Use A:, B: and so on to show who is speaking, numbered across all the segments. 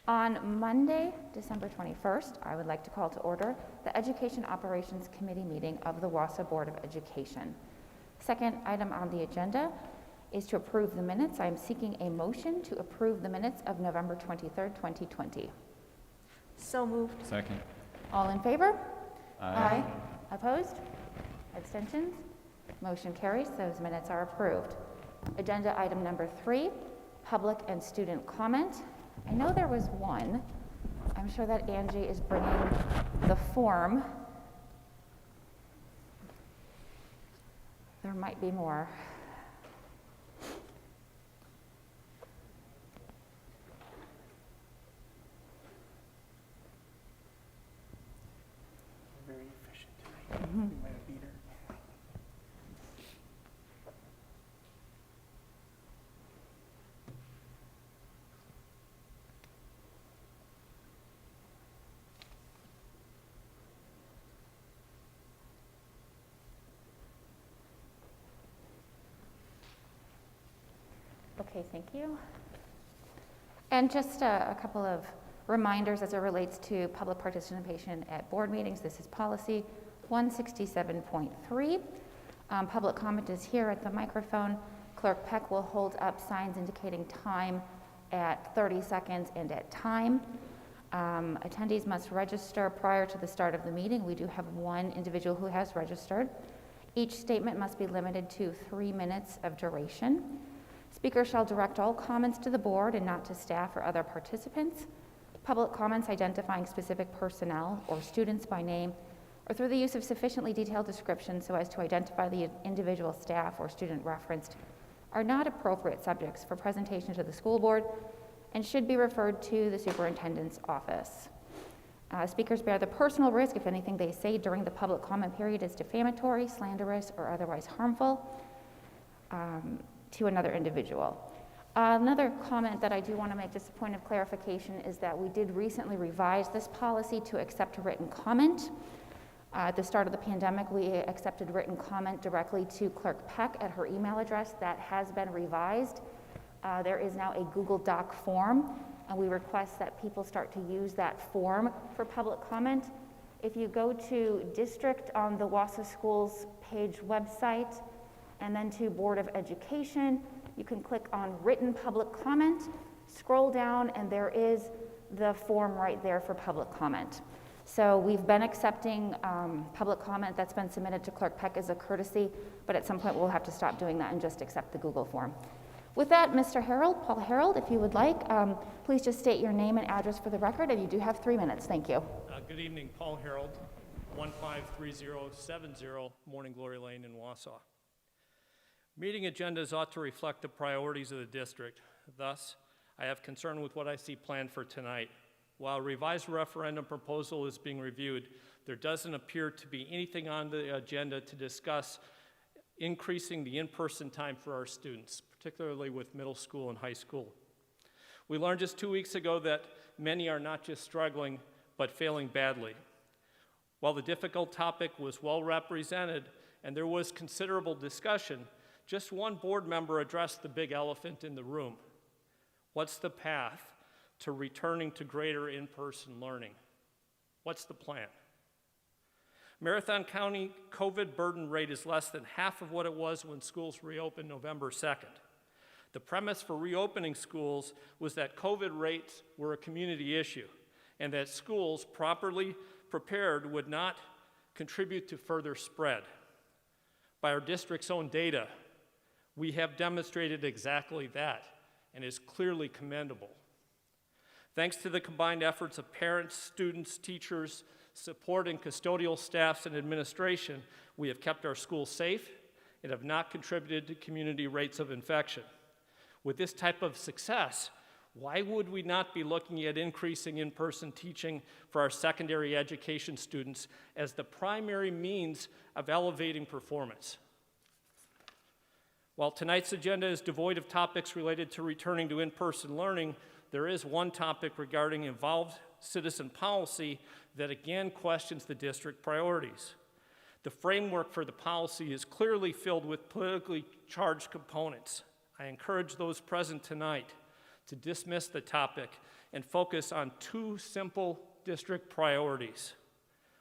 A: On Monday, December 21st, I would like to call to order the Education Operations Committee meeting of the Wausau Board of Education. Second item on the agenda is to approve the minutes. I am seeking a motion to approve the minutes of November 23rd, 2020.
B: So moved.
C: Second.
A: All in favor?
C: Aye.
A: Opposed? Abstentions? Motion carries. Those minutes are approved. Agenda item number 3, public and student comment. I know there was one. I'm sure that Angie is bringing the form. There might be more.
D: Very efficient tonight. We might have beat her.
A: Okay, thank you. And just a couple of reminders as it relates to public participation at board meetings. This is policy 167.3. Public comment is here at the microphone. Clerk Peck will hold up signs indicating time at 30 seconds and at time. Attendees must register prior to the start of the meeting. We do have one individual who has registered. Each statement must be limited to 3 minutes of duration. Speaker shall direct all comments to the board and not to staff or other participants. Public comments identifying specific personnel or students by name or through the use of sufficiently detailed descriptions so as to identify the individual staff or student referenced are not appropriate subjects for presentation to the school board and should be referred to the superintendent's office. Speakers bear the personal risk if anything they say during the public comment period is defamatory, slanderous, or otherwise harmful to another individual. Another comment that I do want to make, just a point of clarification, is that we did recently revise this policy to accept written comment. At the start of the pandemic, we accepted written comment directly to Clerk Peck at her email address. That has been revised. There is now a Google Doc form, and we request that people start to use that form for public comment. If you go to District on the Wausau Schools page website, and then to Board of Education, you can click on written public comment, scroll down, and there is the form right there for public comment. So we've been accepting public comment that's been submitted to Clerk Peck as a courtesy, but at some point we'll have to stop doing that and just accept the Google form. With that, Mr. Harold, Paul Harold, if you would like, please just state your name and address for the record, and you do have 3 minutes. Thank you.
E: Good evening, Paul Harold, 153070 Morning Glory Lane in Wausau. Meeting agendas ought to reflect the priorities of the district. Thus, I have concern with what I see planned for tonight. While a revised referendum proposal is being reviewed, there doesn't appear to be anything on the agenda to discuss increasing the in-person time for our students, particularly with middle school and high school. We learned just 2 weeks ago that many are not just struggling, but failing badly. While the difficult topic was well represented and there was considerable discussion, just one board member addressed the big elephant in the room. What's the path to returning to greater in-person learning? What's the plan? Marathon County COVID burden rate is less than half of what it was when schools reopened November 2nd. The premise for reopening schools was that COVID rates were a community issue and that schools properly prepared would not contribute to further spread. By our district's own data, we have demonstrated exactly that, and is clearly commendable. Thanks to the combined efforts of parents, students, teachers, support and custodial staffs and administration, we have kept our schools safe and have not contributed to community rates of infection. With this type of success, why would we not be looking at increasing in-person teaching for our secondary education students as the primary means of elevating performance? While tonight's agenda is devoid of topics related to returning to in-person learning, there is one topic regarding involved citizen policy that again questions the district priorities. The framework for the policy is clearly filled with politically charged components. I encourage those present tonight to dismiss the topic and focus on two simple district priorities.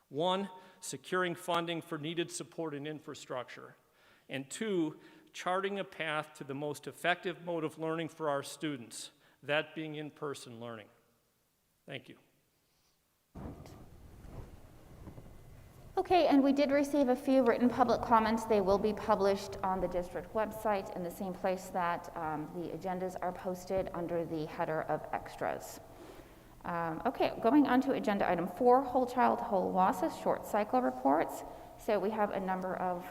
E: One, securing funding for needed support and infrastructure. And two, charting a path to the most effective mode of learning for our students, that being in-person learning. Thank you.
A: Okay, and we did receive a few written public comments. They will be published on the district website in the same place that the agendas are posted under the header of extras. Okay, going on to agenda item 4, whole child, whole Wausau short cycle reports. So we have a number of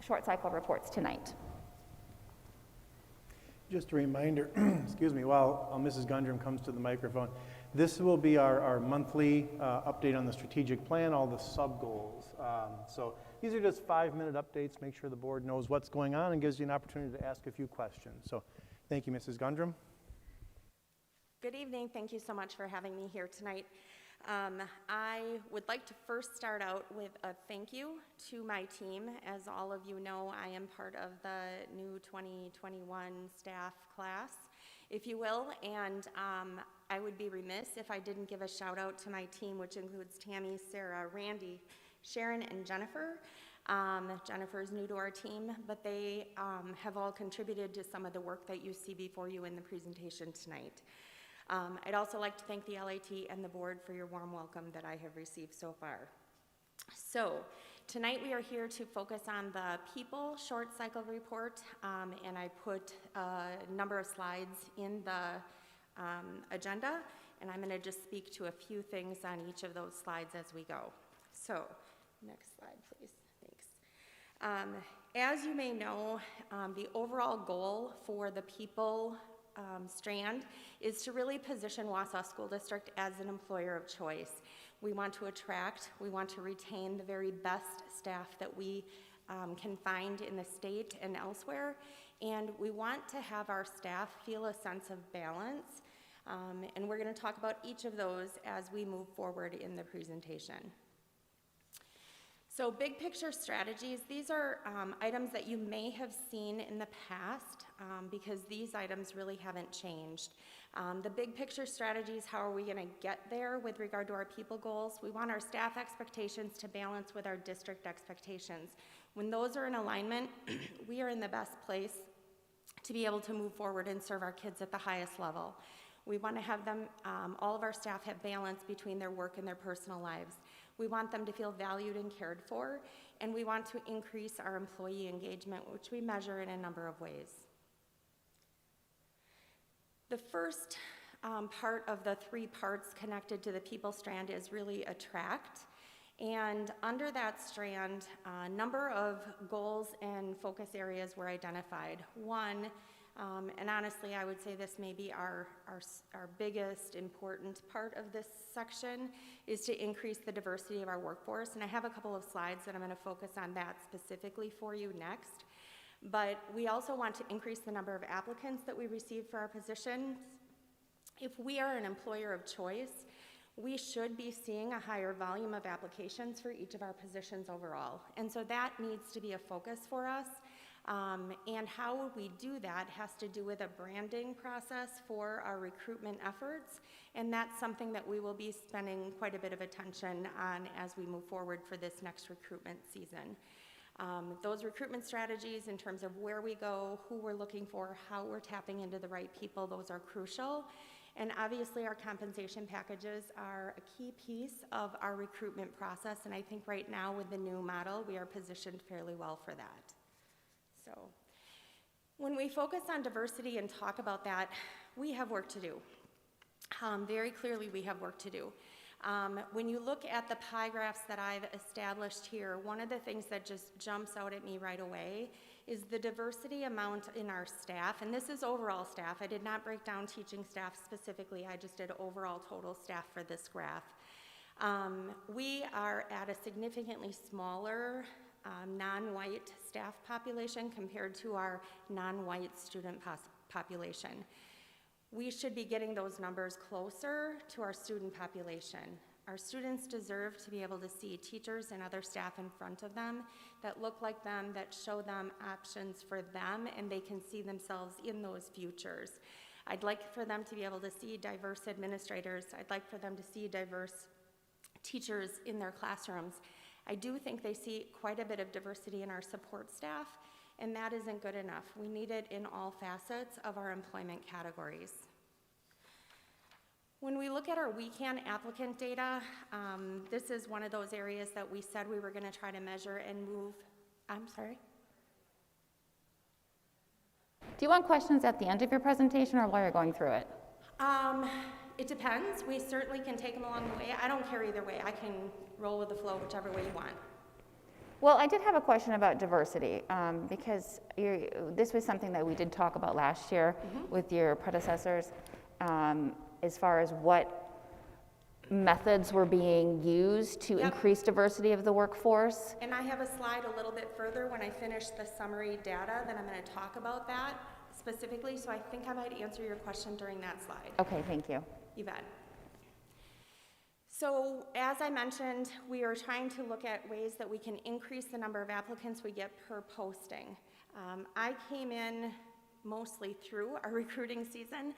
A: short cycle reports tonight.
D: Just a reminder, excuse me, while Mrs. Gundrum comes to the microphone, this will be our monthly update on the strategic plan, all the sub-goals. So these are just 5-minute updates, make sure the board knows what's going on and gives you an opportunity to ask a few questions. So thank you, Mrs. Gundrum.
C: Good evening. Thank you so much for having me here tonight. I would like to first start out with a thank you to my team. As all of you know, I am part of the new 2021 staff class, if you will, and I would be remiss if I didn't give a shout out to my team, which includes Tammy, Sarah, Randy, Sharon, and Jennifer. Jennifer's new to our team, but they have all contributed to some of the work that you see before you in the presentation tonight. I'd also like to thank the LAT and the board for your warm welcome that I have received so far. So tonight we are here to focus on the people short cycle report, and I put a number of slides in the agenda, and I'm going to just speak to a few things on each of those slides as we go. So next slide, please. Thanks. As you may know, the overall goal for the people strand is to really position Wausau School District as an employer of choice. We want to attract, we want to retain the very best staff that we can find in the state and elsewhere, and we want to have our staff feel a sense of balance, and we're going to talk about each of those as we move forward in the presentation. So big picture strategies, these are items that you may have seen in the past because these items really haven't changed. The big picture strategies, how are we going to get there with regard to our people goals? We want our staff expectations to balance with our district expectations. When those are in alignment, we are in the best place to be able to move forward and serve our kids at the highest level. We want to have them, all of our staff have balance between their work and their personal lives. We want them to feel valued and cared for, and we want to increase our employee engagement, which we measure in a number of ways. The first part of the 3 parts connected to the people strand is really attract. And under that strand, a number of goals and focus areas were identified. One, and honestly, I would say this may be our biggest important part of this section, is to increase the diversity of our workforce. And I have a couple of slides that I'm going to focus on that specifically for you next. But we also want to increase the number of applicants that we receive for our positions. If we are an employer of choice, we should be seeing a higher volume of applications for each of our positions overall. And so that needs to be a focus for us. And how we do that has to do with a branding process for our recruitment efforts, and that's something that we will be spending quite a bit of attention on as we move forward for this next recruitment season. Those recruitment strategies in terms of where we go, who we're looking for, how we're tapping into the right people, those are crucial. And obviously our compensation packages are a key piece of our recruitment process, and I think right now with the new model, we are positioned fairly well for that. So when we focus on diversity and talk about that, we have work to do. Very clearly we have work to do. When you look at the pie graphs that I've established here, one of the things that just jumps out at me right away is the diversity amount in our staff, and this is overall staff. I did not break down teaching staff specifically, I just did overall total staff for this graph. We are at a significantly smaller non-white staff population compared to our non-white student population. We should be getting those numbers closer to our student population. Our students deserve to be able to see teachers and other staff in front of them that look like them, that show them options for them, and they can see themselves in those futures. I'd like for them to be able to see diverse administrators. I'd like for them to see diverse teachers in their classrooms. I do think they see quite a bit of diversity in our support staff, and that isn't good enough. We need it in all facets of our employment categories. When we look at our WeCan applicant data, this is one of those areas that we said we were going to try to measure and move. I'm sorry?
A: Do you want questions at the end of your presentation or while you're going through it?
C: It depends. We certainly can take them along the way. I don't care either way. I can roll with the flow whichever way you want.
A: Well, I did have a question about diversity, because this was something that we did talk about last year with your predecessors, as far as what methods were being used to increase diversity of the workforce.
C: And I have a slide a little bit further when I finish the summary data that I'm going to talk about that specifically, so I think I might answer your question during that slide.
A: Okay, thank you.
C: You bet. So as I mentioned, we are trying to look at ways that we can increase the number of applicants we get per posting. I came in mostly through our recruiting season.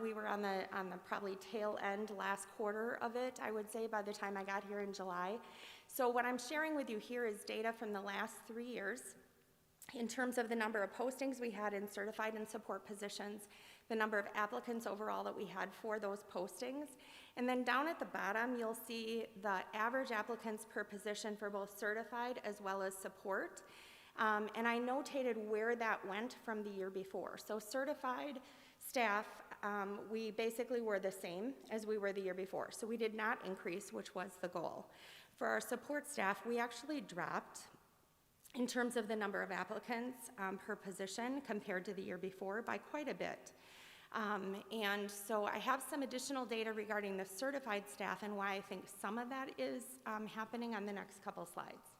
C: We were on the probably tail end last quarter of it, I would say, by the time I got here in July. So what I'm sharing with you here is data from the last 3 years in terms of the number of postings we had in certified and support positions, the number of applicants overall that we had for those postings. And then down at the bottom, you'll see the average applicants per position for both certified as well as support. And I notated where that went from the year before. So certified staff, we basically were the same as we were the year before. So we did not increase, which was the goal. For our support staff, we actually dropped in terms of the number of applicants per position compared to the year before by quite a bit. And so I have some additional data regarding the certified staff and why I think some of that is happening on the next couple slides.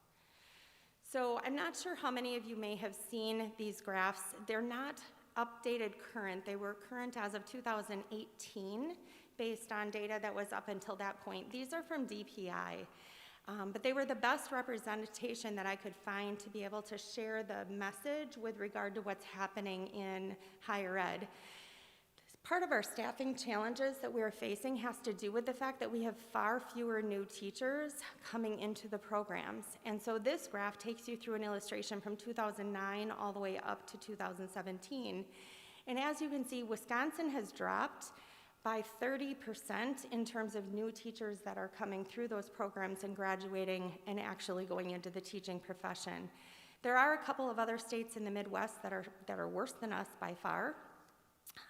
C: So I'm not sure how many of you may have seen these graphs. They're not updated current. They were current as of 2018 based on data that was up until that point. These are from DPI. But they were the best representation that I could find to be able to share the message with regard to what's happening in higher ed. Part of our staffing challenges that we're facing has to do with the fact that we have far fewer new teachers coming into the programs. And so this graph takes you through an illustration from 2009 all the way up to 2017. And as you can see, Wisconsin has dropped by 30% in terms of new teachers that are coming through those programs and graduating and actually going into the teaching profession. There are a couple of other states in the Midwest that are worse than us by far.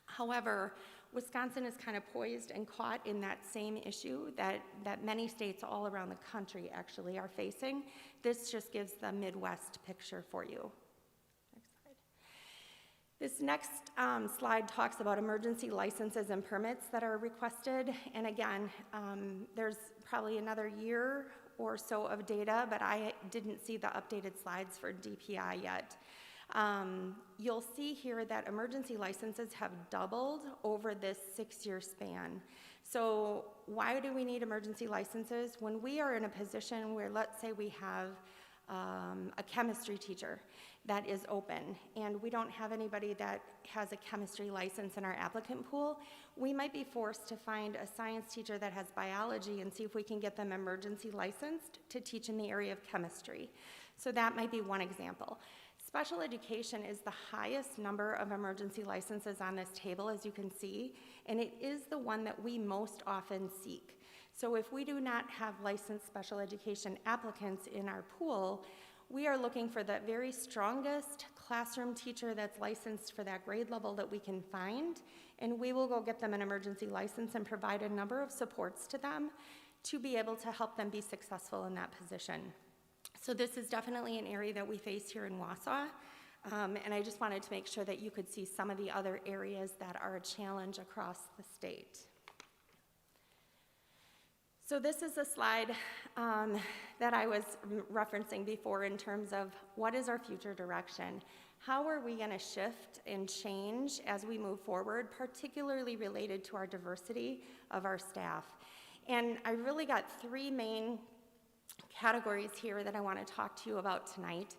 C: However, Wisconsin is kind of poised and caught in that same issue that many states all around the country actually are facing. This just gives the Midwest picture for you. This next slide talks about emergency licenses and permits that are requested. And again, there's probably another year or so of data, but I didn't see the updated slides for DPI yet. You'll see here that emergency licenses have doubled over this 6-year span. So why do we need emergency licenses? When we are in a position where, let's say we have a chemistry teacher that is open, and we don't have anybody that has a chemistry license in our applicant pool, we might be forced to find a science teacher that has biology and see if we can get them emergency licensed to teach in the area of chemistry. So that might be one example. Special education is the highest number of emergency licenses on this table, as you can see, and it is the one that we most often seek. So if we do not have licensed special education applicants in our pool, we are looking for the very strongest classroom teacher that's licensed for that grade level that we can find, and we will go get them an emergency license and provide a number of supports to them to be able to help them be successful in that position. So this is definitely an area that we face here in Wausau, and I just wanted to make sure that you could see some of the other areas that are a challenge across the state. So this is a slide that I was referencing before in terms of what is our future direction? How are we going to shift and change as we move forward, particularly related to our diversity of our staff? And I really got 3 main categories here that I want to talk to you about tonight.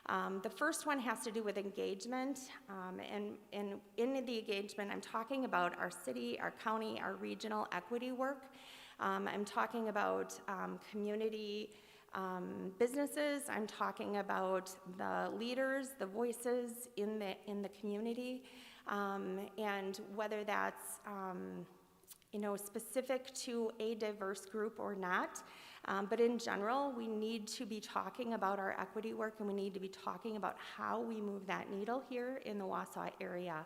C: The first one has to do with engagement, and in the engagement, I'm talking about our city, our county, our regional equity work. I'm talking about community businesses. I'm talking about the leaders, the voices in the community, and whether that's specific to a diverse group or not. But in general, we need to be talking about our equity work, and we need to be talking about how we move that needle here in the Wausau area.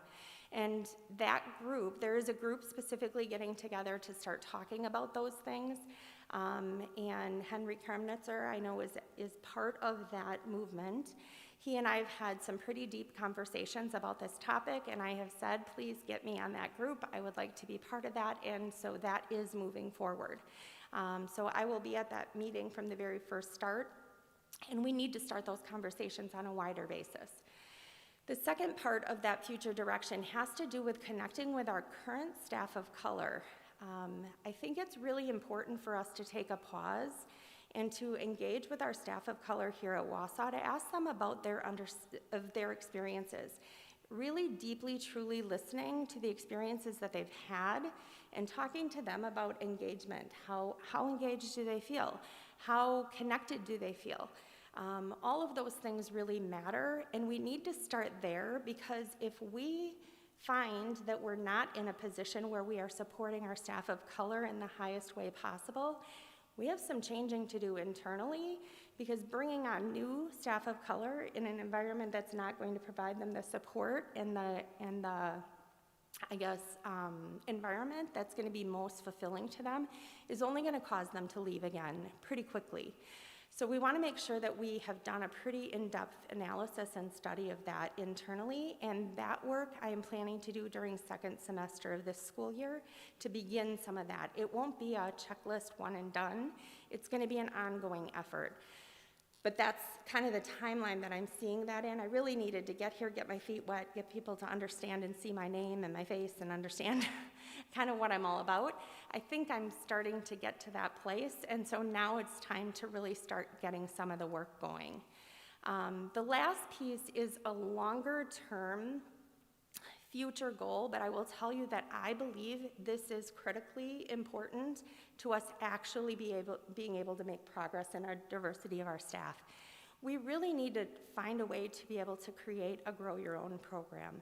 C: And that group, there is a group specifically getting together to start talking about those things. And Henry Kremnitzer, I know, is part of that movement. He and I have had some pretty deep conversations about this topic, and I have said, please get me on that group. I would like to be part of that, and so that is moving forward. So I will be at that meeting from the very first start, and we need to start those conversations on a wider basis. The second part of that future direction has to do with connecting with our current staff of color. I think it's really important for us to take a pause and to engage with our staff of color here at Wausau to ask them about their experiences. Really deeply, truly listening to the experiences that they've had and talking to them about engagement. How engaged do they feel? How connected do they feel? All of those things really matter, and we need to start there, because if we find that we're not in a position where we are supporting our staff of color in the highest way possible, we have some changing to do internally, because bringing on new staff of color in an environment that's not going to provide them the support and the environment that's going to be most fulfilling to them is only going to cause them to leave again pretty quickly. So we want to make sure that we have done a pretty in-depth analysis and study of that internally, and that work I am planning to do during second semester of this school year to begin some of that. It won't be a checklist one and done. It's going to be an ongoing effort. But that's kind of the timeline that I'm seeing that in. I really needed to get here, get my feet wet, get people to understand and see my name and my face and understand kind of what I'm all about. I think I'm starting to get to that place, and so now it's time to really start getting some of the work going. The last piece is a longer-term future goal, but I will tell you that I believe this is critically important to us actually being able to make progress in our diversity of our staff. We really need to find a way to be able to create a Grow Your Own program.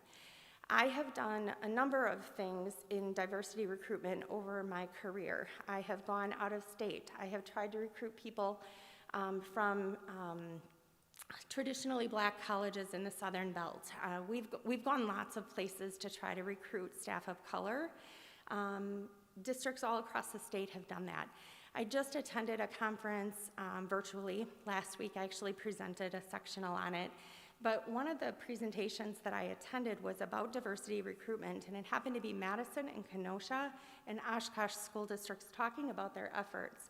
C: I have done a number of things in diversity recruitment over my career. I have gone out of state. I have tried to recruit people from traditionally black colleges in the Southern Belt. We've gone lots of places to try to recruit staff of color. Districts all across the state have done that. I just attended a conference virtually last week. I actually presented a sectional on it. But one of the presentations that I attended was about diversity recruitment, and it happened to be Madison and Kenosha and Oshkosh school districts talking about their efforts.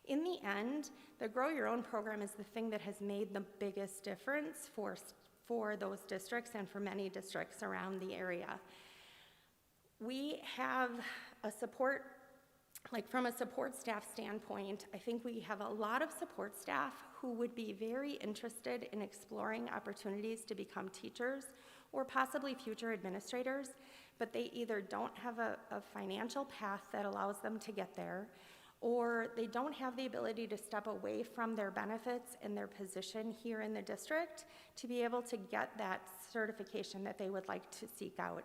C: In the end, the Grow Your Own program is the thing that has made the biggest difference for those districts and for many districts around the area. We have a support, from a support staff standpoint, I think we have a lot of support staff who would be very interested in exploring opportunities to become teachers or possibly future administrators, but they either don't have a financial path that allows them to get there, or they don't have the ability to step away from their benefits and their position here in the district to be able to get that certification that they would like to seek out.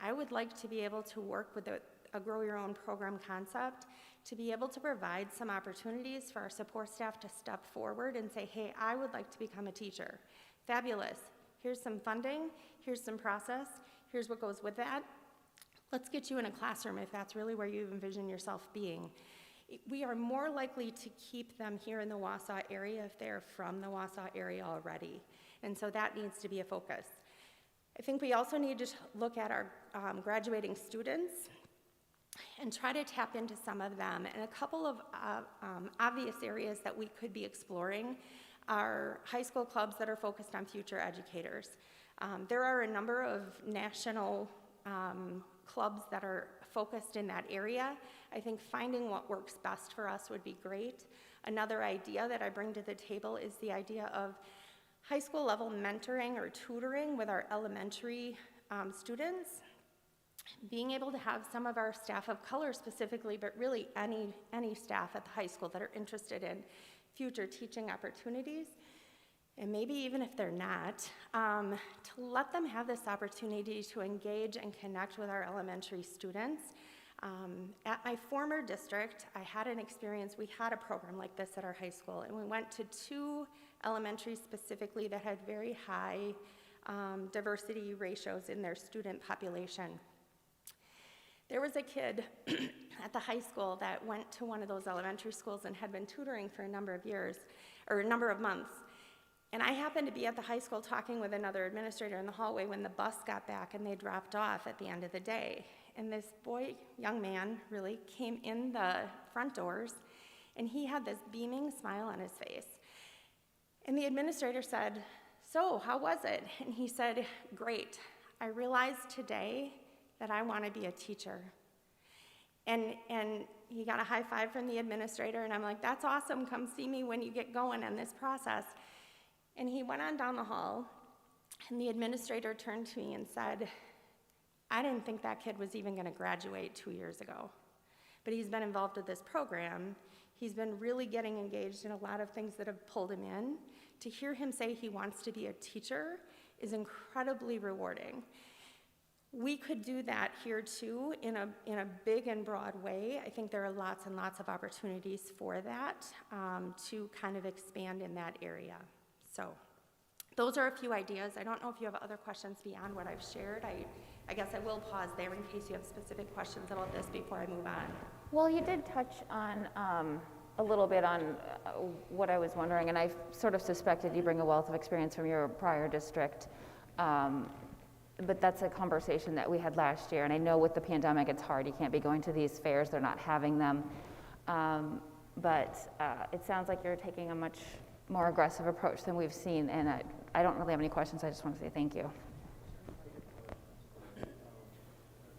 C: I would like to be able to work with a Grow Your Own program concept to be able to provide some opportunities for our support staff to step forward and say, hey, I would like to become a teacher. Fabulous. Here's some funding. Here's some process. Here's what goes with that. Let's get you in a classroom if that's really where you envision yourself being. We are more likely to keep them here in the Wausau area if they're from the Wausau area already. And so that needs to be a focus. I think we also need to look at our graduating students and try to tap into some of them. And a couple of obvious areas that we could be exploring are high school clubs that are focused on future educators. There are a number of national clubs that are focused in that area. I think finding what works best for us would be great. Another idea that I bring to the table is the idea of high school level mentoring or tutoring with our elementary students, being able to have some of our staff of color specifically, but really any staff at the high school that are interested in future teaching opportunities, and maybe even if they're not, to let them have this opportunity to engage and connect with our elementary students. At my former district, I had an experience, we had a program like this at our high school, and we went to 2 elementaries specifically that had very high diversity ratios in their student population. There was a kid at the high school that went to one of those elementary schools and had been tutoring for a number of years, or a number of months. And I happened to be at the high school talking with another administrator in the hallway when the bus got back and they dropped off at the end of the day. And this boy, young man really, came in the front doors and he had this beaming smile on his face. And the administrator said, "So, how was it?" And he said, "Great. I realized today that I want to be a teacher." And he got a high five from the administrator, and I'm like, "That's awesome. Come see me when you get going on this process." And he went on down the hall, and the administrator turned to me and said, "I didn't think that kid was even going to graduate 2 years ago. But he's been involved with this program. He's been really getting engaged in a lot of things that have pulled him in. To hear him say he wants to be a teacher is incredibly rewarding." We could do that here too in a big and broad way. I think there are lots and lots of opportunities for that to kind of expand in that area. So those are a few ideas. I don't know if you have other questions beyond what I've shared. I guess I will pause there in case you have specific questions about this before I move on.
A: Well, you did touch on a little bit on what I was wondering, and I sort of suspected you bring a wealth of experience from your prior district, but that's a conversation that we had last year, and I know with the pandemic it's hard. You can't be going to these fairs, they're not having them, but it sounds like you're taking a much more aggressive approach than we've seen, and I don't really have any questions. I just want to say thank you.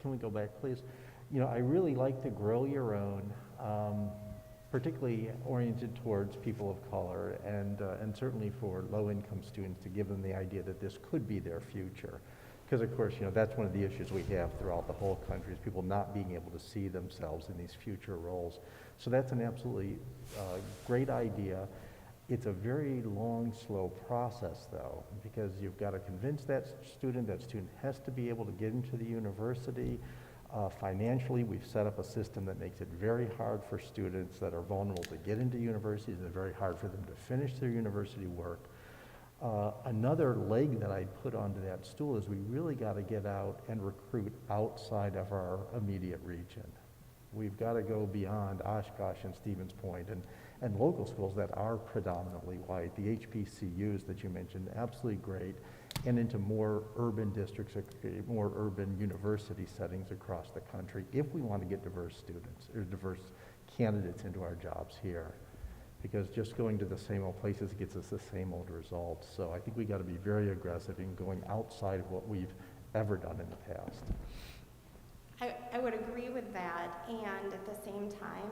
F: Can we go back, please? You know, I really like to grow your own, particularly oriented towards people of color, and certainly for low-income students, to give them the idea that this could be their future. Because, of course, you know, that's one of the issues we have throughout the whole country, is people not being able to see themselves in these future roles. So that's an absolutely great idea. It's a very long, slow process, though, because you've got to convince that student has to be able to get into the university. Financially, we've set up a system that makes it very hard for students that are vulnerable to get into universities, and very hard for them to finish their university work. Another leg that I'd put onto that stool is we really got to get out and recruit outside of our immediate region. We've got to go beyond Oshkosh and Stevens Point and local schools that are predominantly white. The HBCUs that you mentioned, absolutely great, and into more urban districts, more urban university settings across the country, if we want to get diverse students or diverse candidates into our jobs here. Because just going to the same old places gets us the same old results. So I think we got to be very aggressive in going outside of what we've ever done in the past.
C: I would agree with that, and at the same time,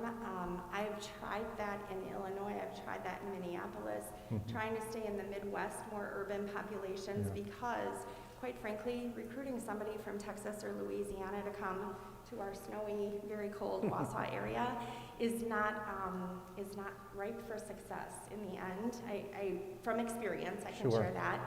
C: I've tried that in Illinois, I've tried that in Minneapolis, trying to stay in the Midwest, more urban populations, because, quite frankly, recruiting somebody from Texas or Louisiana to come to our snowy, very cold Wausau area is not ripe for success in the end. I from experience, I can share that.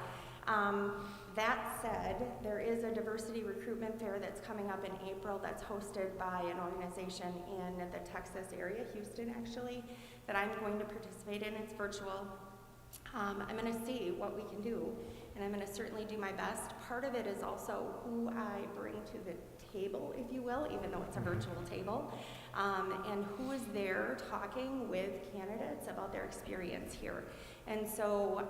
C: That said, there is a diversity recruitment fair that's coming up in April that's hosted by an organization in the Texas area, Houston actually, that I'm going to participate in. It's virtual. I'm going to see what we can do, and I'm going to certainly do my best. Part of it is also who I bring to the table, if you will, even though it's a virtual table, and who is there talking with candidates about their experience here. And so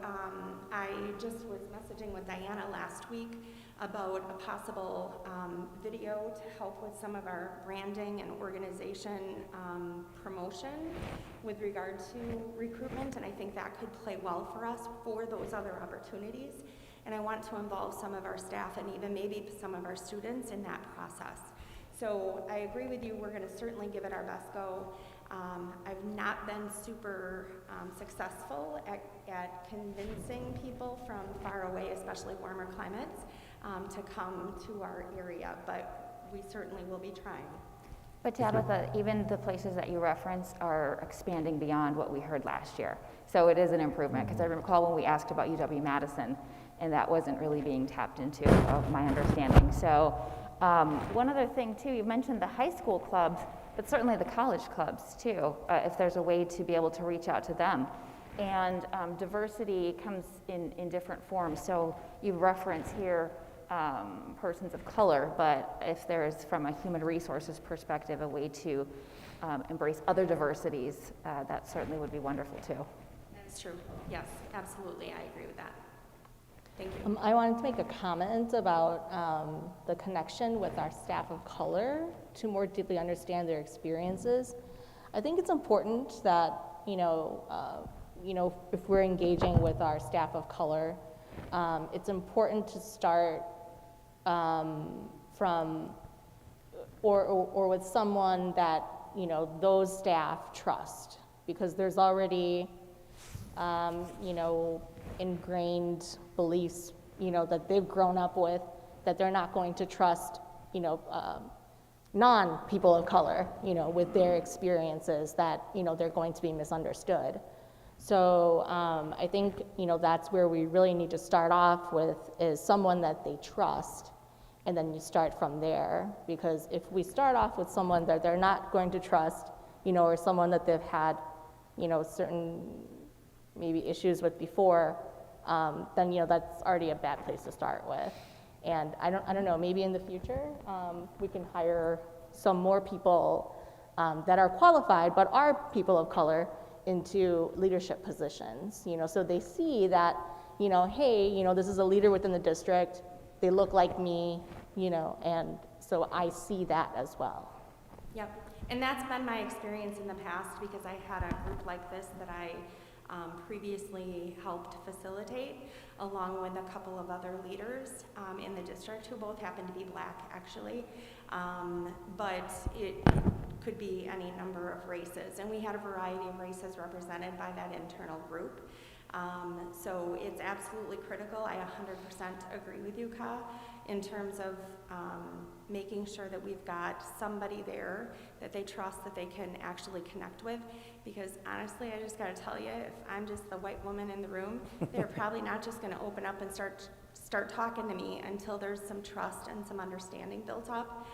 C: I just was messaging with Diana last week about a possible video to help with some of our branding and organization promotion with regard to recruitment, and I think that could play well for us for those other opportunities. And I want to involve some of our staff and even maybe some of our students in that process. So I agree with you, we're going to certainly give it our best go. I've not been super successful at convincing people from far away, especially warmer climates, to come to our area, but we certainly will be trying.
A: But Tabitha, even the places that you reference are expanding beyond what we heard last year. So it is an improvement, because I recall when we asked about UW-Madison, and that wasn't really being tapped into, of my understanding. So one other thing too, you mentioned the high school clubs, but certainly the college clubs too, if there's a way to be able to reach out to them. And diversity comes in different forms. So you reference here persons of color, but if there's, from a human resources perspective, a way to embrace other diversities, that certainly would be wonderful too.
C: That's true. Yes, absolutely. I agree with that. Thank you.
G: I wanted to make a comment about the connection with our staff of color to more deeply understand their experiences. I think it's important that, if we're engaging with our staff of color, it's important to start from, or with someone that, those staff trust, because there's already, ingrained beliefs, that they've grown up with, that they're not going to trust, non-people of color, with their experiences, that, they're going to be misunderstood. So I think, that's where we really need to start off with, is someone that they trust, and then you start from there. Because if we start off with someone that they're not going to trust, or someone that they've had, certain maybe issues with before, then, that's already a bad place to start with. And I don't know, maybe in the future, we can hire some more people that are qualified, but are people of color, into leadership positions, so they see that, hey, this is a leader within the district, they look like me, and so I see that as well.
C: Yep, and that's been my experience in the past, because I had a group like this that I previously helped facilitate, along with a couple of other leaders in the district who both happen to be Black, actually, but it could be any number of races, and we had a variety of races represented by that internal group. So it's absolutely critical. I 100% agree with you, Ka, in terms of making sure that we've got somebody there that they trust, that they can actually connect with, because honestly, I just got to tell you, if I'm just the white woman in the room, they're probably not just going to open up and start talking to me until there's some trust and some understanding built up.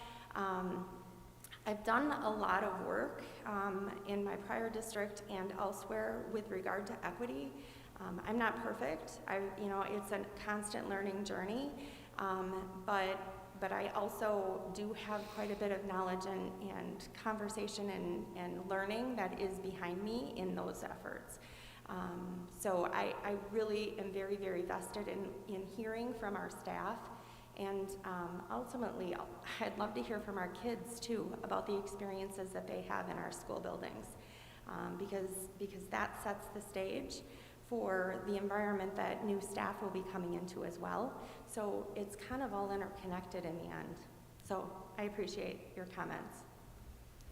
C: I've done a lot of work in my prior district and elsewhere with regard to equity. I'm not perfect. It's a constant learning journey, but I also do have quite a bit of knowledge and conversation and learning that is behind me in those efforts. So I really am very, very vested in hearing from our staff. And ultimately, I'd love to hear from our kids too about the experiences that they have in our school buildings, because that sets the stage for the environment that new staff will be coming into as well. So it's kind of all interconnected in the end. So I appreciate your comments.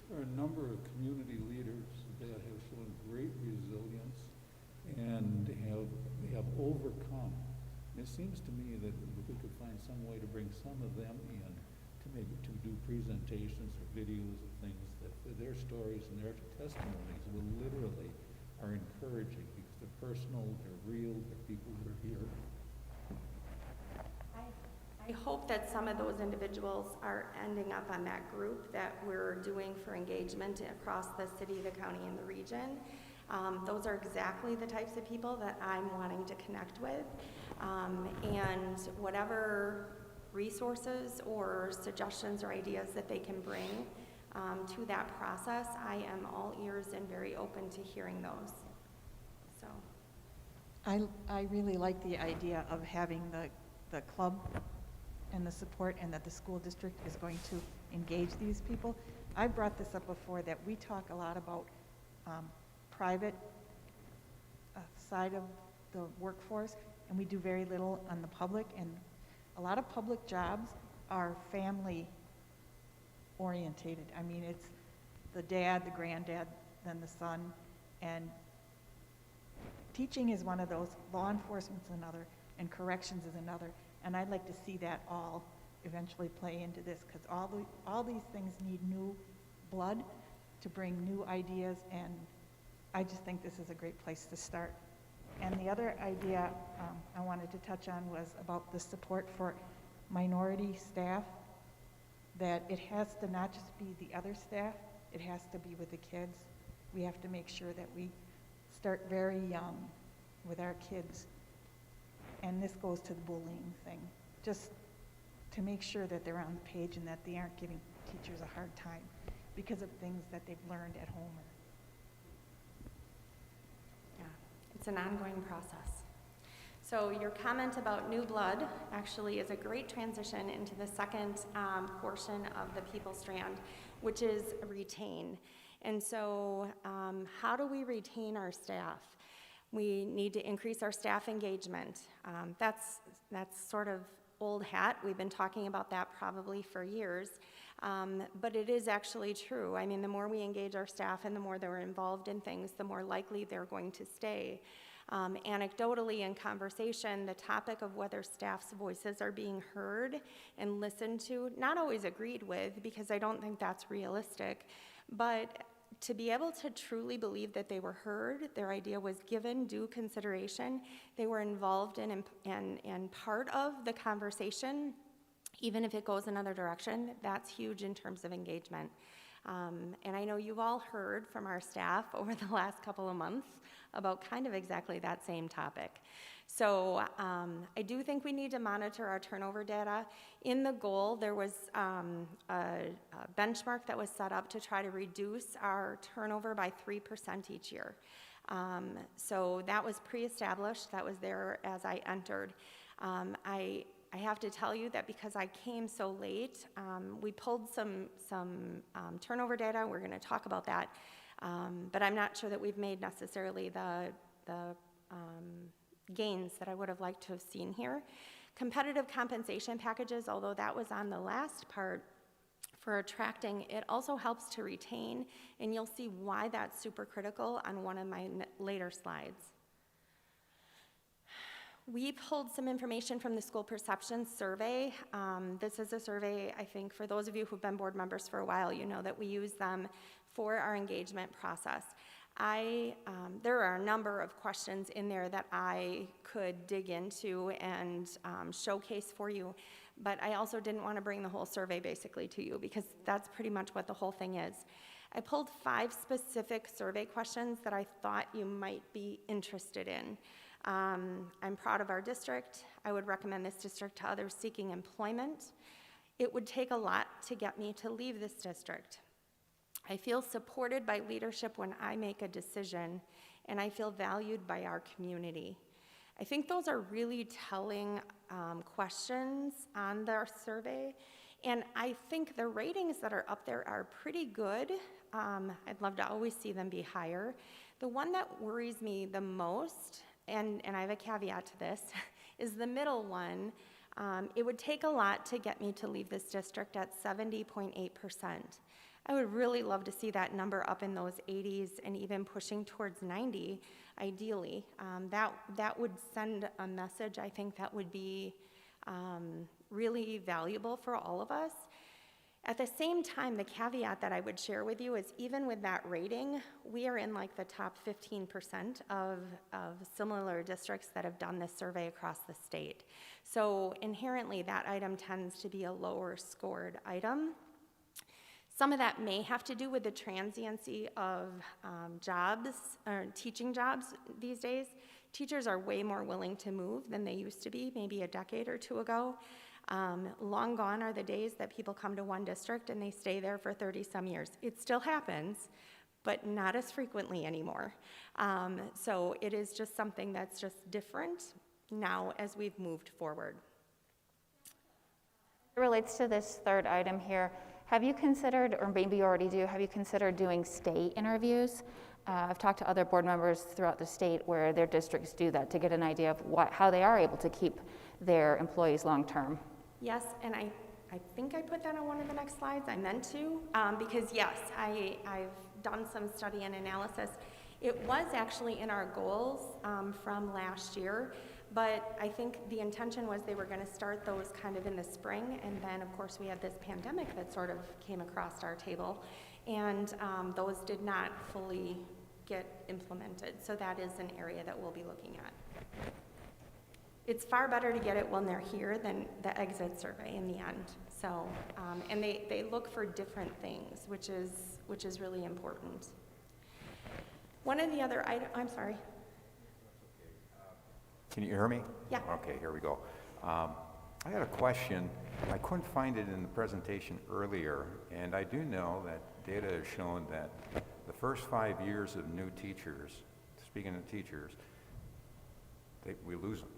H: There are a number of community leaders that have shown great resilience and have overcome. It seems to me that if we could find some way to bring some of them in to do presentations or videos of things, that their stories and their testimonies will literally are encouraging, because they're personal, they're real, they're people that are here.
C: I hope that some of those individuals are ending up on that group that we're doing for engagement across the city, the county, and the region. Those are exactly the types of people that I'm wanting to connect with. And whatever resources or suggestions or ideas that they can bring to that process, I am all ears and very open to hearing those. So,
B: I really like the idea of having the club and the support, and that the school district is going to engage these people. I brought this up before, that we talk a lot about private side of the workforce, and we do very little on the public, and a lot of public jobs are family orientated. I mean, it's the dad, the granddad, than the sun, and teaching is one of those, law enforcement's another, and corrections is another, and I'd like to see that all eventually play into this, because all these things need new blood to bring new ideas, and I just think this is a great place to start. And the other idea I wanted to touch on was about the support for minority staff, that it has to not just be the other staff, it has to be with the kids. We have to make sure that we start very young with our kids. And this goes to the bullying thing, just to make sure that they're on the page and that they aren't giving teachers a hard time because of things that they've learned at home.
C: Yeah, it's an ongoing process. So your comment about new blood actually is a great transition into the second portion of the people strand, which is retain. And so how do we retain our staff? We need to increase our staff engagement. That's sort of old hat. We've been talking about that probably for years, but it is actually true. I mean, the more we engage our staff and the more they're involved in things, the more likely they're going to stay. Anecdotally in conversation, the topic of whether staff's voices are being heard and listened to, not always agreed with, because I don't think that's realistic, but to be able to truly believe that they were heard, their idea was given due consideration, they were involved in and part of the conversation, even if it goes another direction, that's huge in terms of engagement. And I know you've all heard from our staff over the last couple of months about kind of exactly that same topic. So I do think we need to monitor our turnover data. In the goal, there was a benchmark that was set up to try to reduce our turnover by 3% each year. So that was pre-established, that was there as I entered. I have to tell you that because I came so late, we pulled some turnover data. We're going to talk about that, but I'm not sure that we've made necessarily the gains that I would have liked to have seen here. Competitive compensation packages, although that was on the last part for attracting, it also helps to retain, and you'll see why that's super critical on one of my later slides. We pulled some information from the school perception survey. This is a survey, I think, for those of you who've been board members for a while, you know that we use them for our engagement process. There are a number of questions in there that I could dig into and showcase for you, but I also didn't want to bring the whole survey basically to you because that's pretty much what the whole thing is. I pulled 5 specific survey questions that I thought you might be interested in. I'm proud of our district. I would recommend this district to others seeking employment. It would take a lot to get me to leave this district. I feel supported by leadership when I make a decision, and I feel valued by our community. I think those are really telling questions on their survey, and I think the ratings that are up there are pretty good. I'd love to always see them be higher. The one that worries me the most, and I have a caveat to this, is the middle one. It would take a lot to get me to leave this district at 70.8%. I would really love to see that number up in those 80s and even pushing towards 90, ideally. That would send a message, I think, that would be really valuable for all of us. At the same time, the caveat that I would share with you is even with that rating, we are in like the top 15% of similar districts that have done this survey across the state. So inherently, that item tends to be a lower scored item. Some of that may have to do with the transiency of jobs, or teaching jobs these days. Teachers are way more willing to move than they used to be, maybe a decade or two ago. Long gone are the days that people come to one district and they stay there for 30-some years. It still happens, but not as frequently anymore. So it is just something that's just different now as we've moved forward.
A: It relates to this third item here. Have you considered, or maybe you already do, have you considered doing state interviews? I've talked to other board members throughout the state where their districts do that to get an idea of how they are able to keep their employees long-term.
C: Yes, and I think I put that on one of the next slides. I meant to, because yes, I've done some study and analysis. It was actually in our goals from last year, but I think the intention was they were going to start those kind of in the spring, and then of course we had this pandemic that sort of came across our table, and those did not fully get implemented. So that is an area that we'll be looking at. It's far better to get it when they're here than the exit survey in the end. So, and they look for different things, which is really important. One of the other items, I'm sorry.
I: Can you hear me?
C: Yeah.
I: Okay, here we go. I had a question. I couldn't find it in the presentation earlier, and I do know that data has shown that the first 5 years of new teachers, speaking of teachers, we lose them.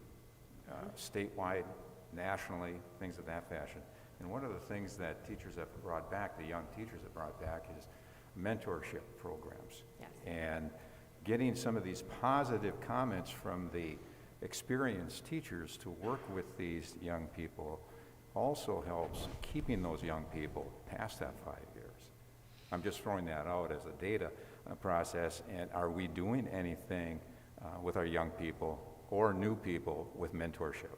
I: Statewide, nationally, things of that fashion. And one of the things that teachers have brought back, the young teachers have brought back, is mentorship programs.
C: Yes.
I: And getting some of these positive comments from the experienced teachers to work with these young people also helps keeping those young people past that 5 years. I'm just throwing that out as a data process. And are we doing anything with our young people or new people with mentorship?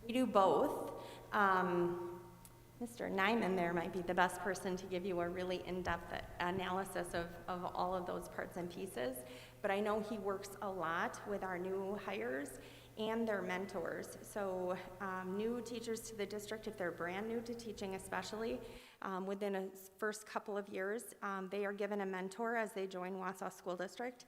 C: We do both. Mr. Nyman there might be the best person to give you a really in-depth analysis of all of those parts and pieces, but I know he works a lot with our new hires and their mentors. So new teachers to the district, if they're brand new to teaching especially, within a first couple of years, they are given a mentor as they join Wausau School District.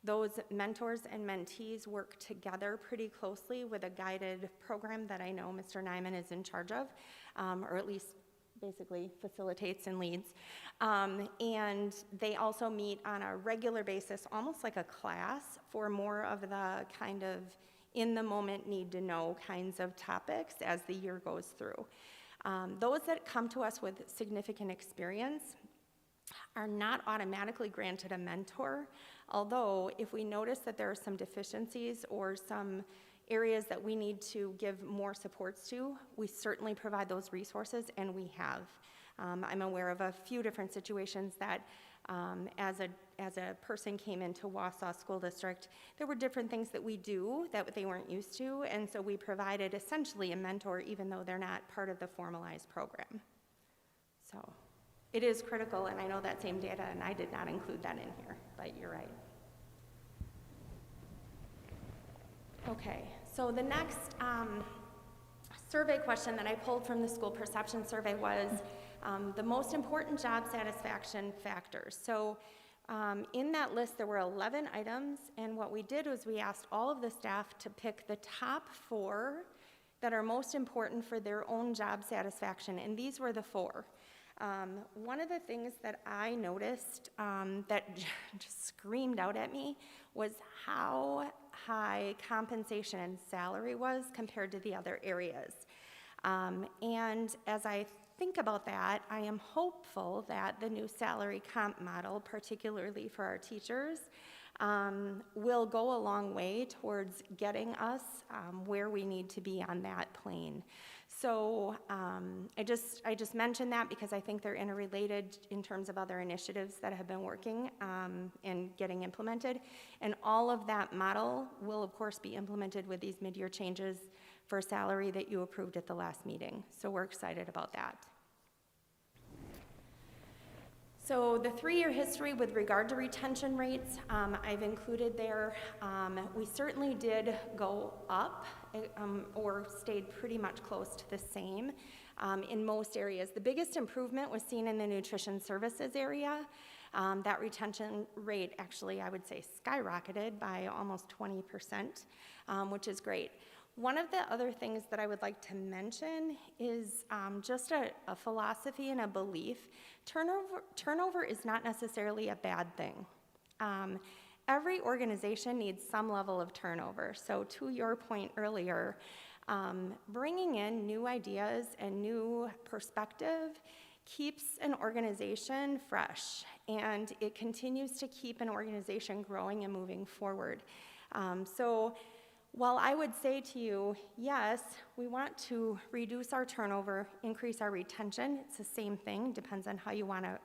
C: Those mentors and mentees work together pretty closely with a guided program that I know Mr. Nyman is in charge of, or at least basically facilitates and leads. And they also meet on a regular basis, almost like a class, for more of the kind of in-the-moment need-to-know kinds of topics as the year goes through. Those that come to us with significant experience are not automatically granted a mentor, although if we notice that there are some deficiencies or some areas that we need to give more supports to, we certainly provide those resources, and we have. I'm aware of a few different situations that as a person came into Wausau School District, there were different things that we do that they weren't used to, and so we provided essentially a mentor even though they're not part of the formalized program. So it is critical, and I know that same data, and I did not include that in here, but you're right. Okay, so the next survey question that I pulled from the school perception survey was the most important job satisfaction factors. So in that list, there were 11 items, and what we did was we asked all of the staff to pick the top 4 that are most important for their own job satisfaction, and these were the 4. One of the things that I noticed that just screamed out at me was how high compensation and salary was compared to the other areas. And as I think about that, I am hopeful that the new salary comp model, particularly for our teachers, will go a long way towards getting us where we need to be on that plane. So I just mentioned that because I think they're interrelated in terms of other initiatives that have been working and getting implemented. And all of that model will, of course, be implemented with these mid-year changes for salary that you approved at the last meeting. So we're excited about that. So the 3-year history with regard to retention rates, I've included there. We certainly did go up or stayed pretty much close to the same in most areas. The biggest improvement was seen in the nutrition services area. That retention rate actually, I would say, skyrocketed by almost 20%, which is great. One of the other things that I would like to mention is just a philosophy and a belief. Turnover is not necessarily a bad thing. Every organization needs some level of turnover. So to your point earlier, bringing in new ideas and new perspective keeps an organization fresh, and it continues to keep an organization growing and moving forward. So While I would say to you, yes, we want to reduce our turnover, increase our retention. It's the same thing, depends on how you want to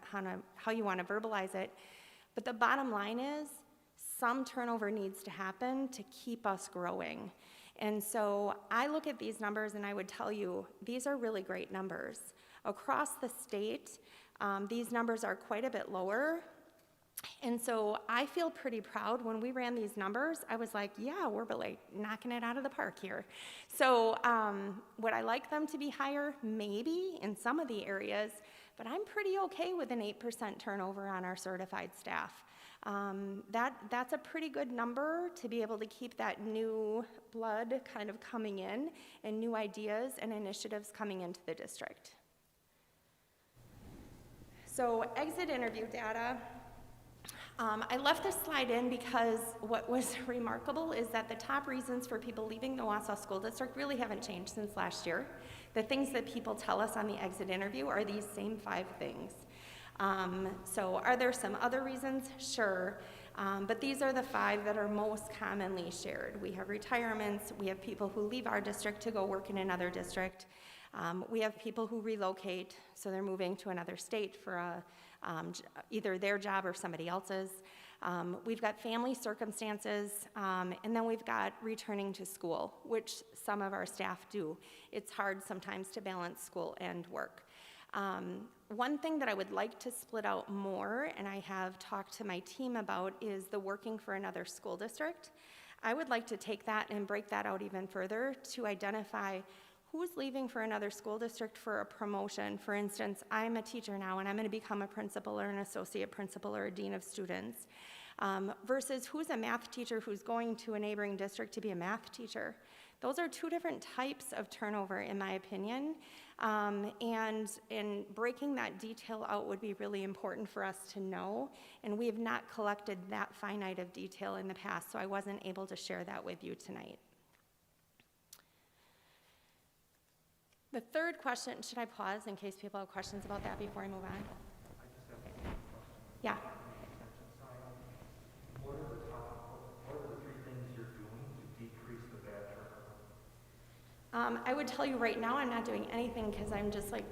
C: verbalize it. But the bottom line is, some turnover needs to happen to keep us growing. And so I look at these numbers and I would tell you, these are really great numbers. Across the state, these numbers are quite a bit lower. And so I feel pretty proud. When we ran these numbers, I was like, yeah, we're really knocking it out of the park here. So would I like them to be higher? Maybe in some of the areas, but I'm pretty okay with an 8% turnover on our certified staff. That's a pretty good number to be able to keep that new blood kind of coming in and new ideas and initiatives coming into the district. So exit interview data. I left this slide in because what was remarkable is that the top reasons for people leaving the Wausau School District really haven't changed since last year. The things that people tell us on the exit interview are these same 5 things. So are there some other reasons? Sure. But these are the 5 that are most commonly shared. We have retirements, we have people who leave our district to go work in another district. We have people who relocate, so they're moving to another state for either their job or somebody else's. We've got family circumstances, and then we've got returning to school, which some of our staff do. It's hard sometimes to balance school and work. One thing that I would like to split out more, and I have talked to my team about, is the working for another school district. I would like to take that and break that out even further to identify who's leaving for another school district for a promotion. For instance, I'm a teacher now and I'm going to become a principal or an associate principal or a dean of students, versus who's a math teacher who's going to a neighboring district to be a math teacher. Those are 2 different types of turnover, in my opinion, and in breaking that detail out would be really important for us to know, and we have not collected that finite of detail in the past, so I wasn't able to share that with you tonight. The third question, should I pause in case people have questions about that before I move on? Yeah.
F: What are the 3 things you're doing to decrease the bad turnover?
C: I would tell you right now I'm not doing anything because I'm just like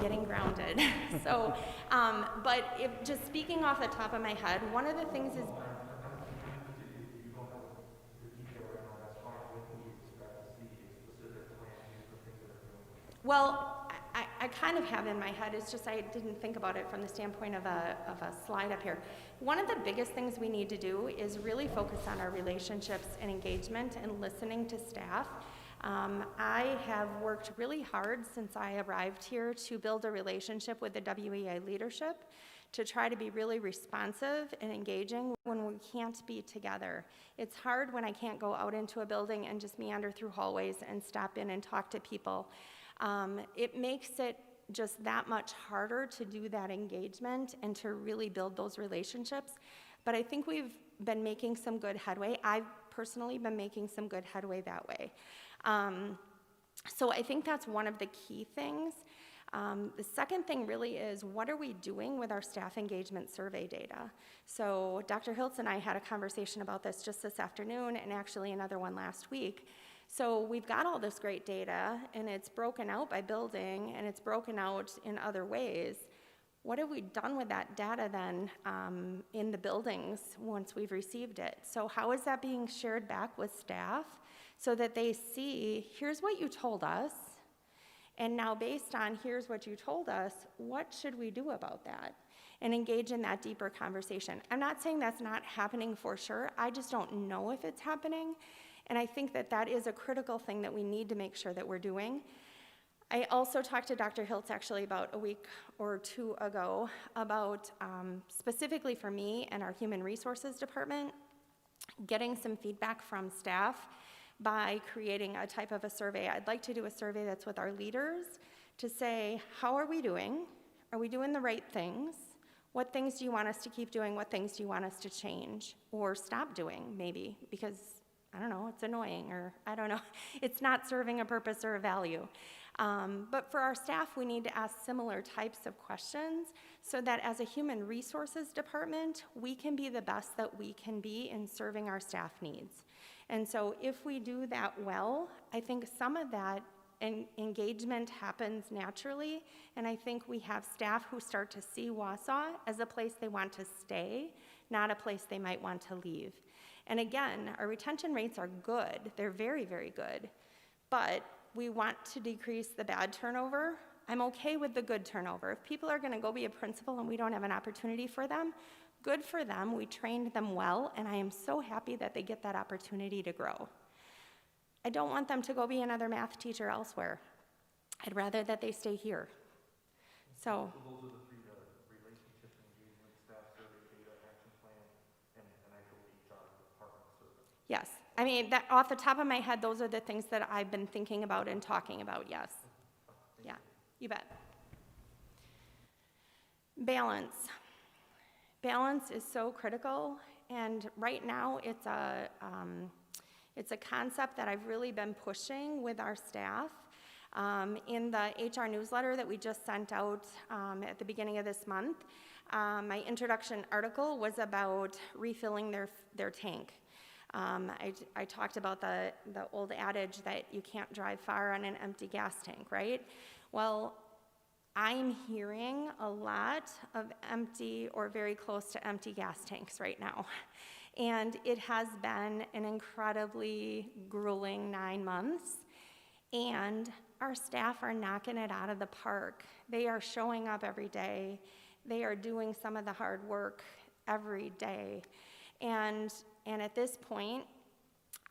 C: getting grounded. So, but if just speaking off the top of my head, one of the things is, well, I kind of have in my head, it's just I didn't think about it from the standpoint of a slide up here. One of the biggest things we need to do is really focus on our relationships and engagement and listening to staff. I have worked really hard since I arrived here to build a relationship with the WEA leadership, to try to be really responsive and engaging when we can't be together. It's hard when I can't go out into a building and just meander through hallways and stop in and talk to people. It makes it just that much harder to do that engagement and to really build those relationships. But I think we've been making some good headway. I've personally been making some good headway that way. So I think that's one of the key things. The second thing really is, what are we doing with our staff engagement survey data? So Dr. Hiltz and I had a conversation about this just this afternoon, and actually another one last week. So we've got all this great data, and it's broken out by building, and it's broken out in other ways. What have we done with that data then in the buildings once we've received it? So how is that being shared back with staff so that they see, here's what you told us, and now based on here's what you told us, what should we do about that? And engage in that deeper conversation. I'm not saying that's not happening for sure, I just don't know if it's happening. And I think that that is a critical thing that we need to make sure that we're doing. I also talked to Dr. Hiltz actually about a week or 2 ago about, specifically for me and our human resources department, getting some feedback from staff by creating a type of a survey. I'd like to do a survey that's with our leaders to say, how are we doing? Are we doing the right things? What things do you want us to keep doing? What things do you want us to change or stop doing, maybe? Because, I don't know, it's annoying, or I don't know, it's not serving a purpose or a value. But for our staff, we need to ask similar types of questions so that as a human resources department, we can be the best that we can be in serving our staff needs. And so if we do that well, I think some of that engagement happens naturally, and I think we have staff who start to see Wausau as a place they want to stay, not a place they might want to leave. And again, our retention rates are good. They're very, very good. But we want to decrease the bad turnover. I'm okay with the good turnover. If people are gonna go be a principal and we don't have an opportunity for them, good for them. We trained them well, and I am so happy that they get that opportunity to grow. I don't want them to go be another math teacher elsewhere. I'd rather that they stay here. So
F: those are the three, relationship engagement, staff survey, data action plan, and actual HR department survey.
C: yes, I mean, that, off the top of my head, those are the things that I've been thinking about and talking about, yes. Yeah, you bet. Balance. Balance is so critical, and right now it's a concept that I've really been pushing with our staff. In the HR newsletter that we just sent out at the beginning of this month, my introduction article was about refilling their tank. I talked about the old adage that you can't drive far on an empty gas tank, right? Well, I'm hearing a lot of empty or very close to empty gas tanks right now. And it has been an incredibly grueling 9 months. And our staff are knocking it out of the park. They are showing up every day. They are doing some of the hard work every day. And at this point,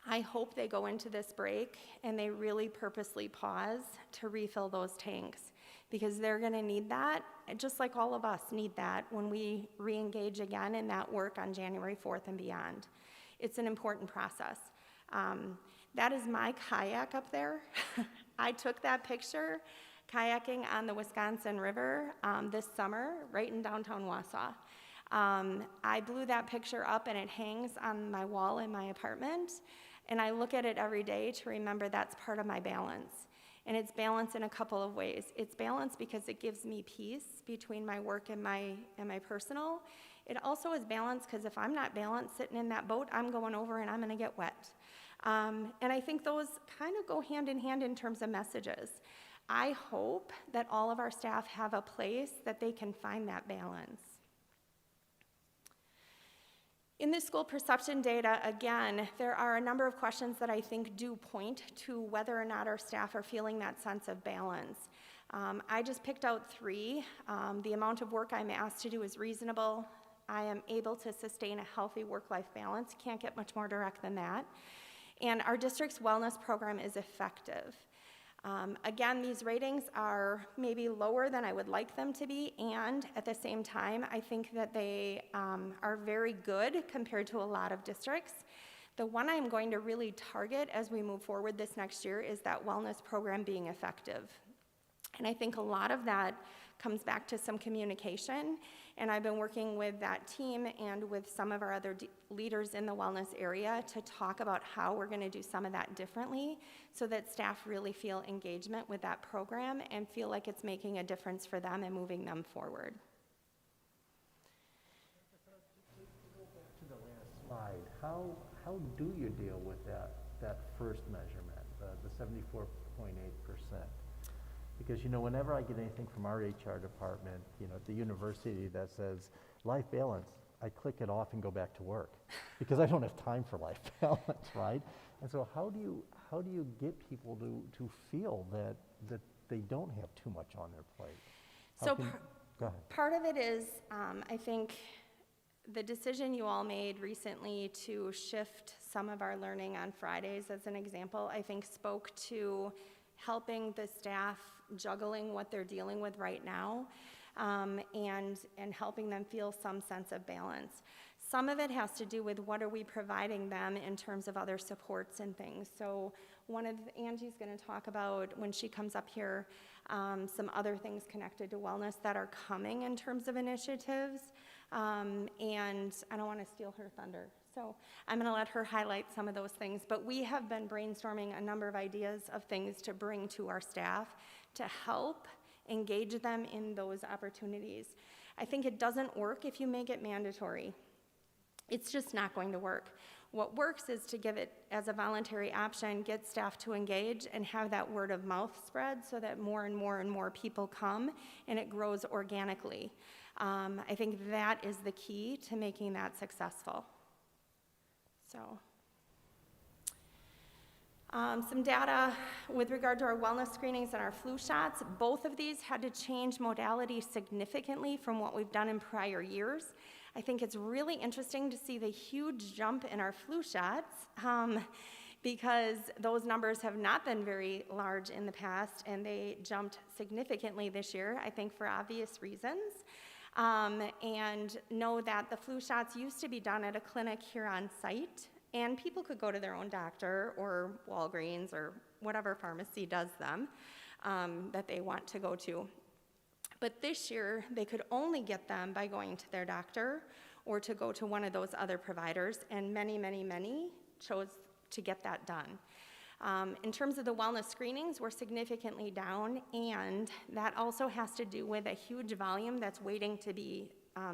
C: I hope they go into this break and they really purposely pause to refill those tanks, because they're gonna need that, just like all of us need that when we re-engage again in that work on January 4th and beyond. It's an important process. That is my kayak up there. I took that picture kayaking on the Wisconsin River this summer, right in downtown Wausau. I blew that picture up and it hangs on my wall in my apartment, and I look at it every day to remember that's part of my balance. And it's balance in a couple of ways. It's balance because it gives me peace between my work and my personal. It also is balance because if I'm not balanced sitting in that boat, I'm going over and I'm gonna get wet. And I think those kind of go hand in hand in terms of messages. I hope that all of our staff have a place that they can find that balance. In the school perception data, again, there are a number of questions that I think do point to whether or not our staff are feeling that sense of balance. I just picked out 3. The amount of work I'm asked to do is reasonable. I am able to sustain a healthy work-life balance. Can't get much more direct than that. And our district's wellness program is effective. Again, these ratings are maybe lower than I would like them to be, and at the same time, I think that they are very good compared to a lot of districts. The one I'm going to really target as we move forward this next year is that wellness program being effective. And I think a lot of that comes back to some communication, and I've been working with that team and with some of our other leaders in the wellness area to talk about how we're going to do some of that differently so that staff really feel engagement with that program and feel like it's making a difference for them and moving them forward.
F: To the last slide, how do you deal with that first measurement, the 74.8%? Because, you know, whenever I get anything from our HR department, you know, at the university that says life balance, I click it off and go back to work because I don't have time for life balance, right? And so how do you get people to feel that they don't have too much on their plate? Go ahead.
C: Part of it is, I think, the decision you all made recently to shift some of our learning on Fridays, as an example, I think spoke to helping the staff juggling what they're dealing with right now, and helping them feel some sense of balance. Some of it has to do with what are we providing them in terms of other supports and things. So Angie's going to talk about, when she comes up here, some other things connected to wellness that are coming in terms of initiatives, and I don't want to steal her thunder. So I'm going to let her highlight some of those things, but we have been brainstorming a number of ideas of things to bring to our staff to help engage them in those opportunities. I think it doesn't work if you make it mandatory. It's just not going to work. What works is to give it as a voluntary option, get staff to engage, and have that word of mouth spread so that more and more and more people come, and it grows organically. I think that is the key to making that successful. So, some data with regard to our wellness screenings and our flu shots. Both of these had to change modality significantly from what we've done in prior years. I think it's really interesting to see the huge jump in our flu shots because those numbers have not been very large in the past, and they jumped significantly this year, I think for obvious reasons. And know that the flu shots used to be done at a clinic here on site, and people could go to their own doctor or Walgreens or whatever pharmacy does them that they want to go to. But this year, they could only get them by going to their doctor or to go to one of those other providers, and many, many, many chose to get that done. In terms of the wellness screenings, we're significantly down, and that also has to do with a huge volume that's waiting to be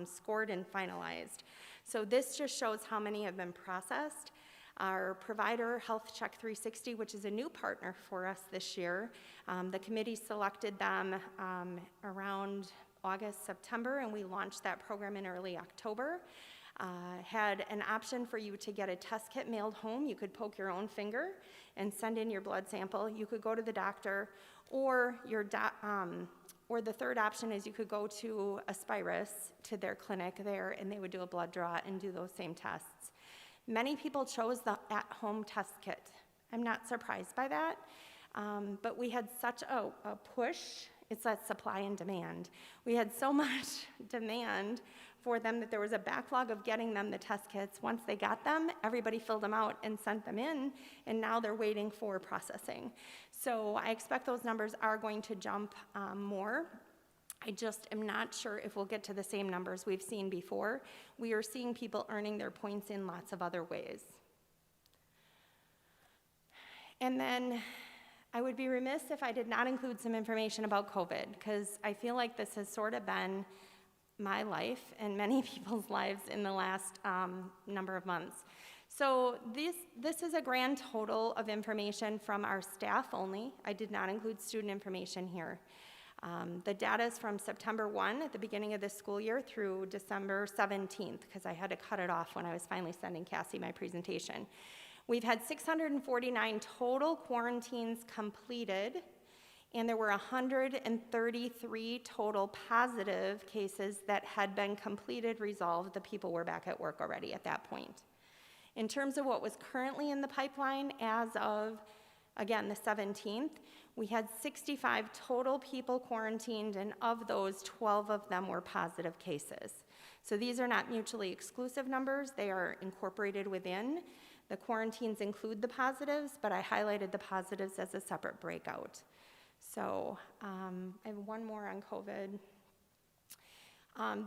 C: scored and finalized. So this just shows how many have been processed. Our provider, Health Check 360, which is a new partner for us this year, the committee selected them around August, September, and we launched that program in early October. Had an option for you to get a test kit mailed home. You could poke your own finger and send in your blood sample. You could go to the doctor, or the third option is you could go to Aspirus, to their clinic there, and they would do a blood draw and do those same tests. Many people chose the at-home test kit. I'm not surprised by that, but we had such a push. It's that supply and demand. We had so much demand for them that there was a backlog of getting them the test kits. Once they got them, everybody filled them out and sent them in, and now they're waiting for processing. So I expect those numbers are going to jump more. I just am not sure if we'll get to the same numbers we've seen before. We are seeing people earning their points in lots of other ways. And then I would be remiss if I did not include some information about COVID, because I feel like this has sort of been my life and many people's lives in the last number of months. So this is a grand total of information from our staff only. I did not include student information here. The data is from September 1 at the beginning of this school year through December 17th, because I had to cut it off when I was finally sending Cassie my presentation. We've had 649 total quarantines completed, and there were 133 total positive cases that had been completed, resolved. The people were back at work already at that point. In terms of what was currently in the pipeline as of, again, the 17th, we had 65 total people quarantined, and of those, 12 of them were positive cases. So these are not mutually exclusive numbers. They are incorporated within. The quarantines include the positives, but I highlighted the positives as a separate breakout. So I have one more on COVID.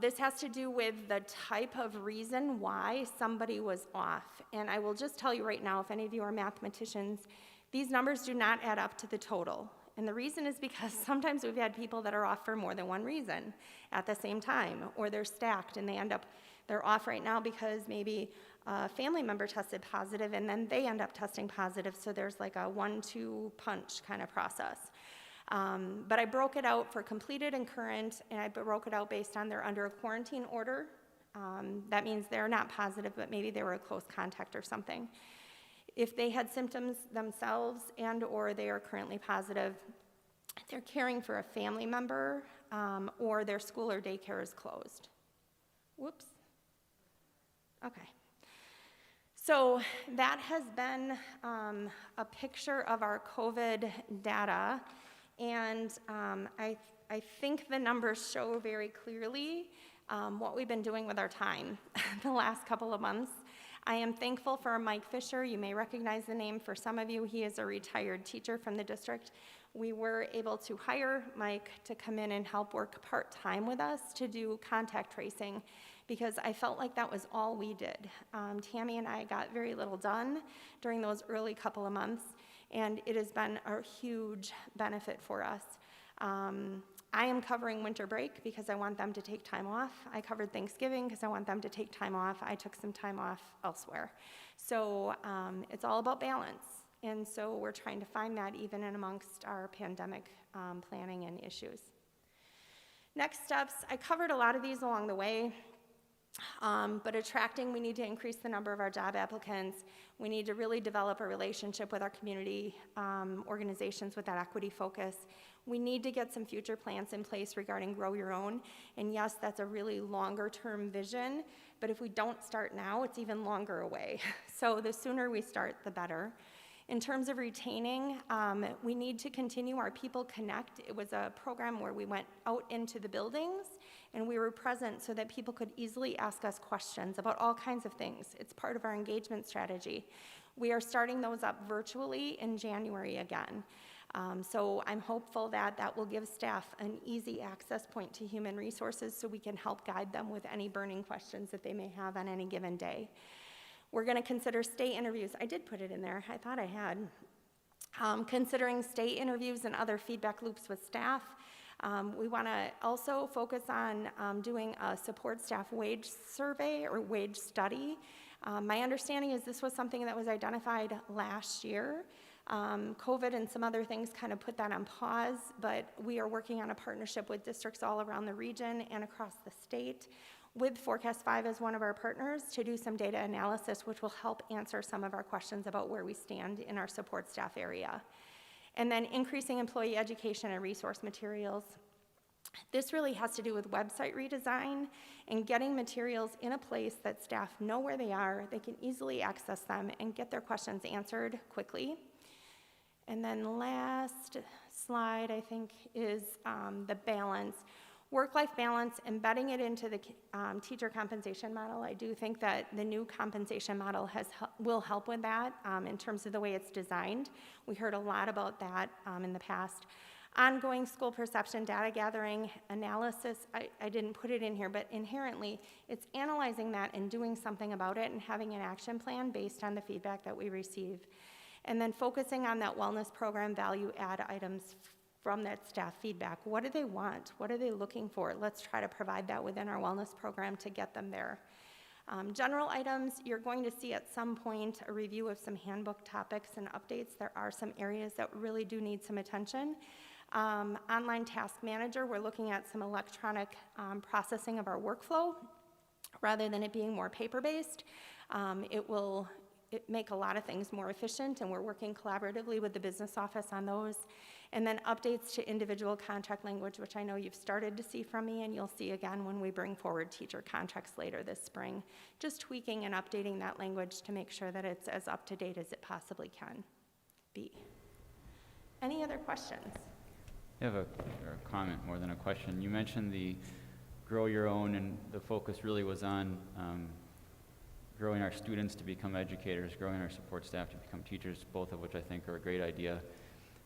C: This has to do with the type of reason why somebody was off. And I will just tell you right now, if any of you are mathematicians, these numbers do not add up to the total. And the reason is because sometimes we've had people that are off for more than one reason at the same time, or they're stacked and they're off right now because maybe a family member tested positive and then they end up testing positive, so there's like a 1-2 punch kind of process. But I broke it out for completed and current, and I broke it out based on they're under a quarantine order. That means they're not positive, but maybe they were a close contact or something. If they had symptoms themselves and or they are currently positive, they're caring for a family member, or their school or daycare is closed. Whoops. Okay. So that has been a picture of our COVID data, and I think the numbers show very clearly what we've been doing with our time the last couple of months. I am thankful for Mike Fisher. You may recognize the name for some of you. He is a retired teacher from the district. We were able to hire Mike to come in and help work part-time with us to do contact tracing, because I felt like that was all we did. Tammy and I got very little done during those early couple of months, and it has been a huge benefit for us. I am covering winter break because I want them to take time off. I covered Thanksgiving because I want them to take time off. I took some time off elsewhere. So it's all about balance. And so we're trying to find that even in amongst our pandemic planning and issues. Next steps, I covered a lot of these along the way. But attracting, we need to increase the number of our job applicants. We need to really develop a relationship with our community organizations with that equity focus. We need to get some future plans in place regarding Grow Your Own. And yes, that's a really longer term vision, but if we don't start now, it's even longer away. So the sooner we start, the better. In terms of retaining, we need to continue our People Connect. It was a program where we went out into the buildings and we were present so that people could easily ask us questions about all kinds of things. It's part of our engagement strategy. We are starting those up virtually in January again. So I'm hopeful that that will give staff an easy access point to human resources so we can help guide them with any burning questions that they may have on any given day. We're going to consider state interviews. I did put it in there. I thought I had. Considering state interviews and other feedback loops with staff. We want to also focus on doing a support staff wage survey or wage study. My understanding is this was something that was identified last year. COVID and some other things kind of put that on pause, but we are working on a partnership with districts all around the region and across the state, with Forecast 5 as one of our partners, to do some data analysis, which will help answer some of our questions about where we stand in our support staff area. And then increasing employee education and resource materials. This really has to do with website redesign and getting materials in a place that staff know where they are, they can easily access them and get their questions answered quickly. And then last slide, I think, is the balance. Work-life balance, embedding it into the teacher compensation model. I do think that the new compensation model will help with that in terms of the way it's designed. We heard a lot about that in the past. Ongoing school perception data gathering analysis, I didn't put it in here, but inherently it's analyzing that and doing something about it and having an action plan based on the feedback that we receive. And then focusing on that wellness program value add items from that staff feedback. What do they want? What are they looking for? Let's try to provide that within our wellness program to get them there. General items, you're going to see at some point a review of some handbook topics and updates. There are some areas that really do need some attention. Online task manager, we're looking at some electronic processing of our workflow rather than it being more paper-based. It will make a lot of things more efficient, and we're working collaboratively with the business office on those. And then updates to individual contract language, which I know you've started to see from me, and you'll see again when we bring forward teacher contracts later this spring. Just tweaking and updating that language to make sure that it's as up to date as it possibly can be. Any other questions?
J: I have a comment more than a question. You mentioned the Grow Your Own, and the focus really was on growing our students to become educators, growing our support staff to become teachers, both of which I think are a great idea.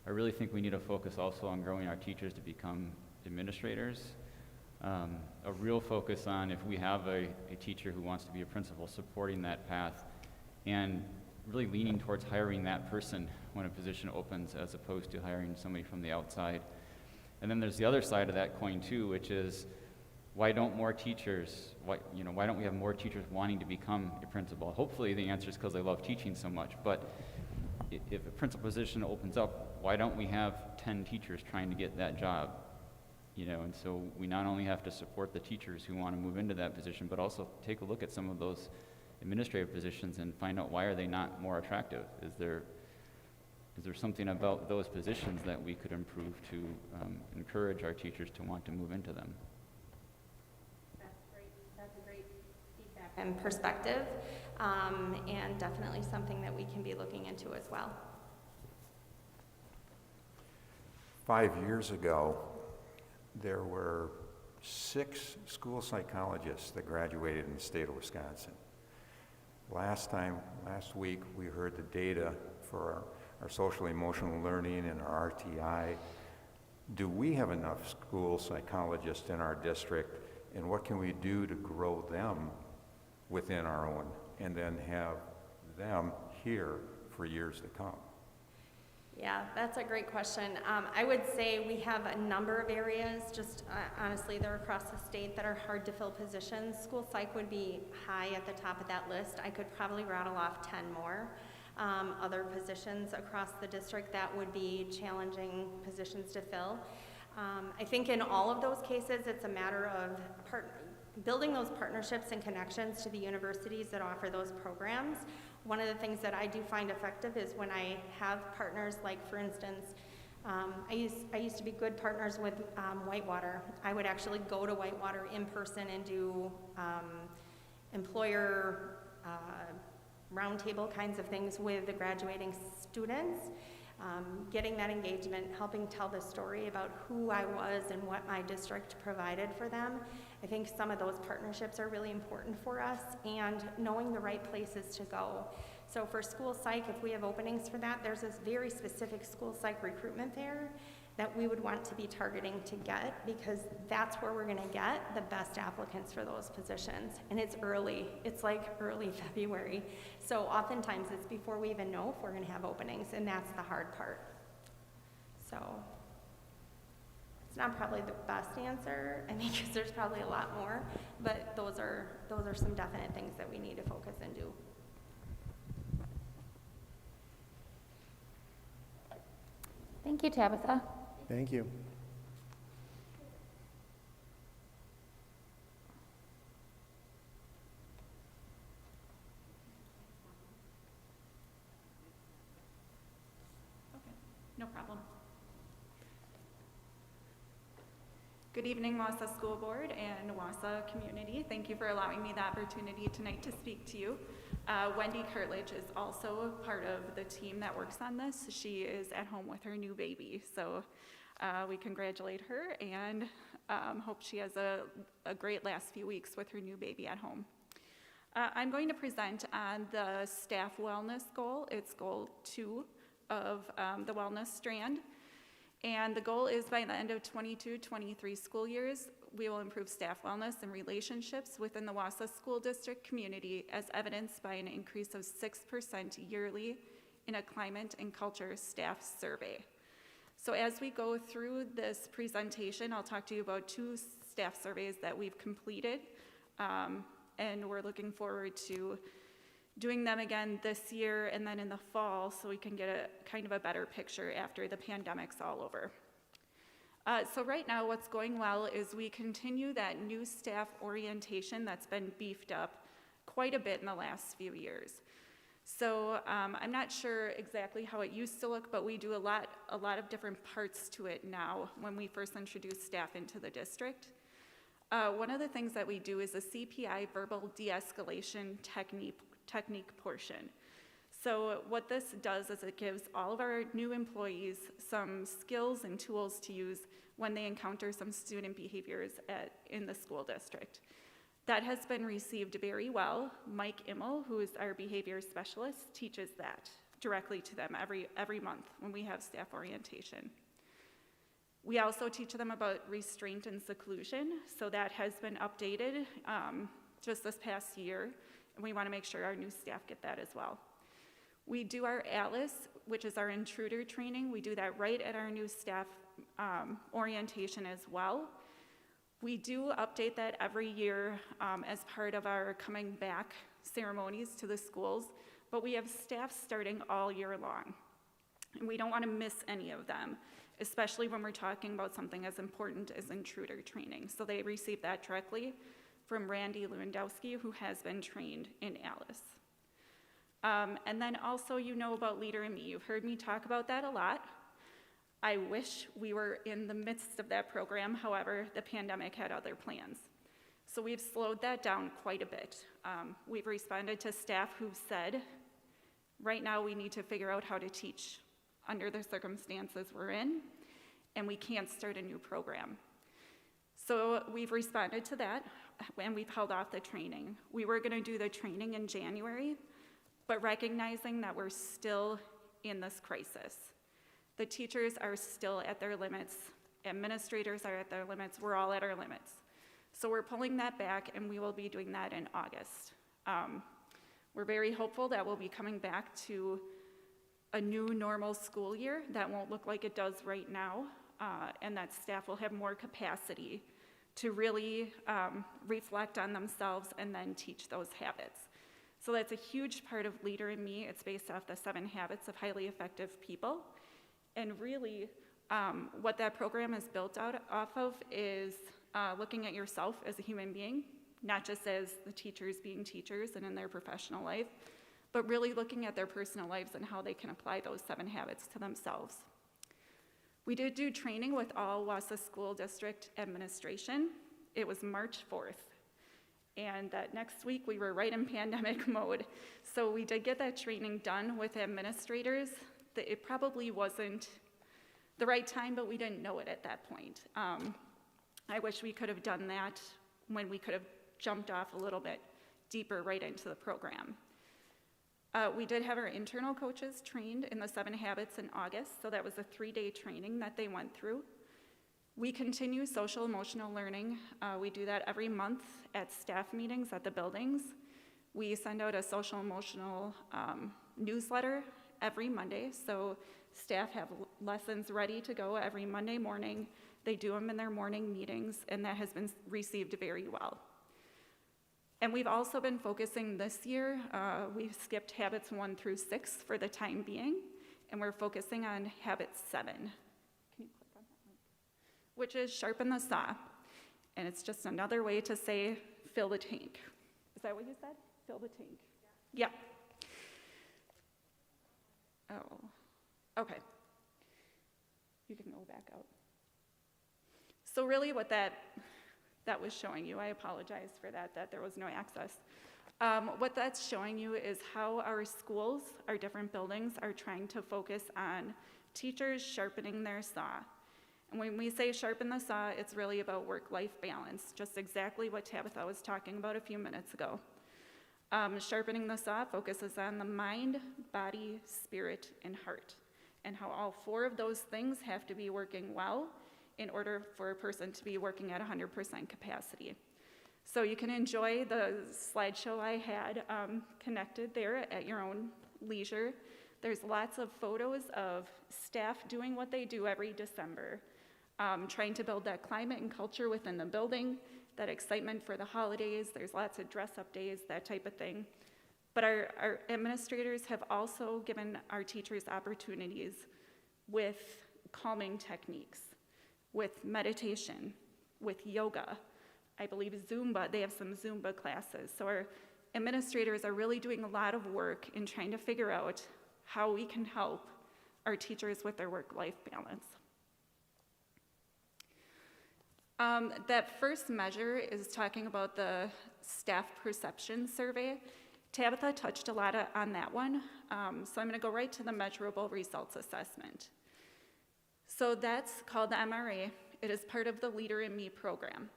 J: I really think we need to focus also on growing our teachers to become administrators. A real focus on, if we have a teacher who wants to be a principal, supporting that path and really leaning towards hiring that person when a position opens as opposed to hiring somebody from the outside. And then there's the other side of that coin too, which is why don't more teachers, why don't we have more teachers wanting to become a principal? Hopefully the answer is because they love teaching so much, but if a principal position opens up, why don't we have 10 teachers trying to get that job? And so we not only have to support the teachers who want to move into that position, but also take a look at some of those administrative positions and find out why are they not more attractive? Is there something about those positions that we could improve to encourage our teachers to want to move into them?
C: That's a great feedback and perspective, and definitely something that we can be looking into as well.
I: 5 years ago, there were 6 school psychologists that graduated in the state of Wisconsin. Last week, we heard the data for our social emotional learning and our RTI. Do we have enough school psychologists in our district, and what can we do to grow them within our own, and then have them here for years to come?
C: Yeah, that's a great question. I would say we have a number of areas, just honestly, they're across the state that are hard to fill positions. School psych would be high at the top of that list. I could probably rattle off 10 more other positions across the district that would be challenging positions to fill. I think in all of those cases, it's a matter of building those partnerships and connections to the universities that offer those programs. One of the things that I do find effective is when I have partners, like for instance, I used to be good partners with Whitewater. I would actually go to Whitewater in person and do employer roundtable kinds of things with the graduating students, getting that engagement, helping tell the story about who I was and what my district provided for them. I think some of those partnerships are really important for us, and knowing the right places to go. So for school psych, if we have openings for that, there's this very specific school psych recruitment fair that we would want to be targeting to get, because that's where we're gonna get the best applicants for those positions. And it's early, it's like early February. So oftentimes it's before we even know if we're gonna have openings, and that's the hard part. So it's not probably the best answer, I mean, because there's probably a lot more, but those are some definite things that we need to focus and do.
A: Thank you, Tabitha.
D: Thank you.
K: No problem. Good evening, Wausau School Board and Wausau community. Thank you for allowing me the opportunity tonight to speak to you. Wendy Cartledge is also part of the team that works on this. She is at home with her new baby, so we congratulate her and hope she has a great last few weeks with her new baby at home. I'm going to present on the staff wellness goal. It's goal 2 of the wellness strand. And the goal is by the end of 22-23 school years, we will improve staff wellness and relationships within the Wausau School District community, as evidenced by an increase of 6% yearly in a climate and culture staff survey. So as we go through this presentation, I'll talk to you about 2 staff surveys that we've completed, and we're looking forward to doing them again this year and then in the fall, so we can get a kind of a better picture after the pandemic's all over. So right now what's going well is we continue that new staff orientation that's been beefed up quite a bit in the last few years. So I'm not sure exactly how it used to look, but we do a lot of different parts to it now when we first introduced staff into the district. One of the things that we do is a CPI verbal de-escalation technique portion. So what this does is it gives all of our new employees some skills and tools to use when they encounter some student behaviors in the school district. That has been received very well. Mike Immel, who is our behavior specialist, teaches that directly to them every month when we have staff orientation. We also teach them about restraint and seclusion, so that has been updated just this past year, and we want to make sure our new staff get that as well. We do our ATLAS, which is our intruder training. We do that right at our new staff orientation as well. We do update that every year as part of our coming back ceremonies to the schools, but we have staff starting all year long, and we don't want to miss any of them, especially when we're talking about something as important as intruder training. So they receive that directly from Randy Lewandowski, who has been trained in ALICE. And then also, you know about Leader in Me. You've heard me talk about that a lot. I wish we were in the midst of that program. However, the pandemic had other plans. So we've slowed that down quite a bit. We've responded to staff who've said, right now we need to figure out how to teach under the circumstances we're in, and we can't start a new program. So we've responded to that, and we've held off the training. We were gonna do the training in January, but recognizing that we're still in this crisis. The teachers are still at their limits, administrators are at their limits, we're all at our limits. So we're pulling that back, and we will be doing that in August. We're very hopeful that we'll be coming back to a new normal school year that won't look like it does right now, and that staff will have more capacity to really reflect on themselves and then teach those habits. So that's a huge part of Leader in Me. It's based off the 7 habits of highly effective people. And really, what that program is built off of is looking at yourself as a human being, not just as the teachers being teachers and in their professional life, but really looking at their personal lives and how they can apply those 7 habits to themselves. We did do training with all Wausau School District administration. It was March 4th. And that next week we were right in pandemic mode. So we did get that training done with administrators. It probably wasn't the right time, but we didn't know it at that point. I wish we could have done that when we could have jumped off a little bit deeper right into the program. We did have our internal coaches trained in the 7 habits in August, so that was a 3-day training that they went through. We continue social emotional learning. We do that every month at staff meetings at the buildings. We send out a social emotional newsletter every Monday, so staff have lessons ready to go every Monday morning. They do them in their morning meetings, and that has been received very well. And we've also been focusing this year, we've skipped habits 1 through 6 for the time being, and we're focusing on habit 7. Can you click on that link? Which is sharpen the saw. And it's just another way to say fill the tank. Is that what you said? Fill the tank. Yeah. Oh, okay. You can go back out. So really what that was showing you, I apologize for that there was no access. What that's showing you is how our schools, our different buildings, are trying to focus on teachers sharpening their saw. And when we say sharpen the saw, it's really about work-life balance, just exactly what Tabitha was talking about a few minutes ago. Sharpening the saw focuses on the mind, body, spirit, and heart, and how all 4 of those things have to be working well in order for a person to be working at 100% capacity. So you can enjoy the slideshow I had connected there at your own leisure. There's lots of photos of staff doing what they do every December, trying to build that climate and culture within the building, that excitement for the holidays. There's lots of dress-up days, that type of thing. But our administrators have also given our teachers opportunities with calming techniques, with meditation, with yoga. I believe Zumba, they have some Zumba classes. So our administrators are really doing a lot of work in trying to figure out how we can help our teachers with their work-life balance. That first measure is talking about the staff perception survey. Tabitha touched a lot on that one, so I'm gonna go right to the measurable results assessment. So that's called the MRA. It is part of the Leader in Me program.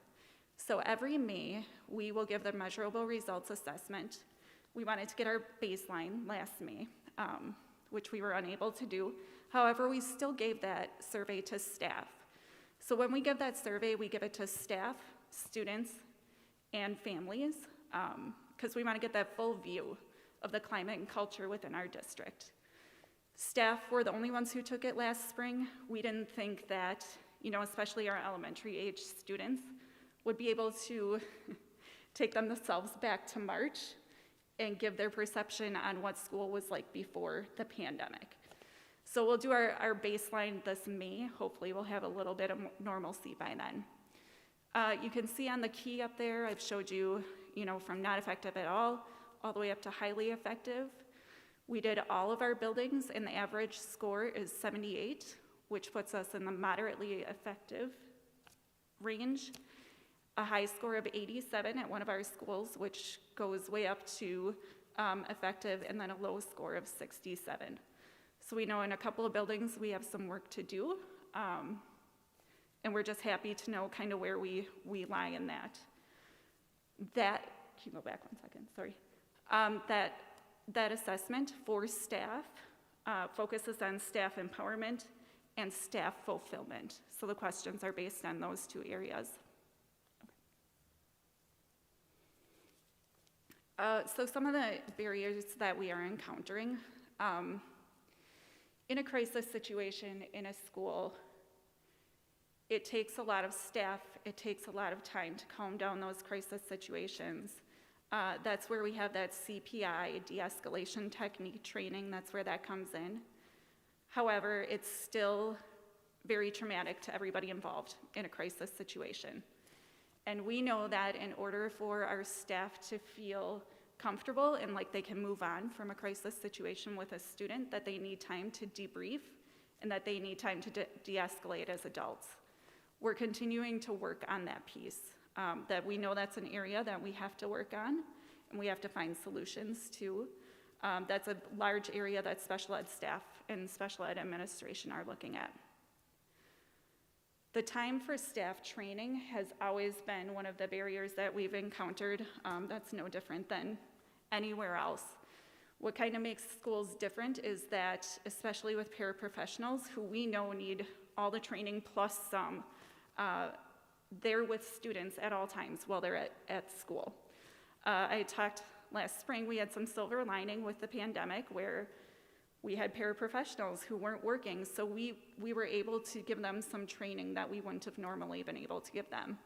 K: So every May, we will give the measurable results assessment. We wanted to get our baseline last May, which we were unable to do. However, we still gave that survey to staff. So when we give that survey, we give it to staff, students, and families, because we want to get that full view of the climate and culture within our district. Staff were the only ones who took it last spring. We didn't think that, especially our elementary age students, would be able to take themselves back to March and give their perception on what school was like before the pandemic. So we'll do our baseline this May. Hopefully we'll have a little bit of normalcy by then. You can see on the key up there, I've showed you, from not effective at all the way up to highly effective. We did all of our buildings, and the average score is 78, which puts us in the moderately effective range. A high score of 87 at one of our schools, which goes way up to effective, and then a low score of 67. So we know in a couple of buildings we have some work to do, and we're just happy to know kind of where we lie in that. Can you go back 1 second? Sorry. That assessment for staff focuses on staff empowerment and staff fulfillment. So the questions are based on those 2 areas. So some of the barriers that we are encountering, in a crisis situation in a school, it takes a lot of staff, it takes a lot of time to calm down those crisis situations. That's where we have that CPI, de-escalation technique training, that's where that comes in. However, it's still very traumatic to everybody involved in a crisis situation. And we know that in order for our staff to feel comfortable and like they can move on from a crisis situation with a student, that they need time to debrief and that they need time to de-escalate as adults. We're continuing to work on that piece, that we know that's an area that we have to work on and we have to find solutions to. That's a large area that special ed staff and special ed administration are looking at. The time for staff training has always been one of the barriers that we've encountered. That's no different than anywhere else. What kind of makes schools different is that, especially with paraprofessionals who we know need all the training plus some, they're with students at all times while they're at school. I talked last spring, we had some silver lining with the pandemic where we had paraprofessionals who weren't working, so we were able to give them some training that we wouldn't have normally been able to give them.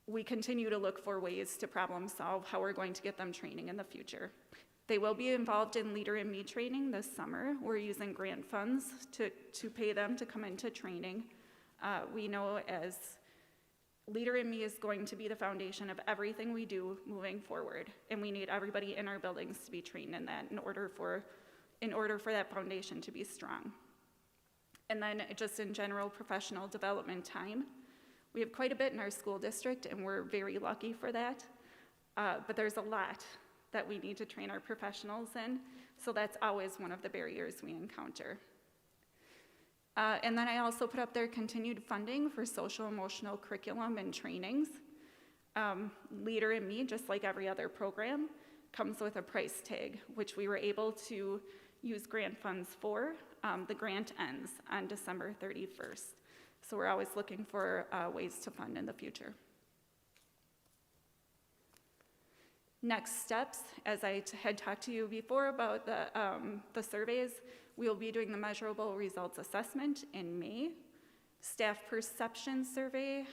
K: We continue to look for ways to problem solve how we're going to get them training in the future. They will be involved in Leader in Me training this summer. We're using grant funds to pay them to come into training. We know as Leader in Me is going to be the foundation of everything we do moving forward, and we need everybody in our buildings to be trained in that in order for that foundation to be strong. And then just in general professional development time, we have quite a bit in our school district and we're very lucky for that, but there's a lot that we need to train our professionals in, so that's always one of the barriers we encounter. And then I also put up there continued funding for social emotional curriculum and trainings. Leader in Me, just like every other program, comes with a price tag, which we were able to use grant funds for. The grant ends on December 31st. So we're always looking for ways to fund in the future. Next steps, as I had talked to you before about the surveys, we'll be doing the measurable results assessment in May. Staff perception survey,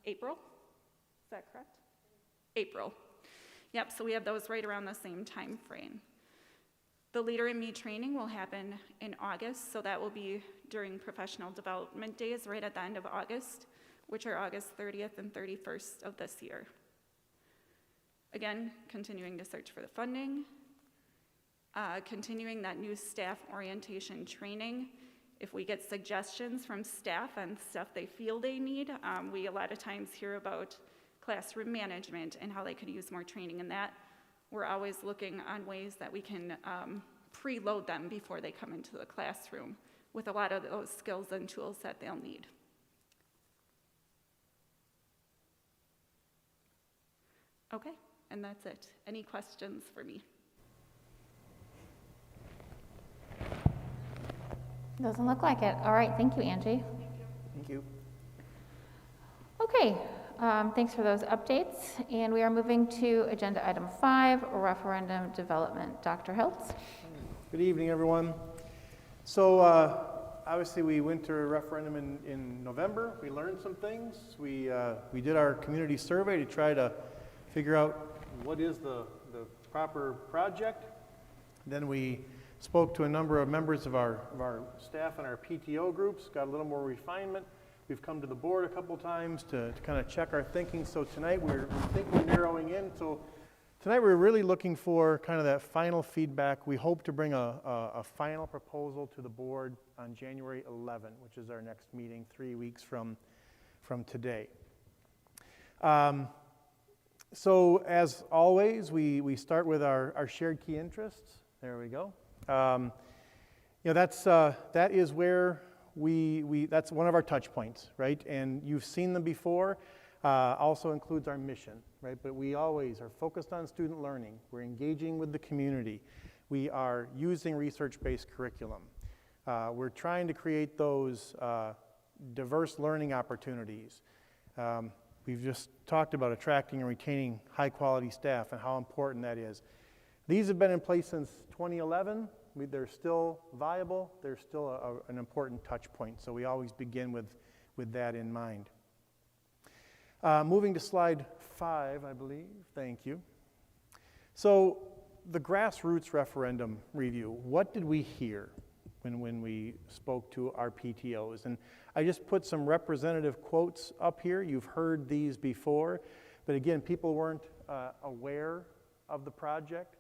K: April, is that correct? April. Yep, so we have those right around the same time frame. The Leader in Me training will happen in August, so that will be during professional development days right at the end of August, which are August 30th and 31st of this year. Again, continuing to search for the funding, continuing that new staff orientation training. If we get suggestions from staff on stuff they feel they need, we a lot of times hear about classroom management and how they could use more training in that. We're always looking on ways that we can preload them before they come into the classroom with a lot of those skills and tools that they'll need. Okay, and that's it. Any questions for me?
A: Doesn't look like it. All right, thank you, Angie.
D: Thank you.
A: Okay, thanks for those updates. And we are moving to agenda item 5, referendum development. Dr. Hiltz.
D: Good evening, everyone. So obviously we went to a referendum in November. We learned some things. We did our community survey to try to figure out what is the proper project. Then we spoke to a number of members of our staff and our PTO groups, got a little more refinement. We've come to the board a couple times to kind of check our thinking. So tonight we think we're narrowing in. So tonight we're really looking for kind of that final feedback. We hope to bring a final proposal to the board on January 11, which is our next meeting, 3 weeks from today. So as always, we start with our shared key interests. There we go. That is where that's one of our touch points, right? And you've seen them before. Also includes our mission, right? But we always are focused on student learning. We're engaging with the community. We are using research-based curriculum. We're trying to create those diverse learning opportunities. We've just talked about attracting and retaining high-quality staff and how important that is. These have been in place since 2011. they're still viable, they're still an important touch point, so we always begin with that in mind. Moving to slide 5, I believe. Thank you. So the grassroots referendum review, what did we hear when we spoke to our PTOs? And I just put some representative quotes up here. You've heard these before, but again, people weren't aware of the project.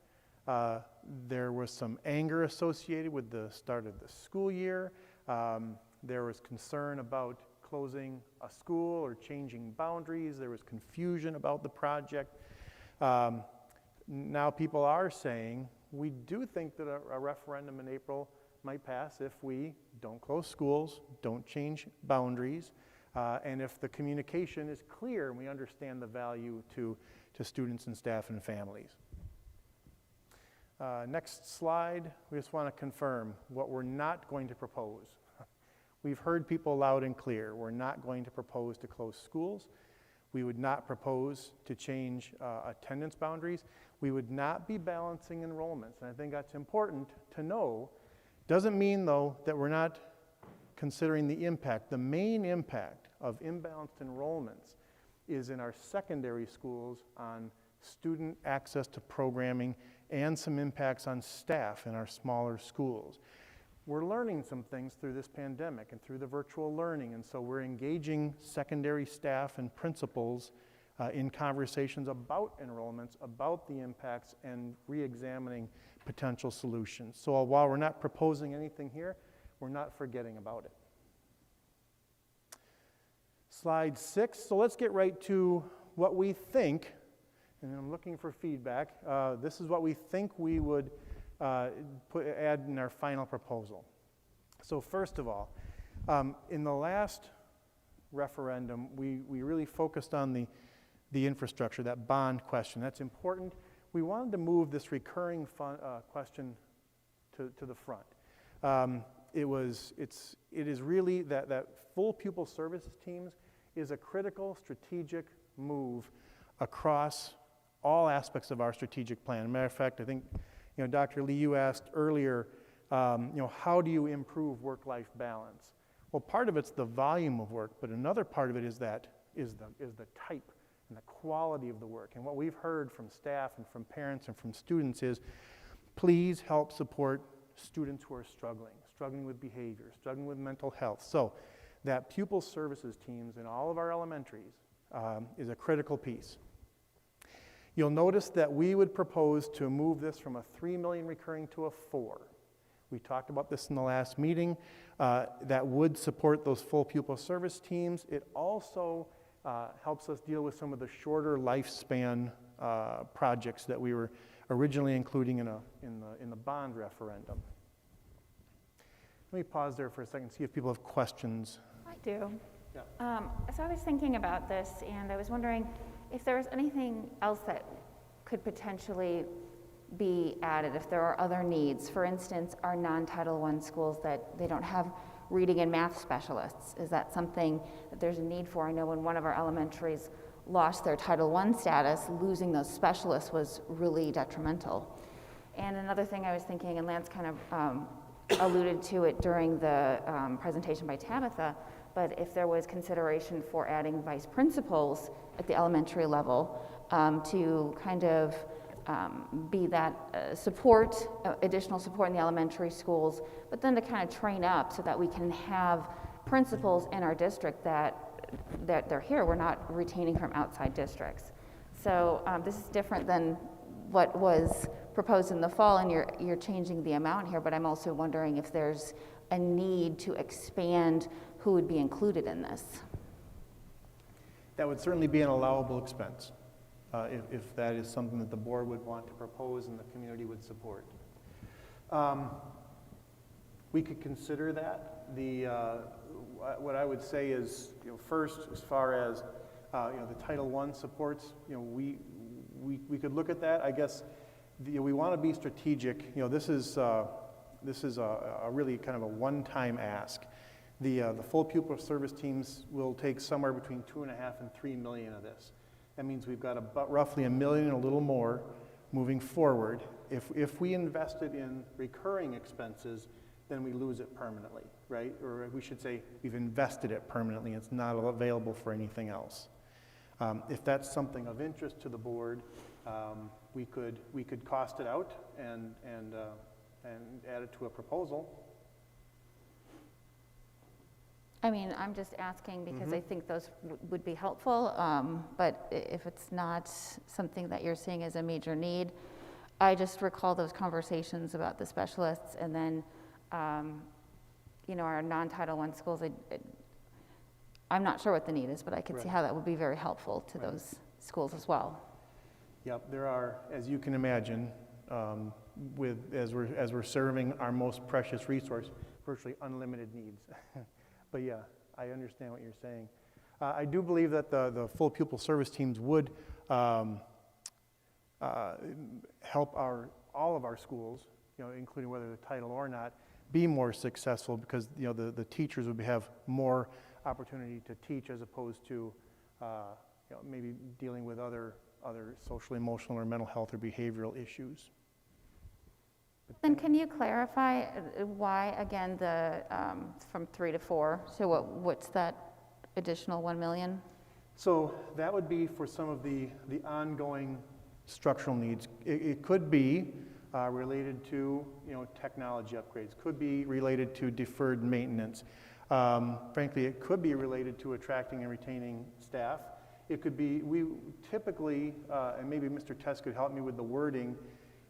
D: There was some anger associated with the start of the school year. There was concern about closing a school or changing boundaries. There was confusion about the project. Now people are saying, we do think that a referendum in April might pass if we don't close schools, don't change boundaries, and if the communication is clear and we understand the value to students and staff and families. Next slide, we just want to confirm what we're not going to propose. We've heard people loud and clear. We're not going to propose to close schools. We would not propose to change attendance boundaries. We would not be balancing enrollments. And I think that's important to know. Doesn't mean, though, that we're not considering the impact. The main impact of imbalanced enrollments is in our secondary schools on student access to programming and some impacts on staff in our smaller schools. We're learning some things through this pandemic and through the virtual learning, and so we're engaging secondary staff and principals in conversations about enrollments, about the impacts, and re-examining potential solutions. So while we're not proposing anything here, we're not forgetting about it. Slide 6. So let's get right to what we think, and I'm looking for feedback. This is what we think we would add in our final proposal. So first of all, in the last referendum, we really focused on the infrastructure, that bond question. That's important. We wanted to move this recurring question to the front. It is really that full pupil services teams is a critical strategic move across all aspects of our strategic plan. As a matter of fact, I think, Dr. Lee, you asked earlier, how do you improve work-life balance? Well, part of it's the volume of work, but another part of it is the type and the quality of the work. And what we've heard from staff and from parents and from students is, please help support students who are struggling with behavior, struggling with mental health. So that pupil services teams in all of our elementaries is a critical piece. You'll notice that we would propose to move this from a 3 million recurring to a 4. We talked about this in the last meeting. That would support those full pupil service teams. It also helps us deal with some of the shorter lifespan projects that we were originally including in the bond referendum. Let me pause there for a second, see if people have questions.
A: I do.
D: Yeah.
A: So I was thinking about this, and I was wondering if there was anything else that could potentially be added, if there are other needs. For instance, our non-Title I schools that they don't have reading and math specialists. Is that something that there's a need for? I know when one of our elementaries lost their Title I status, losing those specialists was really detrimental. And another thing I was thinking, and Lance kind of alluded to it during the presentation by Tabitha, but if there was consideration for adding vice principals at the elementary level to kind of be that additional support in the elementary schools, but then to kind of train up so that we can have principals in our district that they're here. We're not retaining from outside districts. So this is different than what was proposed in the fall, and you're changing the amount here, but I'm also wondering if there's a need to expand who would be included in this.
D: That would certainly be an allowable expense if that is something that the board would want to propose and the community would support. We could consider that. What I would say is, first, as far as the Title I supports, we could look at that. I guess we want to be strategic. This is a really kind of a one-time ask. The full pupil service teams will take somewhere between 2.5 and 3 million of this. That means we've got about roughly $1 million, a little more, moving forward. If we invest it in recurring expenses, then we lose it permanently, right? Or we should say we've invested it permanently. It's not available for anything else. If that's something of interest to the board, we could cost it out and add it to a proposal.
A: I mean, I'm just asking because I think those would be helpful, but if it's not something that you're seeing as a major need, I just recall those conversations about the specialists and then, you know, our non-Title I schools. I'm not sure what the need is, but I could see how that would be very helpful to those schools as well.
D: Yep, there are, as you can imagine, as we're serving our most precious resource, virtually unlimited needs. But yeah, I understand what you're saying. I do believe that the full pupil service teams would help all of our schools, you know, including whether they're title or not, be more successful because, you know, the teachers would have more opportunity to teach as opposed to, you know, maybe dealing with other social, emotional, or mental health or behavioral issues.
A: Then can you clarify why, again, the from 3 to 4? So what's that additional 1 million?
D: So that would be for some of the ongoing structural needs. It could be related to, you know, technology upgrades. Could be related to deferred maintenance. Frankly, it could be related to attracting and retaining staff. It could be, we typically, and maybe Mr. Tess could help me with the wording,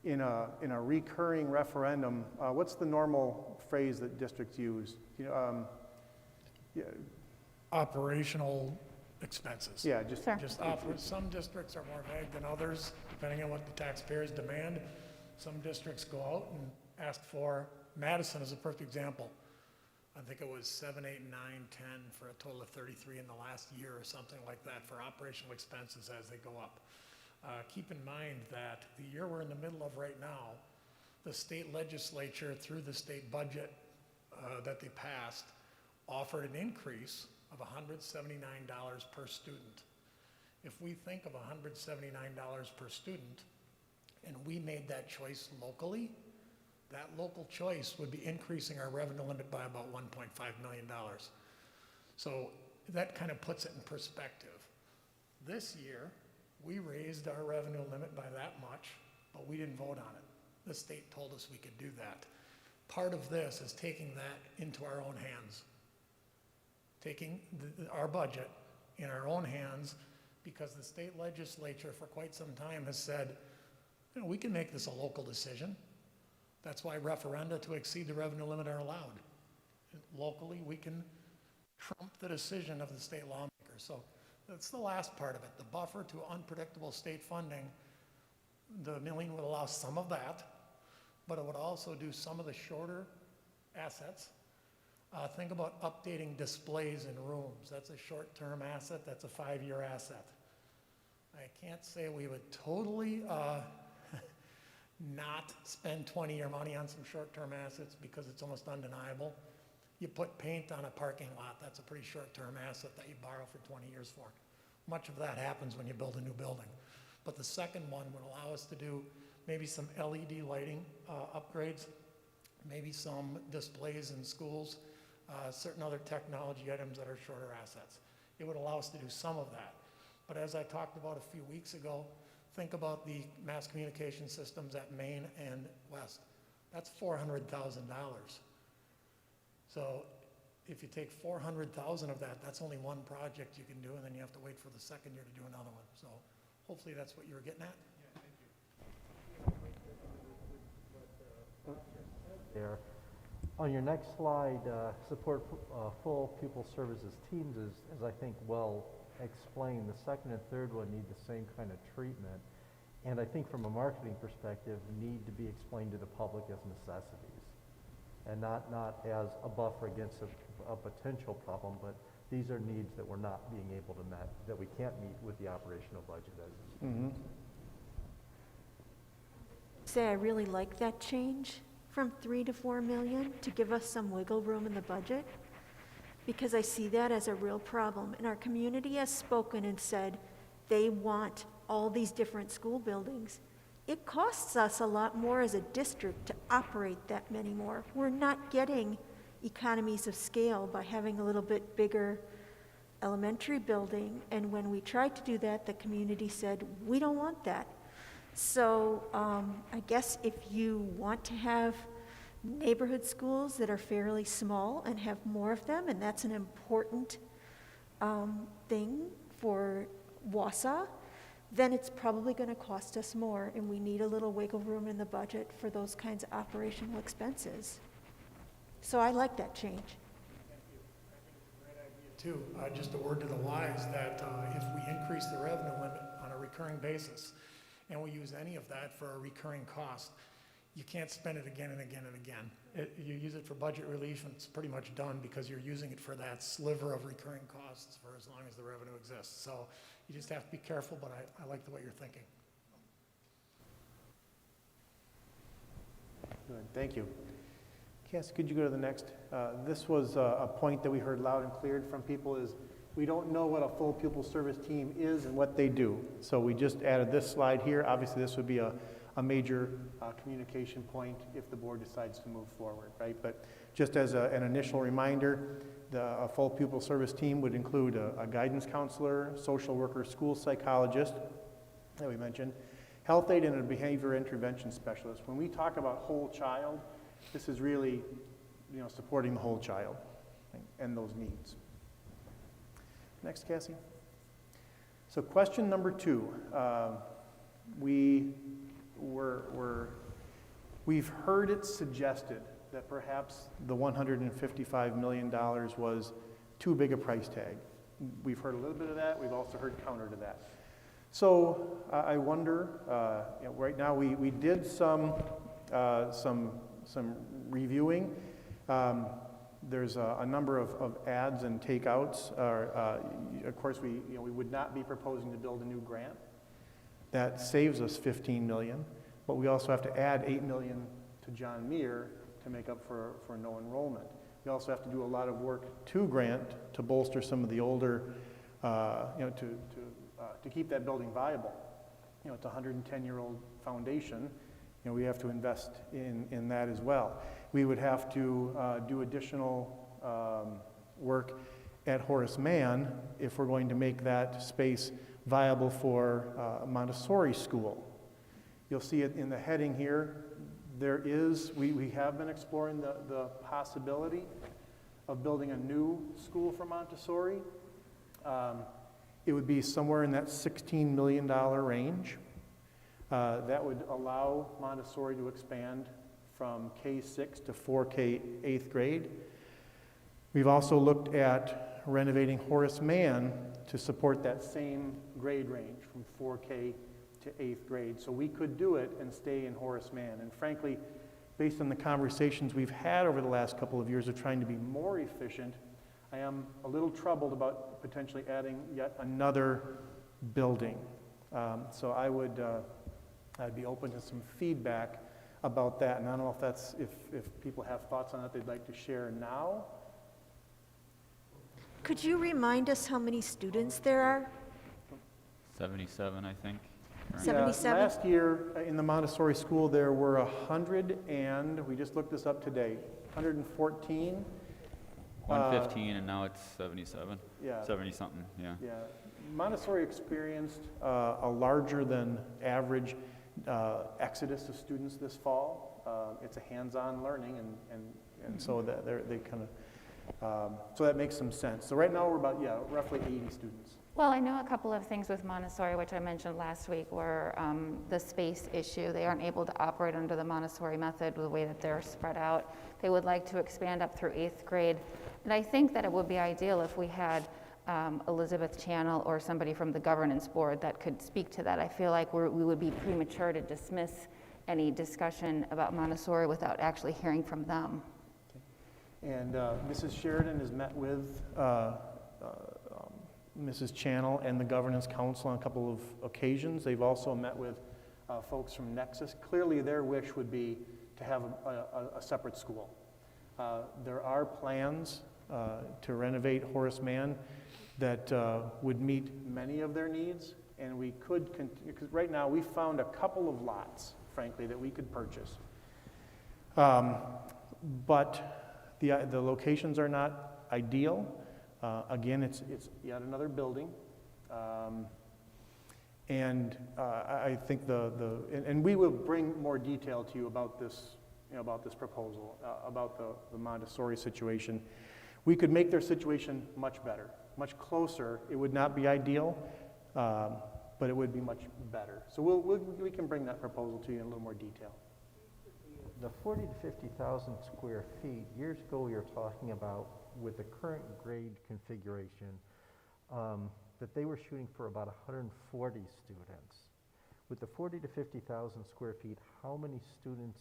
D: in a recurring referendum, what's the normal phrase that districts use? You know, yeah.
L: Operational expenses.
D: Yeah, just,
A: Sure.
L: Some districts are more vague than others, depending on what the taxpayers demand. Some districts go out and ask for, Madison is a perfect example. I think it was 7, 8, 9, 10 for a total of 33 in the last year or something like that for operational expenses as they go up. Keep in mind that the year we're in the middle of right now, the state legislature, through the state budget that they passed, offered an increase of $179 per student. If we think of $179 per student, and we made that choice locally, that local choice would be increasing our revenue limit by about $1.5 million. So that kind of puts it in perspective. This year, we raised our revenue limit by that much, but we didn't vote on it. The state told us we could do that. Part of this is taking that into our own hands. Taking our budget in our own hands, because the state legislature for quite some time has said, you know, we can make this a local decision. That's why referenda to exceed the revenue limit are allowed. Locally, we can trump the decision of the state lawmakers. So that's the last part of it. The buffer to unpredictable state funding, the milling would allow some of that, but it would also do some of the shorter assets. Think about updating displays in rooms. That's a short-term asset. That's a 5-year asset. I can't say we would totally not spend 20-year money on some short-term assets because it's almost undeniable. You put paint on a parking lot, that's a pretty short-term asset that you borrow for 20 years for. Much of that happens when you build a new building. But the second one would allow us to do maybe some LED lighting upgrades, maybe some displays in schools, certain other technology items that are shorter assets. It would allow us to do some of that. But as I talked about a few weeks ago, think about the mass communication systems at Main and West. That's $400,000. So if you take 400,000 of that, that's only one project you can do, and then you have to wait for the second year to do another one. So hopefully that's what you were getting at.
F: There. On your next slide, support full pupil services teams is I think, well explained. The second and third one need the same kind of treatment. And I think from a marketing perspective, need to be explained to the public as necessities. And not as a buffer against a potential problem, but these are needs that we're not being able to meet, that we can't meet with the operational budget as is.
M: Say I really like that change from 3 to 4 million to give us some wiggle room in the budget, because I see that as a real problem. And our community has spoken and said they want all these different school buildings it costs us a lot more as a district to operate that many more. We're not getting economies of scale by having a little bit bigger elementary building, and when we tried to do that, the community said, we don't want that. So I guess if you want to have neighborhood schools that are fairly small and have more of them, and that's an important thing for Wausau, then it's probably going to cost us more, and we need a little wiggle room in the budget for those kinds of operational expenses. So I like that change.
L: Too, just a word to the wise that if we increase the revenue limit on a recurring basis and we use any of that for a recurring cost, you can't spend it again and again and again. You use it for budget relief and it's pretty much done because you're using it for that sliver of recurring costs for as long as the revenue exists. So you just have to be careful, but I like the way you're thinking.
D: Good, thank you. Cassie, could you go to the next? This was a point that we heard loud and clear from people is we don't know what a full pupil service team is and what they do. So we just added this slide here. Obviously, this would be a major communication point if the board decides to move forward, right? But just as an initial reminder, a full pupil service team would include a guidance counselor, social worker, school psychologist that we mentioned, health aide, and a behavior intervention specialist. When we talk about whole child, this is really, supporting the whole child, right, and those needs. Next, Cassie. So question number 2. We've heard it suggested that perhaps the $155 million was too big a price tag. We've heard a little bit of that. We've also heard counter to that. So I wonder, right now we did some reviewing. There's a number of adds and takeouts. Of course, we would not be proposing to build a new grant. That saves us $15 million, but we also have to add $8 million to John Muir to make up for no enrollment. We also have to do a lot of work to grant to bolster some of the older, to keep that building viable. It's a 110-year-old foundation. We have to invest in that as well. We would have to do additional work at Horace Mann if we're going to make that space viable for Montessori school. You'll see it in the heading here. We have been exploring the possibility of building a new school for Montessori. It would be somewhere in that $16 million range. That would allow Montessori to expand from K-6 to 4K 8th grade. We've also looked at renovating Horace Mann to support that same grade range from 4K to 8th grade. So we could do it and stay in Horace Mann. And frankly, based on the conversations we've had over the last couple of years of trying to be more efficient, I am a little troubled about potentially adding yet another building. So I'd be open to some feedback about that. And I don't know if that's if people have thoughts on it they'd like to share now.
M: Could you remind us how many students there are?
J: 77, I think. Right.
M: 77?
D: Last year in the Montessori school there were 100 and, we just looked this up today, 114.
J: 115 and now it's 77.
D: Yeah.
J: 70-something, yeah.
D: Yeah. Montessori experienced a larger than average exodus of students this fall. It's a hands-on learning, and so that they kind of, so that makes some sense. So right now we're about, roughly 80 students.
A: Well, I know a couple of things with Montessori, which I mentioned last week, were the space issue. They aren't able to operate under the Montessori method the way that they're spread out. They would like to expand up through 8th grade. And I think that it would be ideal if we had Elizabeth Channel or somebody from the governance board that could speak to that. I feel like we would be premature to dismiss any discussion about Montessori without actually hearing from them.
D: Okay. And Mrs. Sheridan has met with Mrs. Channel and the Governance Council on a couple of occasions. They've also met with folks from Nexus. Clearly their wish would be to have a separate school. There are plans to renovate Horace Mann, that would meet many of their needs, and we could continue, because right now we found a couple of lots, frankly, that we could purchase. But the locations are not ideal. Again, it's yet another building. And I think and we will bring more detail to you about this, about this proposal, about the Montessori situation. We could make their situation much better, much closer. It would not be ideal, but it would be much better. So we can bring that proposal to you in a little more detail.
F: The 40 to 50,000 square feet, years ago we were talking about with the current grade configuration, that they were shooting for about 140 students. With the 40 to 50,000 square feet, how many students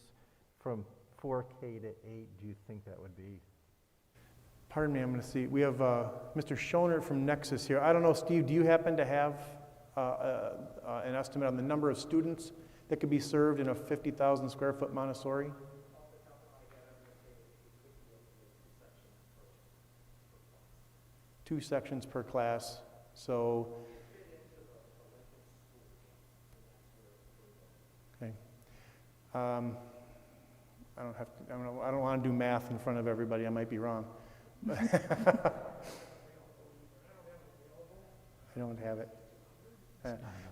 F: from 4K to 8 do you think that would be?
D: Pardon me, I'm going to see. We have Mr. Schoner from Nexus here. I don't know, Steve, do you happen to have an estimate on the number of students that could be served in a 50,000 square foot Montessori? Two sections per class. So, okay. I don't want to do math in front of everybody. I might be wrong. I don't have it.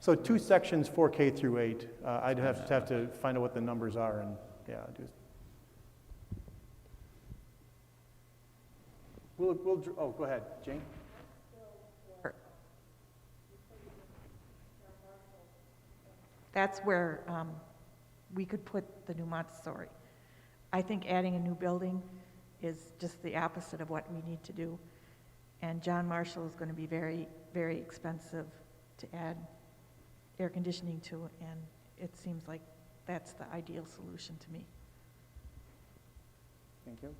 D: So two sections, 4K through 8. I'd have to find out what the numbers are, and yeah, oh, go ahead, Jane.
B: That's where we could put the new Montessori. I think adding a new building is just the opposite of what we need to do. And John Marshall is going to be very, very expensive to add air conditioning to, and it seems like that's the ideal solution to me.
D: Thank you.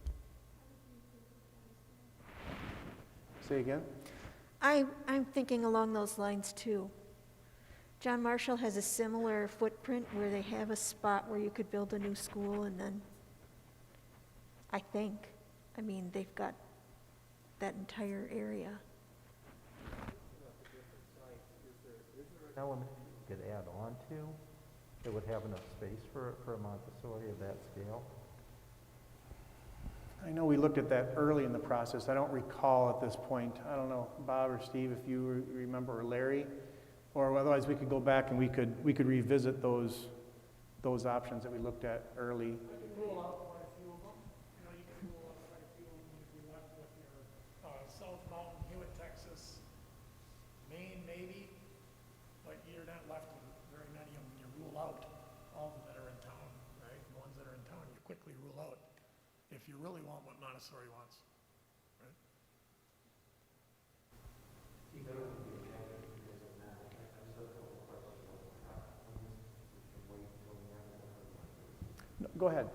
D: Say again?
M: I'm thinking along those lines too. John Marshall has a similar footprint where they have a spot where you could build a new school, and then they've got that entire area.
F: Element you could add on to that would have enough space for a Montessori of that scale?
D: I know we looked at that early in the process. I don't recall at this point. I don't know, Bob or Steve, if you remember, or Larry, or otherwise we could go back and we could revisit those options that we looked at early.
L: I could rule out quite a few of them. You can rule out quite a few of them if you left with your South Mountain, Hewitt, Texas, Maine, maybe, but you're not left with very many of them. You rule out all of them that are in town, right? The ones that are in town, you quickly rule out if you really want what Montessori wants, right?
D: No, go ahead.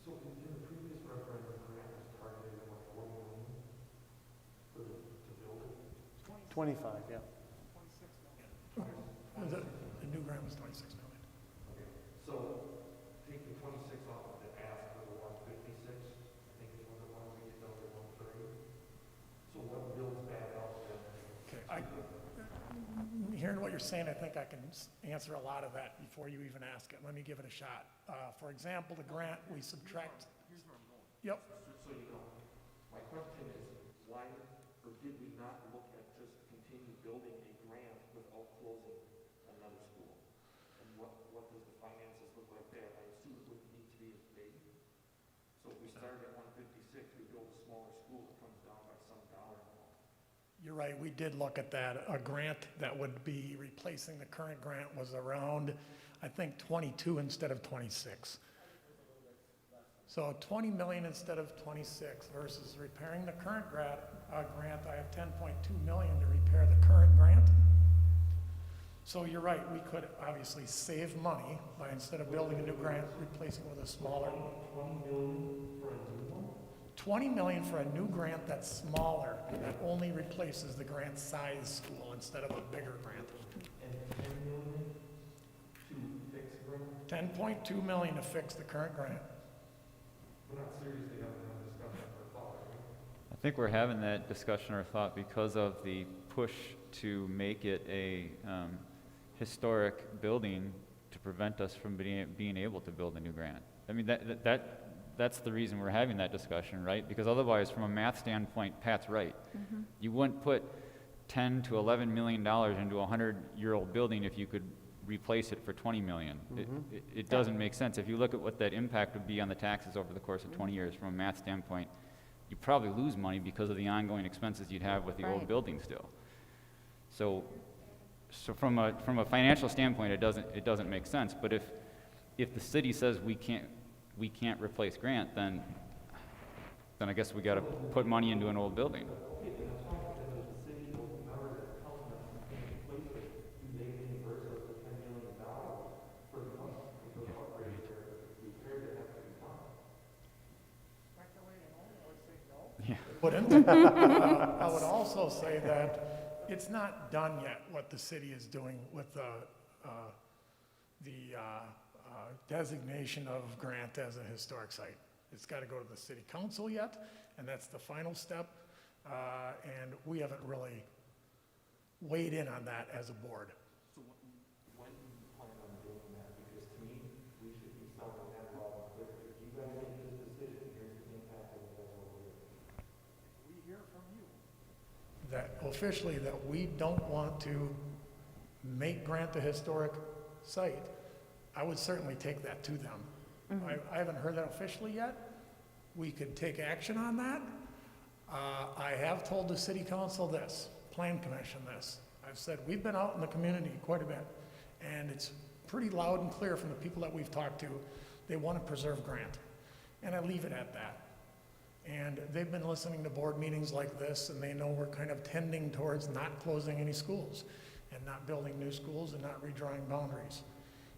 F: So in the previous referendum, grant was targeted at what, 40 million to build it?
D: 25, yeah.
L: 26 million. The new grant was 26 million.
F: Okay, so take the 26 off of the ask for the 156, I think is what the one we did over 130. So what builds back up then?
L: Okay, hearing what you're saying, I think I can answer a lot of that before you even ask it. Let me give it a shot. For example, the grant, we subtract. Here's where I'm going. Yep.
F: So you know, my question is, why, or did we not look at just continue building a grant without closing another school? And what does the finances look like there? I assume it wouldn't need to be as big. So if we started at 156, we build a smaller school, it comes down by some dollar amount.
L: You're right, we did look at that. A grant that would be replacing the current grant was around, I think, 22 instead of 26. So 20 million instead of 26 versus repairing the current grant, I have 10.2 million to repair the current grant. So you're right, we could obviously save money by, instead of building a new grant, replacing with a smaller.
F: 20 million for a new one?
L: 20 million for a new grant that's smaller, that only replaces the grant size school instead of a bigger grant.
F: And 10 million to fix grant?
L: 10.2 million to fix the current grant.
F: We're not seriously having a discussion for fall, right?
J: think we're having that discussion or thought because of the push to make it a historic building to prevent us from being able to build a new grant. I mean, that's the reason we're having that discussion, right? Because otherwise, from a math standpoint, Pat's right. You wouldn't put $10 to $11 million into a 100-year-old building if you could replace it for $20 million. It doesn't make sense. If you look at what that impact would be on the taxes over the course of 20 years, from a math standpoint, you probably lose money because of the ongoing expenses you'd have with the old building still. So from a financial standpoint, it doesn't make sense. But if the city says we can't replace Grant, then I guess we got to put money into an old building.
L: Wouldn't. I would also say that it's not done yet what the city is doing with the designation of Grant as a historic site. It's got to go to the city council yet, and that's the final step. And we haven't really weighed in on that as a board.
F: So when do you plan on doing that? Because to me, we should be solving that problem quickly. If you guys make this decision, here's the impact of the whole year. We hear from you.
L: That officially, that we don't want to make Grant a historic site, I would certainly take that to them. I haven't heard that officially yet. We could take action on that. I have told the city council this, plan commission this. I've said, we've been out in the community quite a bit, and it's pretty loud and clear from the people that we've talked to, they want to preserve Grant. And I leave it at that. And they've been listening to board meetings like this, and they know we're kind of tending towards not closing any schools and not building new schools and not redrawing boundaries.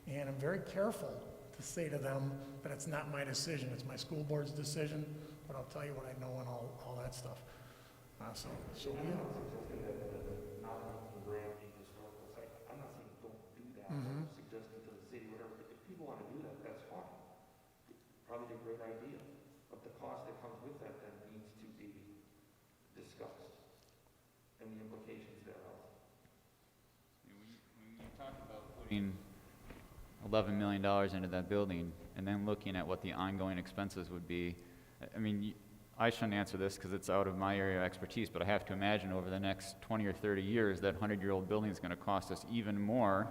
L: And I'm very careful to say to them that it's not my decision, it's my school board's decision, but I'll tell you what I know and all that stuff. So we have.
F: Not making Grant a historical site. I'm not saying don't do that. I'm suggesting to the city, whatever. If people want to do that, that's fine. Probably a great idea. But the cost that comes with that then needs to be discussed and the implications thereof.
J: When you talk about putting $11 million into that building and then looking at what the ongoing expenses would be, I mean, I shouldn't answer this because it's out of my area of expertise, but I have to imagine over the next 20 or 30 years that 100-year-old building is going to cost us even more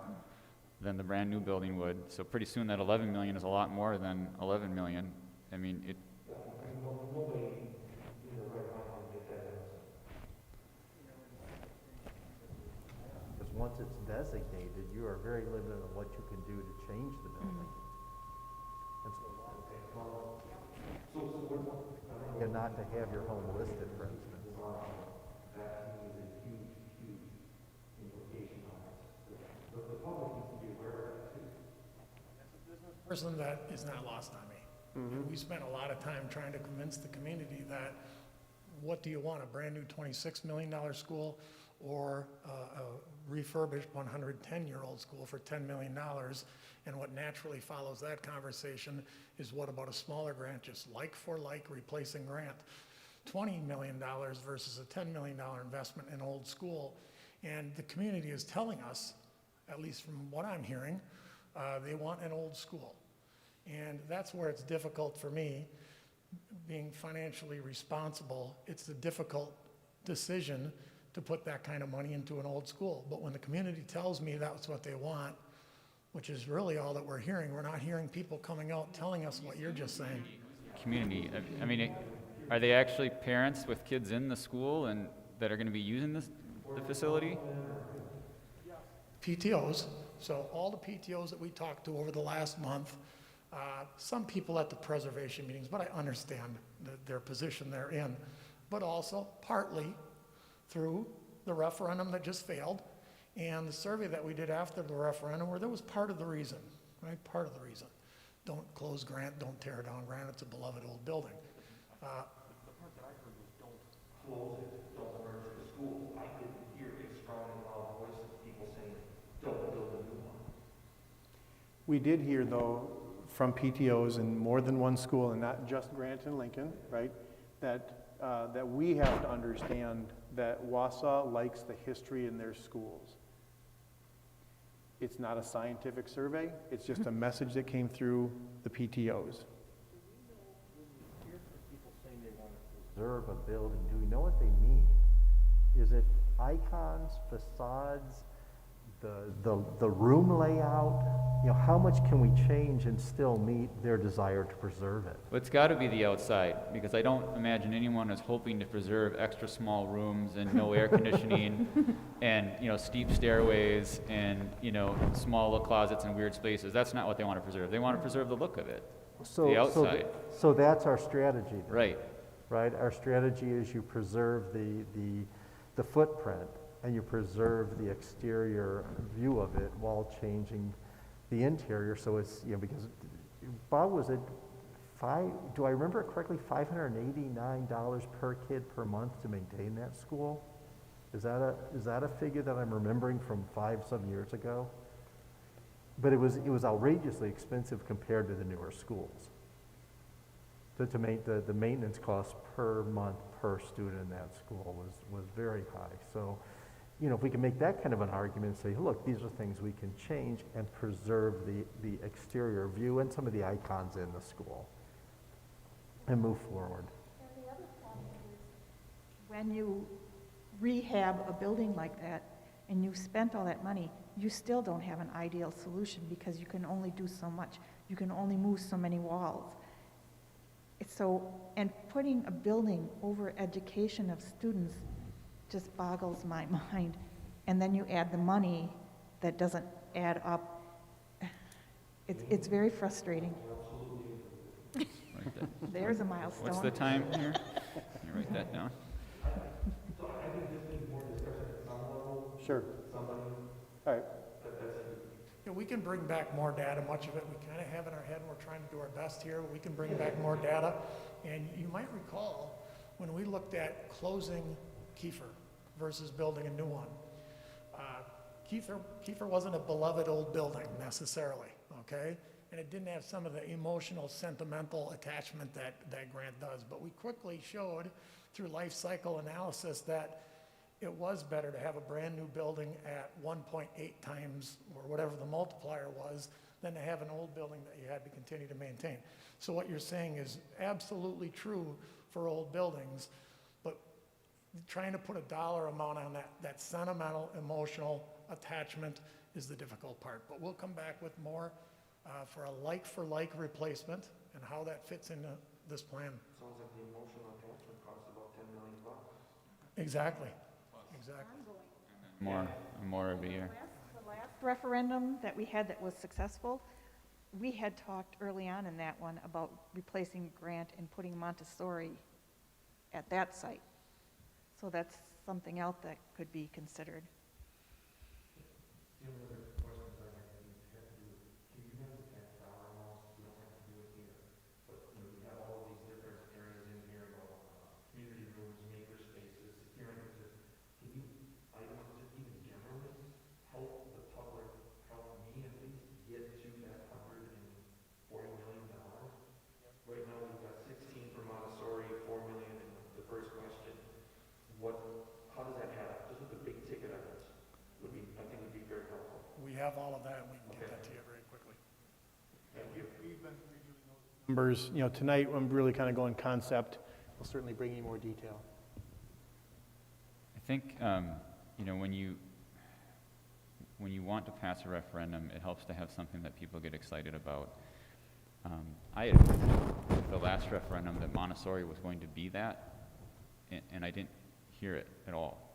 J: than the brand new building would. So pretty soon that 11 million is a lot more than 11 million. I mean, it.
F: Because once it's designated, you are very limited on what you can do to change the building. And not to have your home listed, for instance. That is a huge, huge implication on us. The public needs to be aware of that too.
L: As a business person, that is not lost on me. And we spent a lot of time trying to convince the community that, what do you want, a brand new $26 million school or a refurbished 110-year-old school for $10 million? And what naturally follows that conversation is, what about a smaller grant, just like for like replacing Grant? $20 million versus a $10 million investment in old school. And the community is telling us, at least from what I'm hearing, they want an old school. And that's where it's difficult for me, being financially responsible. It's a difficult decision to put that kind of money into an old school. But when the community tells me that's what they want, which is really all that we're hearing, we're not hearing people coming out telling us what you're just saying.
J: Community, I mean, are they actually parents with kids in the school and that are going to be using the facility?
L: PTOs, so all the PTOs that we talked to over the last month, some people at the preservation meetings, but I understand their position they're in, but also partly through the referendum that just failed and the survey that we did after the referendum, where that was part of the reason, right? Part of the reason. Don't close Grant, don't tear down Grant, it's a beloved old building.
F: The part that I heard was don't close it, don't merge the schools. I didn't hear a strong and loud voice of people saying, don't build a new one.
D: We did hear, though, from PTOs in more than one school, and not just Grant and Lincoln, right, that that we have to understand that Wausau likes the history in their schools. It's not a scientific survey, it's just a message that came through the PTOs.
F: People saying they want to preserve a building, do we know what they mean? Is it icons, facades, the room layout? You know, how much can we change and still meet their desire to preserve it?
J: Well, it's got to be the outside, because I don't imagine anyone is hoping to preserve extra small rooms and no air conditioning and, you know, steep stairways and, you know, small little closets and weird spaces. That's not what they want to preserve. They want to preserve the look of it, the outside.
F: So that's our strategy then.
J: Right.
F: Right? Our strategy is you preserve the footprint and you preserve the exterior view of it while changing the interior. So it's, you know, because Bob, was it do I remember it correctly, $589 per kid per month to maintain that school? Is that a figure that I'm remembering from some years ago? But it was outrageously expensive compared to the newer schools. To make the maintenance cost per month per student in that school was very high. So, you know, if we can make that kind of an argument and say, look, these are things we can change and preserve the exterior view and some of the icons in the school and move forward.
B: And the other point is, when you rehab a building like that and you've spent all that money, you still don't have an ideal solution because you can only do so much. You can only move so many walls. And putting a building over education of students just boggles my mind. And then you add the money that doesn't add up. It's very frustrating. There's a milestone.
J: What's the time here? Can you write that down?
F: So I think this needs more discussion at some level.
D: Sure.
F: Somebody.
D: All right.
L: Yeah, we can bring back more data. Much of it we kind of have in our head, and we're trying to do our best here. But we can bring back more data. And you might recall when we looked at closing Kiefer versus building a new one. Kiefer wasn't a beloved old building necessarily, okay? And it didn't have some of the emotional, sentimental attachment that Grant does. But we quickly showed through life cycle analysis that it was better to have a brand new building at 1.8 times or whatever the multiplier was than to have an old building that you had to continue to maintain. So what you're saying is absolutely true for old buildings, but trying to put a dollar amount on that sentimental, emotional attachment is the difficult part. But we'll come back with more for a like-for-like replacement and how that fits into this plan.
F: Sounds like the emotional attachment costs about $10 million.
L: Exactly. Exactly.
J: More every year.
B: The last referendum that we had that was successful, we had talked early on in that one about replacing Grant and putting Montessori at that site. So that's something else that could be considered.
F: The only other questions I have to do, can you have the tax dollar amounts? You don't have to do it here. But you know, we have all of these different areas in here about community rooms, maker spaces, securing it. Can you, items just even generally, help the public, help me at least, get to that $140 million? Right now we've got 16 for Montessori, 4 million in the first question. How does that add up? Just with the big ticket items I think would be very helpful.
L: We have all of that, and we can get that to you very quickly.
D: Thank you. We've been reviewing those numbers. You know, tonight I'm really kind of going concept. We'll certainly bring you more detail.
J: I think, you know, when you want to pass a referendum, it helps to have something that people get excited about. I had heard the last referendum that Montessori was going to be that, and I didn't hear it at all.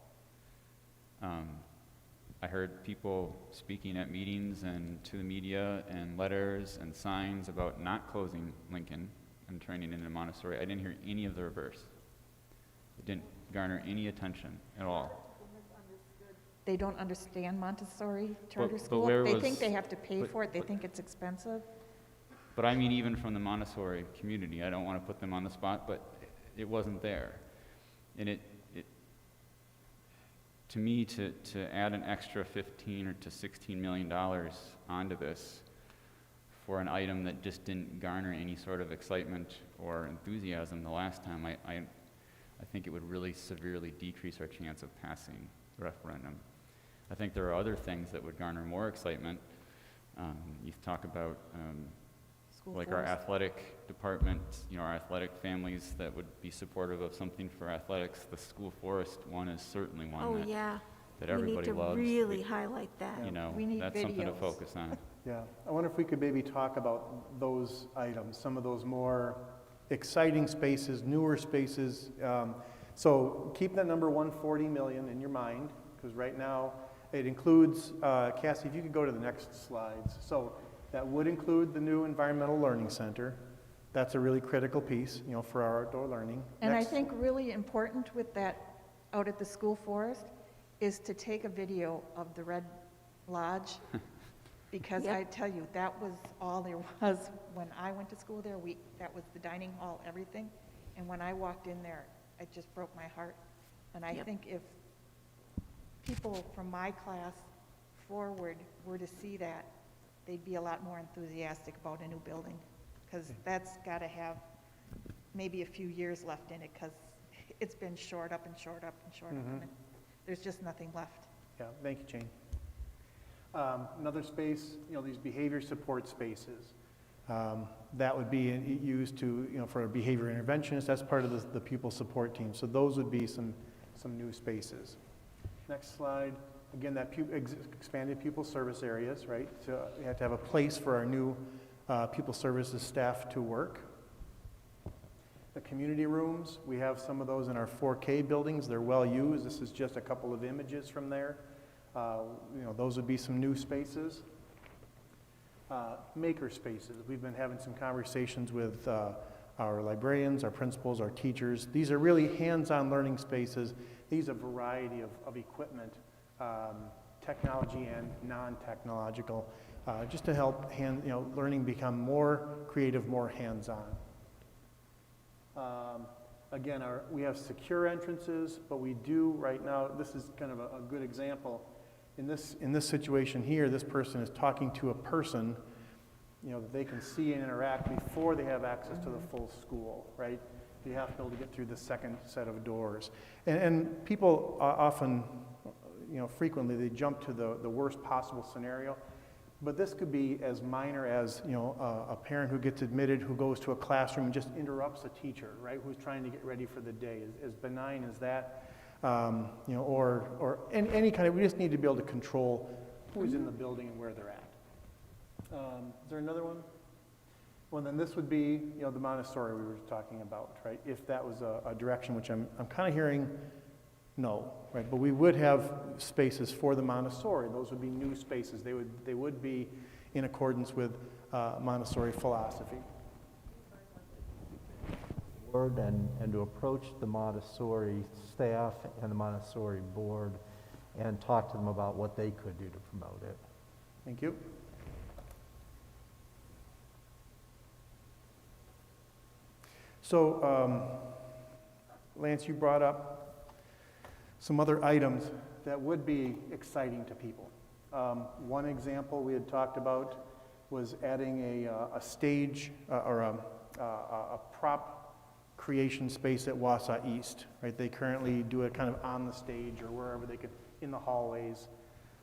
J: I heard people speaking at meetings and to the media and letters and signs about not closing Lincoln and turning it into Montessori. I didn't hear any of the reverse. It didn't garner any attention at all.
B: They don't understand Montessori charter
J: But
B: school.
J: where
B: They
J: was-
B: think they have to pay
J: but-
B: for it. They think it's expensive.
J: But I mean, even from the Montessori community, I don't want to put them on the spot, but it wasn't there. And to me, to add an extra $15 or to $16 million onto this for an item that just didn't garner any sort of excitement or enthusiasm the last time, I think it would really severely decrease our chance of passing the referendum. I think there are other things that would garner more excitement. You talk about like our athletic department, our athletic families that would be supportive of something for athletics. The school forest one is certainly one
M: Oh,
J: that,
M: yeah.
J: that everybody loves.
M: We need to really highlight that.
B: We need
J: That's something to
B: videos.
J: focus on.
D: Yeah, I wonder if we could maybe talk about those items, some of those more exciting spaces, newer spaces. So keep that number 140 million in your mind, because right now it includes, Cassie, if you could go to the next slides. So that would include the new Environmental Learning Center. That's a really critical piece, for our outdoor learning.
B: And
D: Next.
B: I think really important with that out at the school forest is to take a video of the Red Lodge, because
M: Yep.
B: I tell you, that was all there was when I went to school there. That was the dining hall, everything. And when I walked in there, it just broke my heart. And I
M: Yep.
B: think if people from my class forward were to see that, they'd be a lot more enthusiastic about a new building, because that's got to have maybe a few years left in it, because it's been shored up and shored up and shored up, and there's just nothing left.
D: Yeah, thank you, Jane. Another space, these behavior support spaces. That would be used to, for a behavior interventionist. That's part of the pupil support team. So those would be some new spaces. Next slide. Again, that expanded pupil service areas, right? So you have to have a place for our new pupil services staff to work. The community rooms, we have some of those in our 4K buildings. They're well used. This is just a couple of images from there. Those would be some new spaces. Maker spaces. We've been having some conversations with our librarians, our principals, our teachers. These are really hands-on learning spaces. These are a variety of equipment, technology and non-technological, just to help learning become more creative, more hands-on. Again, we have secure entrances, but we do right now, this is kind of a good example. In this situation here, this person is talking to a person, that they can see and interact before they have access to the full school, right? You have to be able to get through the second set of doors. And people often, frequently, they jump to the worst possible scenario. But this could be as minor as, a parent who gets admitted, who goes to a classroom and just interrupts a teacher, right, who's trying to get ready for the day. As benign as that. Or any kind of, we just need to be able to control who's in the building and where they're at. Is there another one? Well, then this would be, the Montessori we were talking about, right? If that was a direction, which I'm kind of hearing no, right? But we would have spaces for the Montessori. Those would be new spaces. They would be in accordance with Montessori philosophy.
F: And to approach the Montessori staff and the Montessori board and talk to them about what they could do to promote it.
D: Thank you. So, Lance, you brought up some other items that would be exciting to people. One example we had talked about was adding a stage or a prop creation space at Wausau East, right? They currently do it kind of on the stage or wherever they could, in the hallways.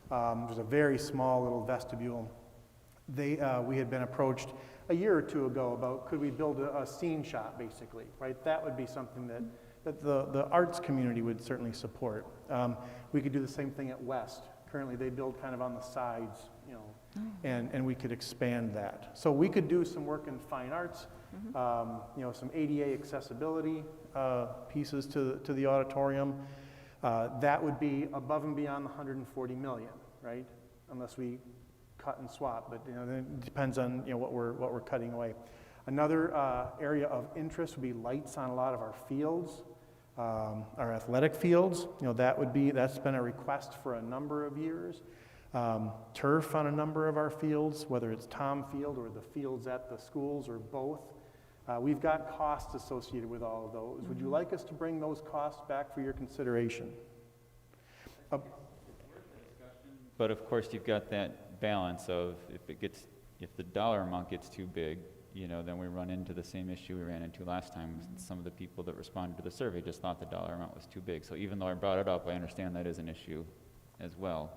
D: There's a very small little vestibule. We had been approached a year or two ago about could we build a scene shop, basically, right? That would be something that the arts community would certainly support. We could do the same thing at West. Currently, they build kind of on the sides, and we could expand that. So we could do some work in fine arts, some ADA accessibility pieces to the auditorium. That would be above and beyond the 140 million, right? Unless we cut and swap, but then it depends on what we're cutting away. Another area of interest would be lights on a lot of our fields, our athletic fields. That's been a request for a number of years. Turf on a number of our fields, whether it's Tom Field or the fields at the schools or both. We've got costs associated with all of those. Would you like us to bring those costs back for your consideration?
J: But of course, you've got that balance of if the dollar amount gets too big, you know, then we run into the same issue we ran into last time. Some of the people that responded to the survey just thought the dollar amount was too big. So even though I brought it up, I understand that is an issue as well.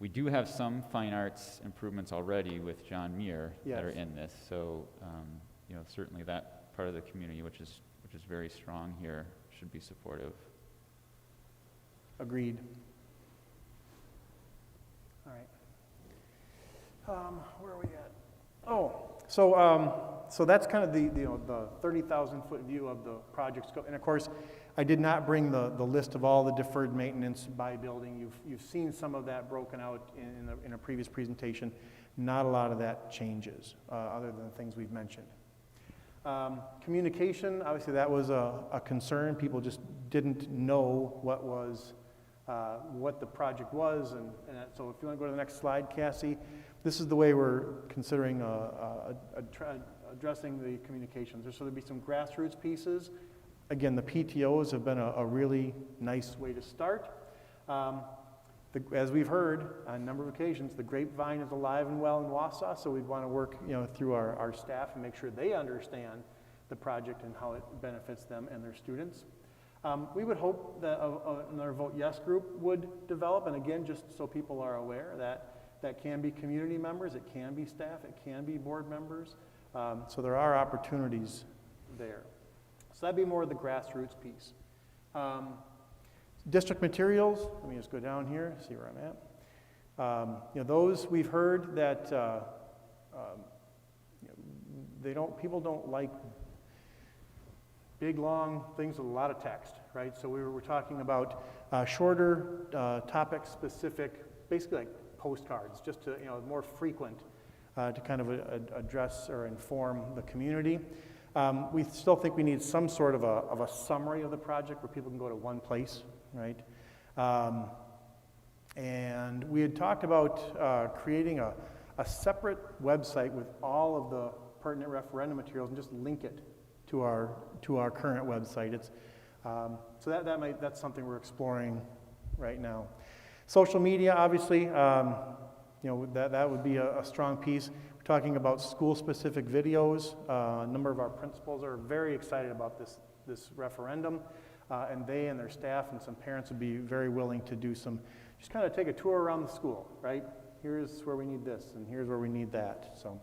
J: We do have some fine arts improvements already with John Muir that are
D: Yes.
J: in this. So, you know, certainly that part of the community, which is very strong here, should be supportive.
D: Agreed. All right. Where are we at? Oh, so that's kind of the 30,000-foot view of the project scope. And of course, I did not bring the list of all the deferred maintenance by building. You've seen some of that broken out in a previous presentation. Not a lot of that changes, other than the things we've mentioned. Communication, obviously that was a concern. People just didn't know what the project was, and so if you want to go to the next slide, Cassie, this is the way we're considering addressing the communications. So there'll be some grassroots pieces. Again, the PTOs have been a really nice way to start. As we've heard on a number of occasions, the grapevine is alive and well in Wausau, so we'd want to work through our staff and make sure they understand the project and how it benefits them and their students. We would hope that another Vote Yes group would develop, and again, just so people are aware that can be community members, it can be staff, it can be board members, so there are opportunities there. So that'd be more of the grassroots piece. District materials, let me just go down here, see where I'm at. Those we've heard that people don't like big, long things with a lot of text, right? So we're talking about shorter, topic-specific, basically like postcards, just to, more frequent to kind of address or inform the community. We still think we need some sort of a summary of the project where people can go to one place, right? And we had talked about creating a separate website with all of the pertinent referendum materials and just link it to our current website. It's so that's something we're exploring right now. Social media, obviously, that would be a strong piece. We're talking about school-specific videos. A number of our principals are very excited about this referendum, and they and their staff and some parents would be very willing to do just kind of take a tour around the school, right? Here's where we need this, and here's where we need that. So.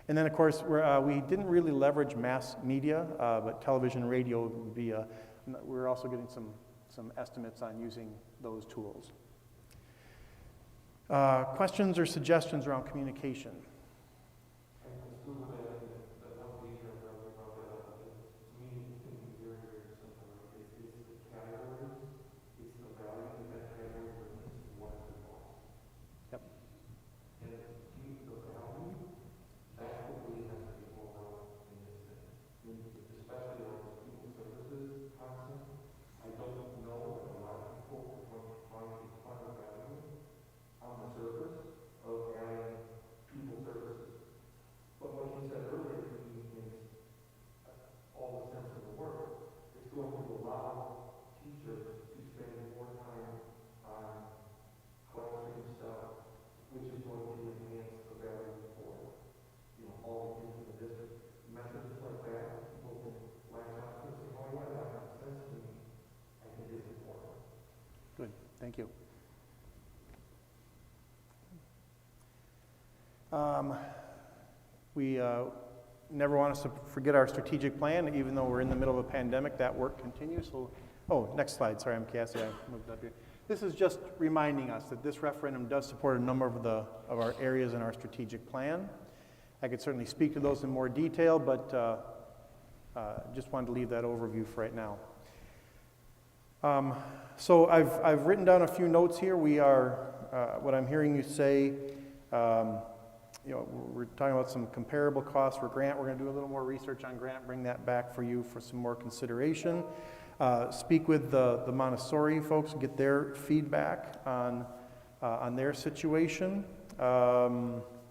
D: And then, of course, we didn't really leverage mass media, but television and radio would be we're also getting some estimates on using those tools. Questions or suggestions around communication? Good, thank you. We never want us to forget our strategic plan, even though we're in the middle of a pandemic. That work continues. So, next slide. Sorry, I'm Cassie. I moved up here. This is just reminding us that this referendum does support a number of our areas in our strategic plan. I could certainly speak to those in more detail, but just wanted to leave that overview for right now. So I've written down a few notes here. We are, what I'm hearing you say, we're talking about some comparable costs for grant. We're going to do a little more research on grant, bring that back for you for some more consideration. Speak with the Montessori folks, get their feedback on their situation.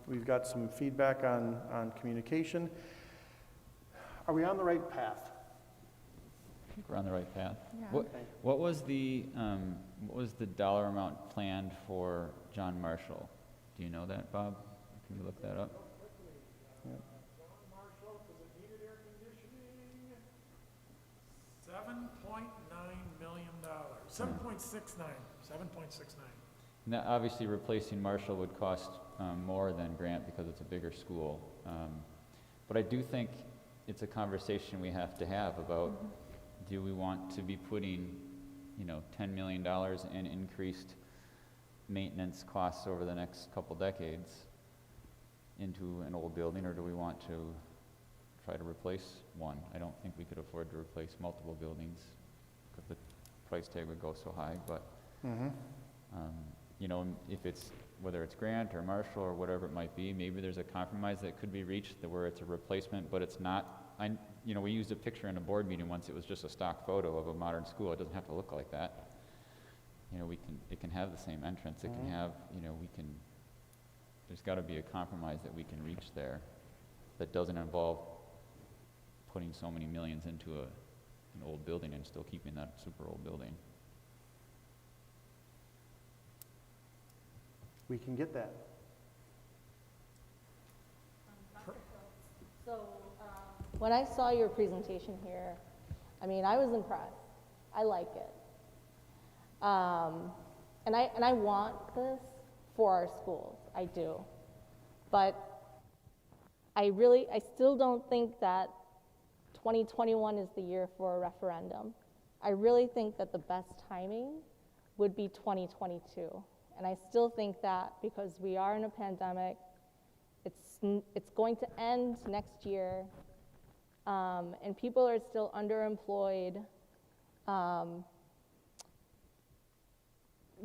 D: We've got some feedback on communication. Are we on the right path?
J: I think we're on the right path.
A: Yeah.
J: What was the dollar amount planned for John Marshall? Do you know that, Bob? Can you look that up?
L: Marshall, because it needed air conditioning. $7.9 million. 7.69.
J: Now, obviously, replacing Marshall would cost more than Grant because it's a bigger school. But I do think it's a conversation we have to have about, do we want to be putting, $10 million in increased maintenance costs over the next couple decades into an old building, or do we want to try to replace one? I don't think we could afford to replace multiple buildings because the price tag would go so high, but if it's, whether it's Grant or Marshall or whatever it might be, maybe there's a compromise that could be reached where it's a replacement, but it's not. We used a picture in a board meeting once. It was just a stock photo of a modern school. It doesn't have to look like that. It can have the same entrance. It can have, there's got to be a compromise that we can reach there that doesn't involve putting so many millions into an old building and still keeping that super old building.
D: We can get that.
G: So, when I saw your presentation here, I was impressed. I like it. And I want this for our schools. I do. But I still don't think that 2021 is the year for a referendum. I really think that the best timing would be 2022. And I still think that because we are in a pandemic, it's going to end next year, and people are still underemployed.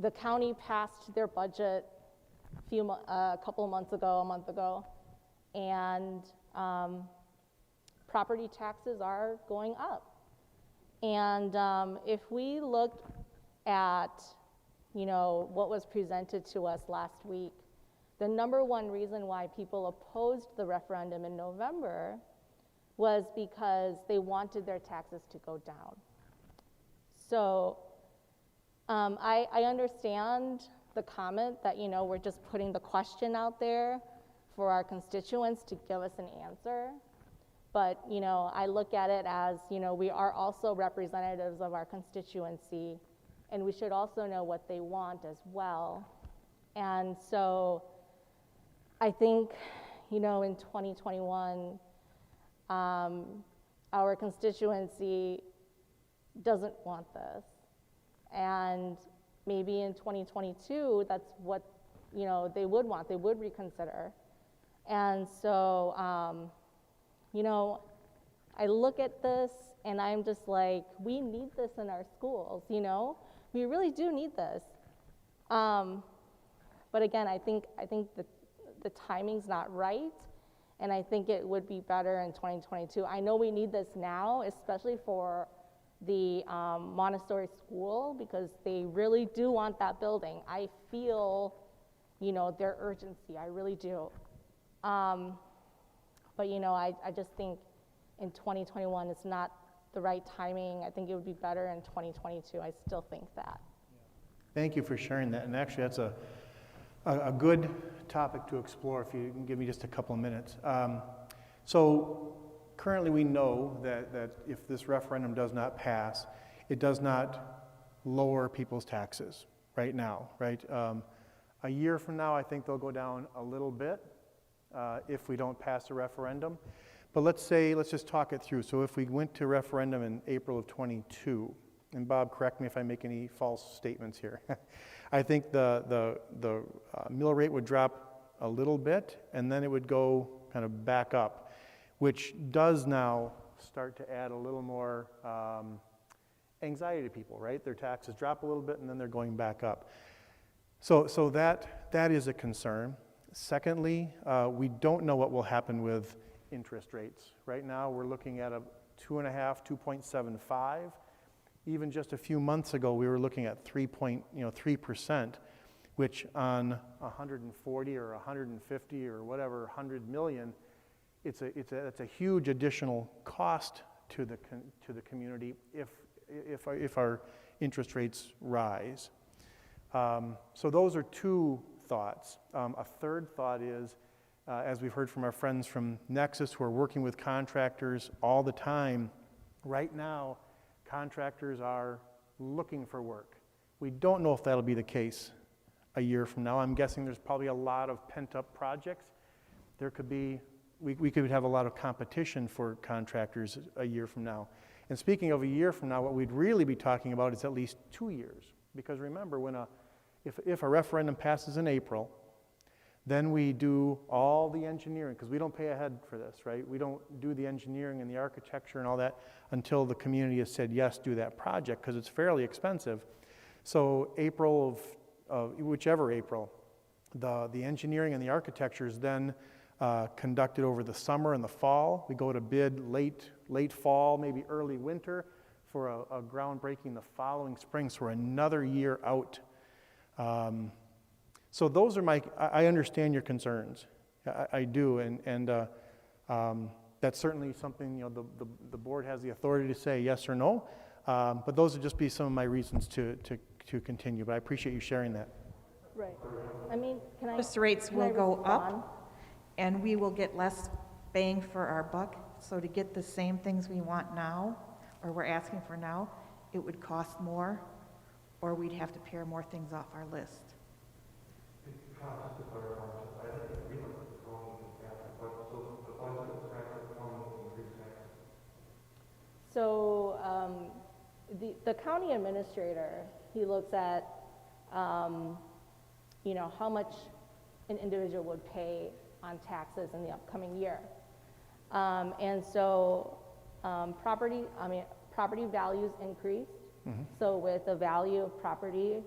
G: The county passed their budget a month ago, and property taxes are going up. And if we look at what was presented to us last week, the number one reason why people opposed the referendum in November was because they wanted their taxes to go down. So I understand the comment that, we're just putting the question out there for our constituents to give us an answer. But, I look at it as, we are also representatives of our constituency, and we should also know what they want as well. And so I think, in 2021, our constituency doesn't want this. And maybe in 2022, that's what, they would want. They would reconsider. And so, I look at this and I'm just like, we need this in our schools, We really do need this. But again, I think the timing's not right, and I think it would be better in 2022. I know we need this now, especially for the Montessori school, because they really do want that building. I feel, their urgency, I really do. But I just think in 2021 it's not the right timing. I think it would be better in 2022. I still think that.
D: Thank you for sharing that. And actually, that's a good topic to explore if you can give me just a couple of minutes. So currently we know that if this referendum does not pass, it does not lower people's taxes right now, right? A year from now, I think they'll go down a little bit if we don't pass a referendum. But let's just talk it through. So if we went to referendum in April of 22, and Bob, correct me if I make any false statements here. I think the mill rate would drop a little bit, and then it would go kind of back up, which does now start to add a little more anxiety to people, right? Their taxes drop a little bit, and then they're going back up. So that is a concern. Secondly, we don't know what will happen with interest rates. Right now, we're looking at a 2.75. Even just a few months ago, we were looking at 3%, which on 140 or 150 or whatever 100 million, it's a huge additional cost to the community if our interest rates rise. So those are two thoughts. A third thought is as we've heard from our friends from Nexus who are working with contractors all the time, right now, contractors are looking for work. We don't know if that'll be the case a year from now. I'm guessing there's probably a lot of pent-up projects. There could be, we could have a lot of competition for contractors a year from now. And speaking of a year from now, what we'd really be talking about is at least 2 years. Because remember, if a referendum passes in April, then we do all the engineering, because we don't pay ahead for this, right? We don't do the engineering and the architecture and all that until the community has said, yes, do that project, because it's fairly expensive. So April of whichever April, the engineering and the architecture is then conducted over the summer and the fall. We go to bid late fall, maybe early winter, for a groundbreaking the following spring, so we're another year out. So those are I understand your concerns. I do, and that's certainly something, the board has the authority to say yes or no, but those would just be some of my reasons to continue, but I appreciate you sharing that.
G: Right. I mean, can I?
B: Interest rates
G: can
B: will
G: I
B: go
G: respond?
B: up, and we will get less bang for our buck. So to get the same things we want now, or we're asking for now, it would cost more, or we'd have to pare more things off our list.
G: So the county administrator, he looks at, how much an individual would pay on taxes in the upcoming year. And so property values increased.
D: Mm-hmm.
G: So with the value of property,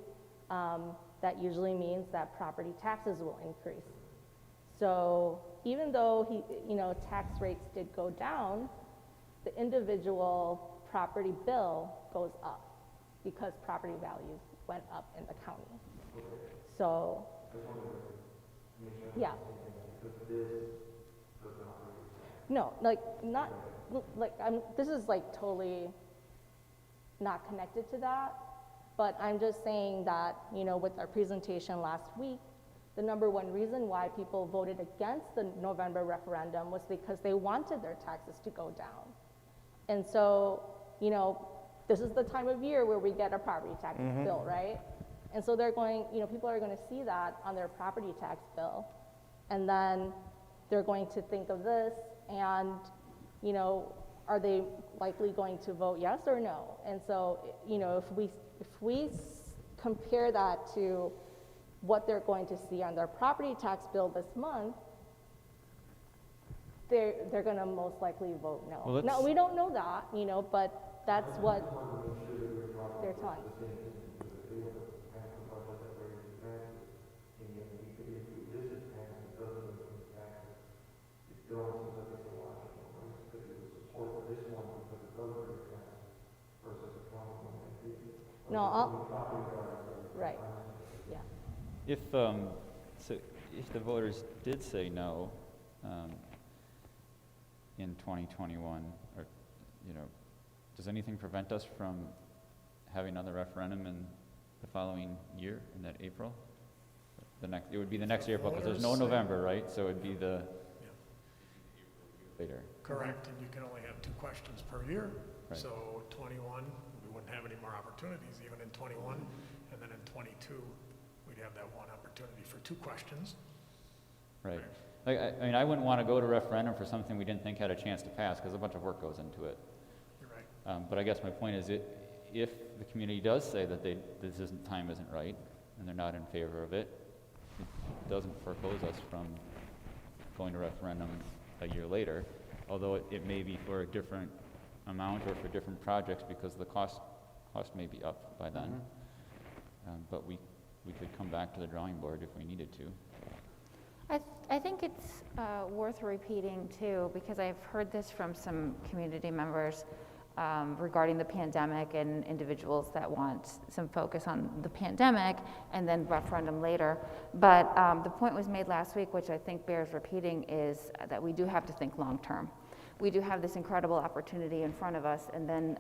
G: that usually means that property taxes will increase. So even though tax rates did go down, the individual property bill goes up because property values went up in the county. So, yeah. No, this is totally not connected to that, but I'm just saying that, with our presentation last week, the number one reason why people voted against the November referendum was because they wanted their taxes to go down. And so, this is the time of year where we get a property tax bill, right? And so people are going to see that on their property tax bill, and then they're going to think of this, and, are they likely going to vote yes or no? And so, if we compare that to what they're going to see on their property tax bill this month, they're going to most likely vote no.
J: Well,
G: No, we don't know that, but that's what they're telling. No, right, yeah.
J: If the voters did say no in 2021, or does anything prevent us from having another referendum in the following year, in that April? It would be the next April, because there's no November, right? So it'd be the later.
L: Correct, and you can only have 2 questions per year.
J: Right.
L: So 21, we wouldn't have any more opportunities even in 21, and then in 22, we'd have that one opportunity for 2 questions.
J: Right. I wouldn't want to go to referendum for something we didn't think had a chance to pass, because a bunch of work goes into it.
L: You're right.
J: But I guess my point is, if the community does say that time isn't right, and they're not in favor of it, it doesn't foreclose us from going to referendum a year later, although it may be for a different amount or for different projects, because the cost may be up by then. But we could come back to the drawing board if we needed to.
A: I think it's worth repeating too, because I've heard this from some community members regarding the pandemic and individuals that want some focus on the pandemic and then referendum later. But the point was made last week, which I think bears repeating, is that we do have to think long term. We do have this incredible opportunity in front of us, and then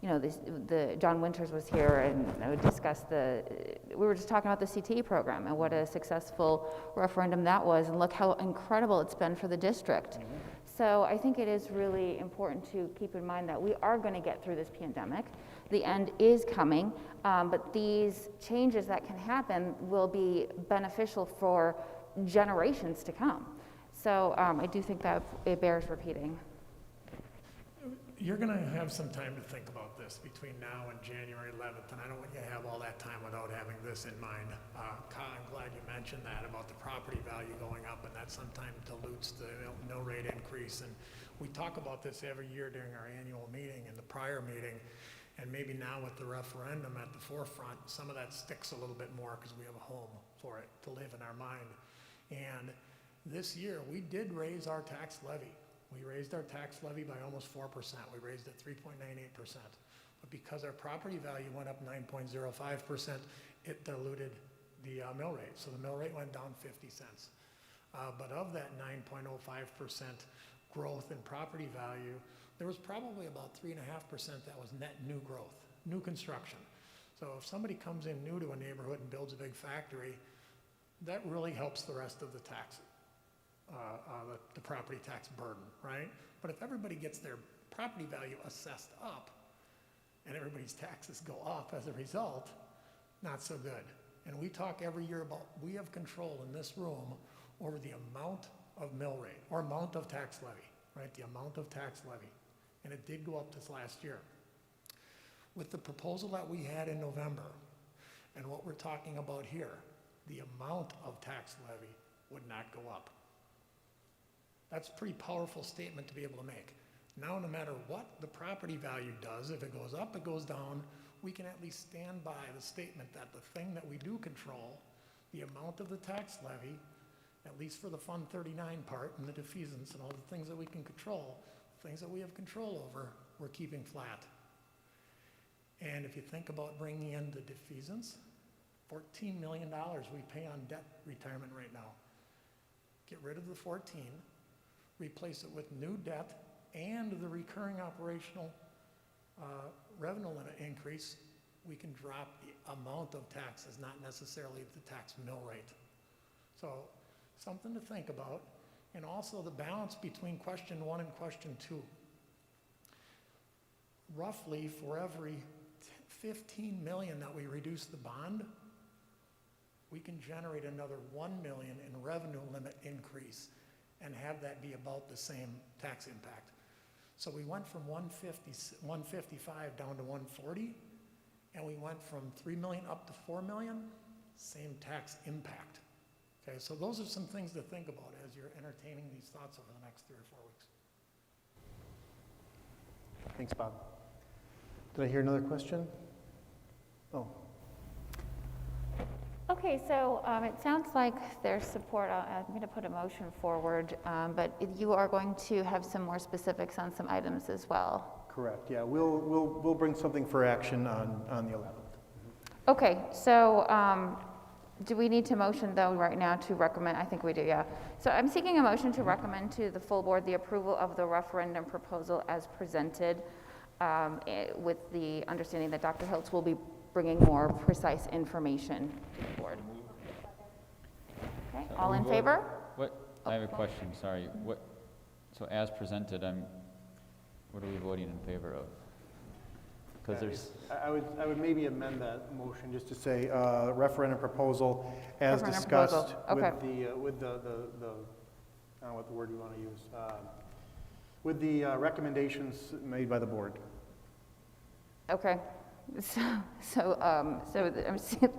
A: you know, the John Winters was here and we discussed we were just talking about the CTE program and what a successful referendum that was, and look how incredible it's been for the district. So I think it is really important to keep in mind that we are going to get through this pandemic. The end is coming, but these changes that can happen will be beneficial for generations to come. So I do think that it bears repeating.
L: You're going to have some time to think about this between now and January 11th, and I don't want you to have all that time without having this in mind. Kyle, I'm glad you mentioned that about the property value going up, and that sometimes dilutes the mill rate increase. And we talk about this every year during our annual meeting and the prior meeting, and maybe now with the referendum at the forefront, some of that sticks a little bit more because we have a home for it to live in our mind. And this year, we did raise our tax levy. We raised our tax levy by almost 4%. We raised it 3.98%. But because our property value went up 9.05%, it diluted the mill rate. So the mill rate went down 50 cents. But of that 9.05% growth in property value, there was probably about 3.5% that was net new growth, new construction. So if somebody comes in new to a neighborhood and builds a big factory, that really helps the rest of the tax. The property tax burden, right? But if everybody gets their property value assessed up and everybody's taxes go up as a result, not so good. And we talk every year about, we have control in this room over the amount of mill rate or amount of tax levy, right? The amount of tax levy. And it did go up this last year. With the proposal that we had in November and what we're talking about here, the amount of tax levy would not go up. That's a pretty powerful statement to be able to make. Now, no matter what the property value does, if it goes up, it goes down, we can at least stand by the statement that the thing that we do control, the amount of the tax levy, at least for the Fund 39 part and the defeasance and all the things that we can control, things that we have control over, we're keeping flat. And if you think about bringing in the defeasance, $14 million we pay on debt retirement right now. Get rid of the 14, replace it with new debt and the recurring operational revenue limit increase, we can drop the amount of taxes, not necessarily the tax mill rate. So something to think about. And also the balance between question 1 and question 2. Roughly for every 15 million that we reduce the bond, we can generate another 1 million in revenue limit increase and have that be about the same tax impact. So we went from 155 down to 140, and we went from 3 million up to 4 million, same tax impact. Okay, so those are some things to think about as you're entertaining these thoughts over the next 3 or 4 weeks.
D: Thanks, Bob. Did I hear another question? Oh.
A: Okay, so it sounds like there's support. I'm going to put a motion forward, but you are going to have some more specifics on some items as well.
D: Correct, yeah. We'll bring something for action on the 11th.
A: Okay, so do we need to motion though right now to recommend? I think we do, yeah. So I'm seeking a motion to recommend to the full board the approval of the referendum proposal as presented, with the understanding that Dr. Hiltz will be bringing more precise information to the board. Okay, all in favor?
J: What, I have a question, sorry. So as presented, what are we voting in favor of? Because there's...
D: I would maybe amend that motion just to say referendum proposal as
A: Referendum
D: discussed
A: proposal. Okay.
D: with the I don't know what the word we want to use, with the recommendations made by the board.
A: Okay. So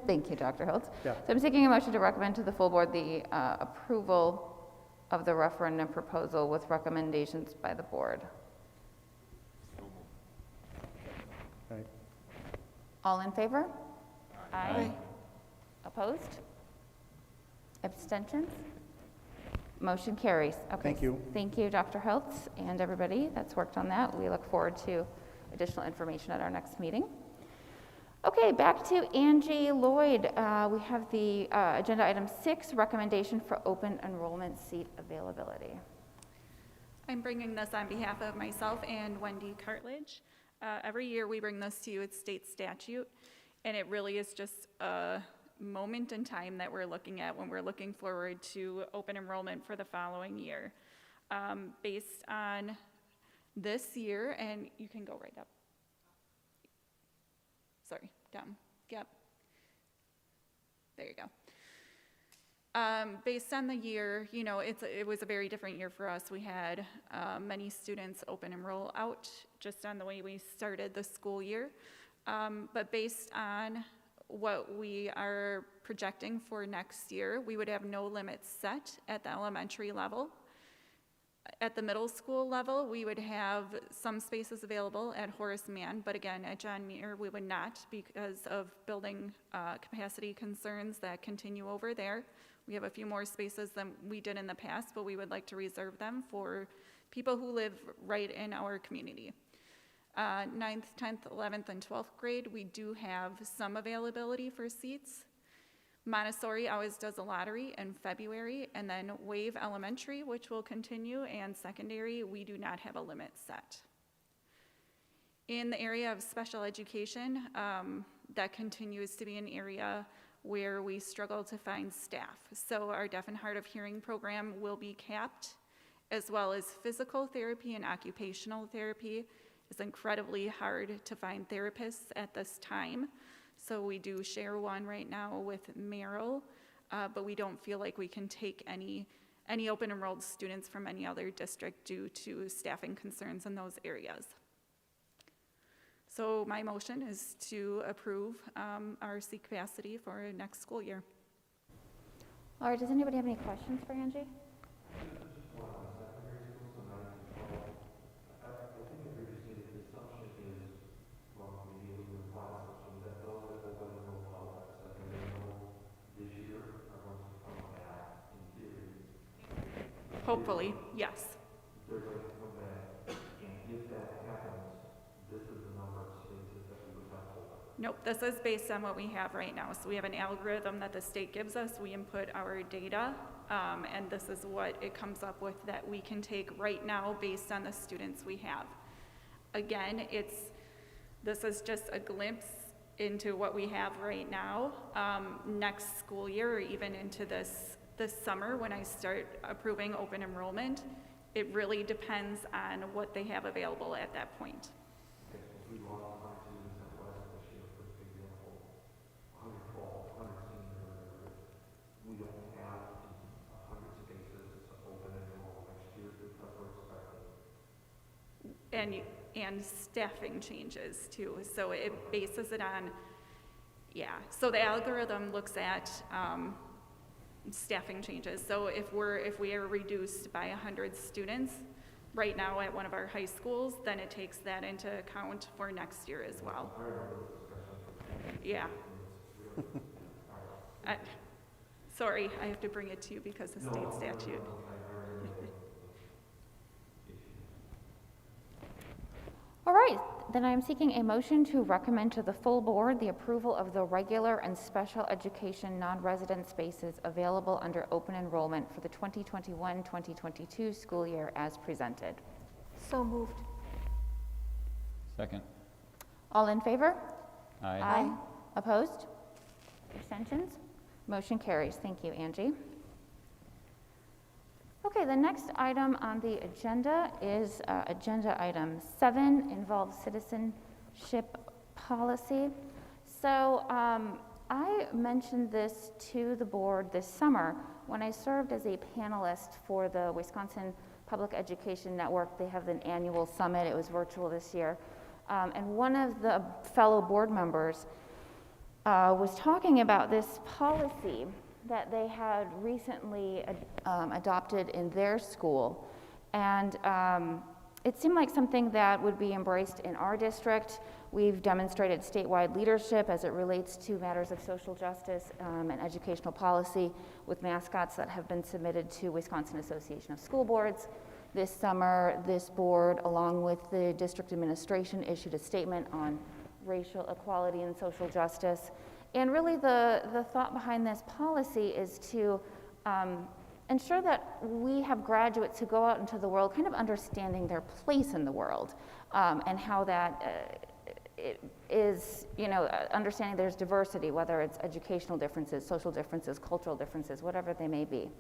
A: thank you, Dr. Hiltz.
D: Yeah.
A: So I'm seeking a motion to recommend to the full board the approval of the referendum proposal with recommendations by the board.
D: Right.
A: All in favor? Aye. Opposed? Abstentions? Motion carries. Okay.
D: Thank you.
A: Thank you, Dr. Hiltz, and everybody that's worked on that. We look forward to additional information at our next meeting. Okay, back to Angie Lloyd. We have the agenda item 6, recommendation for open enrollment seat availability.
K: I'm bringing this on behalf of myself and Wendy Cartledge. Every year we bring this to you, it's state statute, and it really is just a moment in time that we're looking at when we're looking forward to open enrollment for the following year. Based on this year, and you can go right up. Sorry, down. Yep. There you go. Based on the year, you know, it was a very different year for us. We had many students open enroll out just on the way we started the school year. But based on what we are projecting for next year, we would have no limits set at the elementary level. At the middle school level, we would have some spaces available at Horace Mann, but again, at John Muir, we would not because of building capacity concerns that continue over there. We have a few more spaces than we did in the past, but we would like to reserve them for people who live right in our community. 9th, 10th, 11th, and 12th grade, we do have some availability for seats. Montessori always does a lottery in February, and then Wave Elementary, which will continue, and secondary, we do not have a limit set. In the area of special education, that continues to be an area where we struggle to find staff. So our deaf and hard of hearing program will be capped, as well as physical therapy and occupational therapy. It's incredibly hard to find therapists at this time. So we do share one right now with Merrill, but we don't feel like we can take any open enrolled students from any other district due to staffing concerns in those areas. So my motion is to approve our seat capacity for next school year.
A: All right, does anybody have any questions for Angie?
K: Hopefully, yes. Nope, this is based on what we have right now. So we have an algorithm that the state gives us. We input our data, and this is what it comes up with that we can take right now based on the students we have. Again, this is just a glimpse into what we have right now. Next school year, or even into this summer when I start approving open enrollment, it really depends on what they have available at that point. And staffing changes too. So it bases it on, yeah. So the algorithm looks at staffing changes. So if we are reduced by 100 students right now at one of our high schools, then it takes that into account for next year as well. Yeah. Sorry, I have to bring it to you because of state statute.
A: All right, then I am seeking a motion to recommend to the full board the approval of the regular and special education non-resident spaces available under open enrollment for the 2021-2022 school year as presented.
M: So moved.
J: Second.
A: All in favor?
J: Aye.
A: Opposed? Abstentions? Motion carries. Thank you, Angie. Okay, the next item on the agenda is agenda item 7, involves citizenship policy. So I mentioned this to the board this summer when I served as a panelist for the Wisconsin Public Education Network. They have an annual summit. It was virtual this year. And one of the fellow board members was talking about this policy that they had recently adopted in their school. And it seemed like something that would be embraced in our district. We've demonstrated statewide leadership as it relates to matters of social justice and educational policy with mascots that have been submitted to Wisconsin Association of School Boards. This summer, this board, along with the district administration, issued a statement on racial equality and social justice. And really the thought behind this policy is to ensure that we have graduates who go out into the world kind of understanding their place in the world, and how that is, understanding there's diversity, whether it's educational differences, social differences, cultural differences, whatever they may be.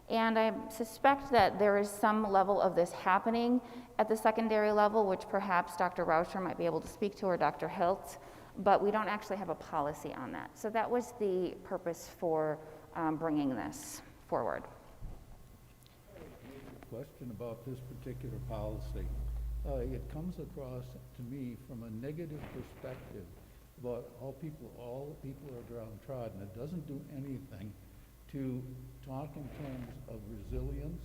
A: And I suspect that there is some level of this happening at the secondary level, which perhaps Dr. Rauscher might be able to speak to, or Dr. Hiltz, but we don't actually have a policy on that. So that was the purpose for bringing this forward.
H: Question about this particular policy. It comes across to me from a negative perspective about all people are downtrodden. It doesn't do anything to talk in terms of resilience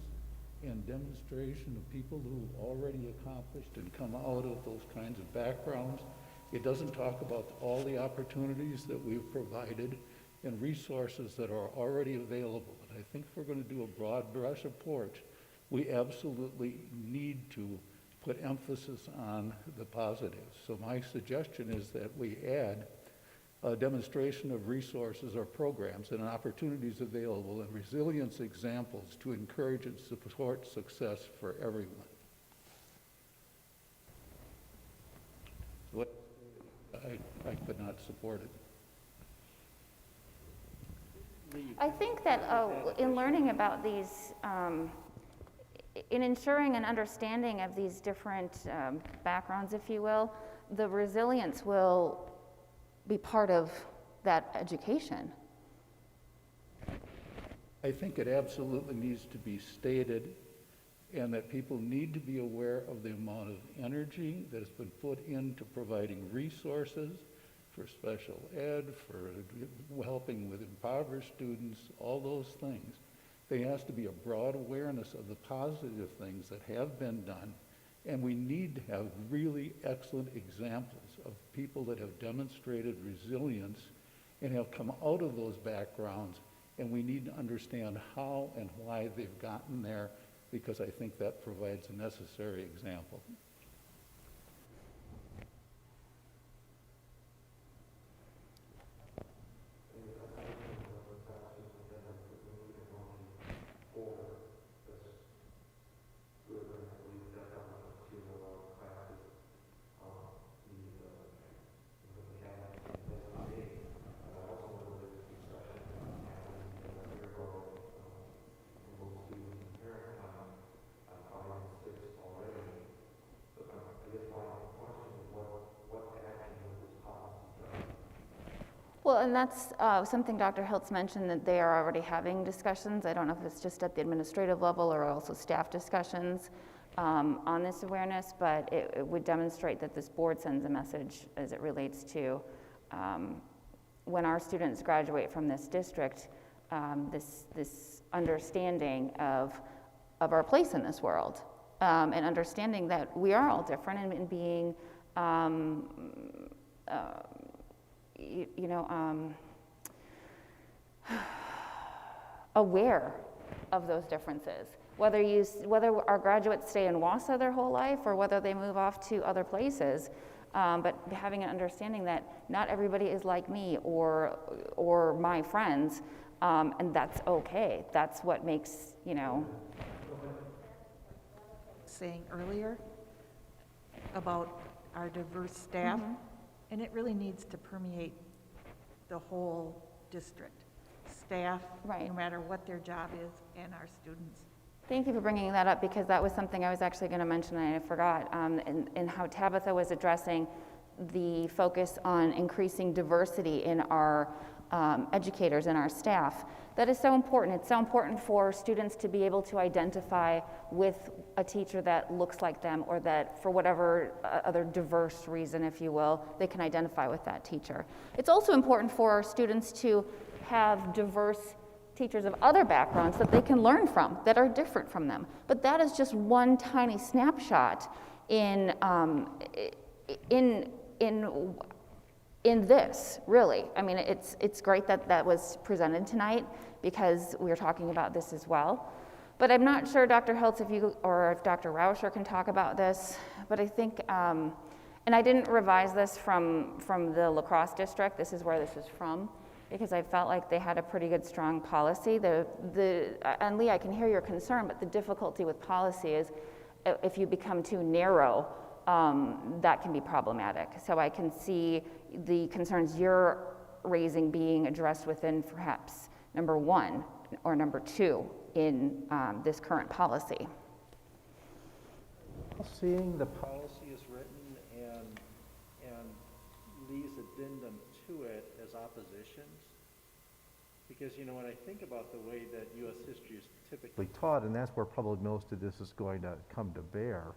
H: and demonstration of people who already accomplished and come out of those kinds of backgrounds. It doesn't talk about all the opportunities that we've provided and resources that are already available. And I think if we're going to do a broad brush approach, we absolutely need to put emphasis on the positives. So my suggestion is that we add a demonstration of resources or programs and opportunities available and resilience examples to encourage and support success for everyone. So I could not support it.
A: I think that in learning about these, in ensuring an understanding of these different backgrounds, if you will, the resilience will be part of that education.
H: I think it absolutely needs to be stated, and that people need to be aware of the amount of energy that has been put into providing resources for special ed, for helping with impoverished students, all those things. There has to be a broad awareness of the positive things that have been done, and we need to have really excellent examples of people that have demonstrated resilience and have come out of those backgrounds, and we need to understand how and why they've gotten there, because I think that provides a necessary example.
A: Well, and that's something Dr. Hiltz mentioned, that they are already having discussions. I don't know if it's just at the administrative level or also staff discussions on this awareness, but it would demonstrate that this board sends a message as it relates to when our students graduate from this district, this understanding of our place in this world, and understanding that we are all different, and being aware of those differences. Whether our graduates stay in Wausau their whole life or whether they move off to other places, but having an understanding that not everybody is like me or my friends, and that's okay. That's what makes,
B: Saying earlier about our diverse staff, and it really needs to permeate the whole district. Staff,
A: Right.
B: no matter what their job is, and our students.
A: Thank you for bringing that up, because that was something I was actually going to mention and I forgot, in how Tabitha was addressing the focus on increasing diversity in our educators and our staff. That is so important. It's so important for students to be able to identify with a teacher that looks like them, or that for whatever other diverse reason, if you will, they can identify with that teacher. It's also important for our students to have diverse teachers of other backgrounds that they can learn from, that are different from them. But that is just one tiny snapshot in this, really. I mean, it's great that that was presented tonight, because we were talking about this as well. But I'm not sure, Dr. Hiltz, if Dr. Rauscher can talk about this, but I think, and I didn't revise this from the La Crosse district, this is where this is from, because I felt like they had a pretty good, strong policy. And Lee, I can hear your concern, but the difficulty with policy is if you become too narrow, that can be problematic. So I can see the concerns you're raising being addressed within perhaps number 1 or number 2 in this current policy.
F: Seeing the policy is written and Lee's addendum to it as oppositions, because, you know, when I think about the way that U.S. history is typically taught, and that's where probably most of this is going to come to bear,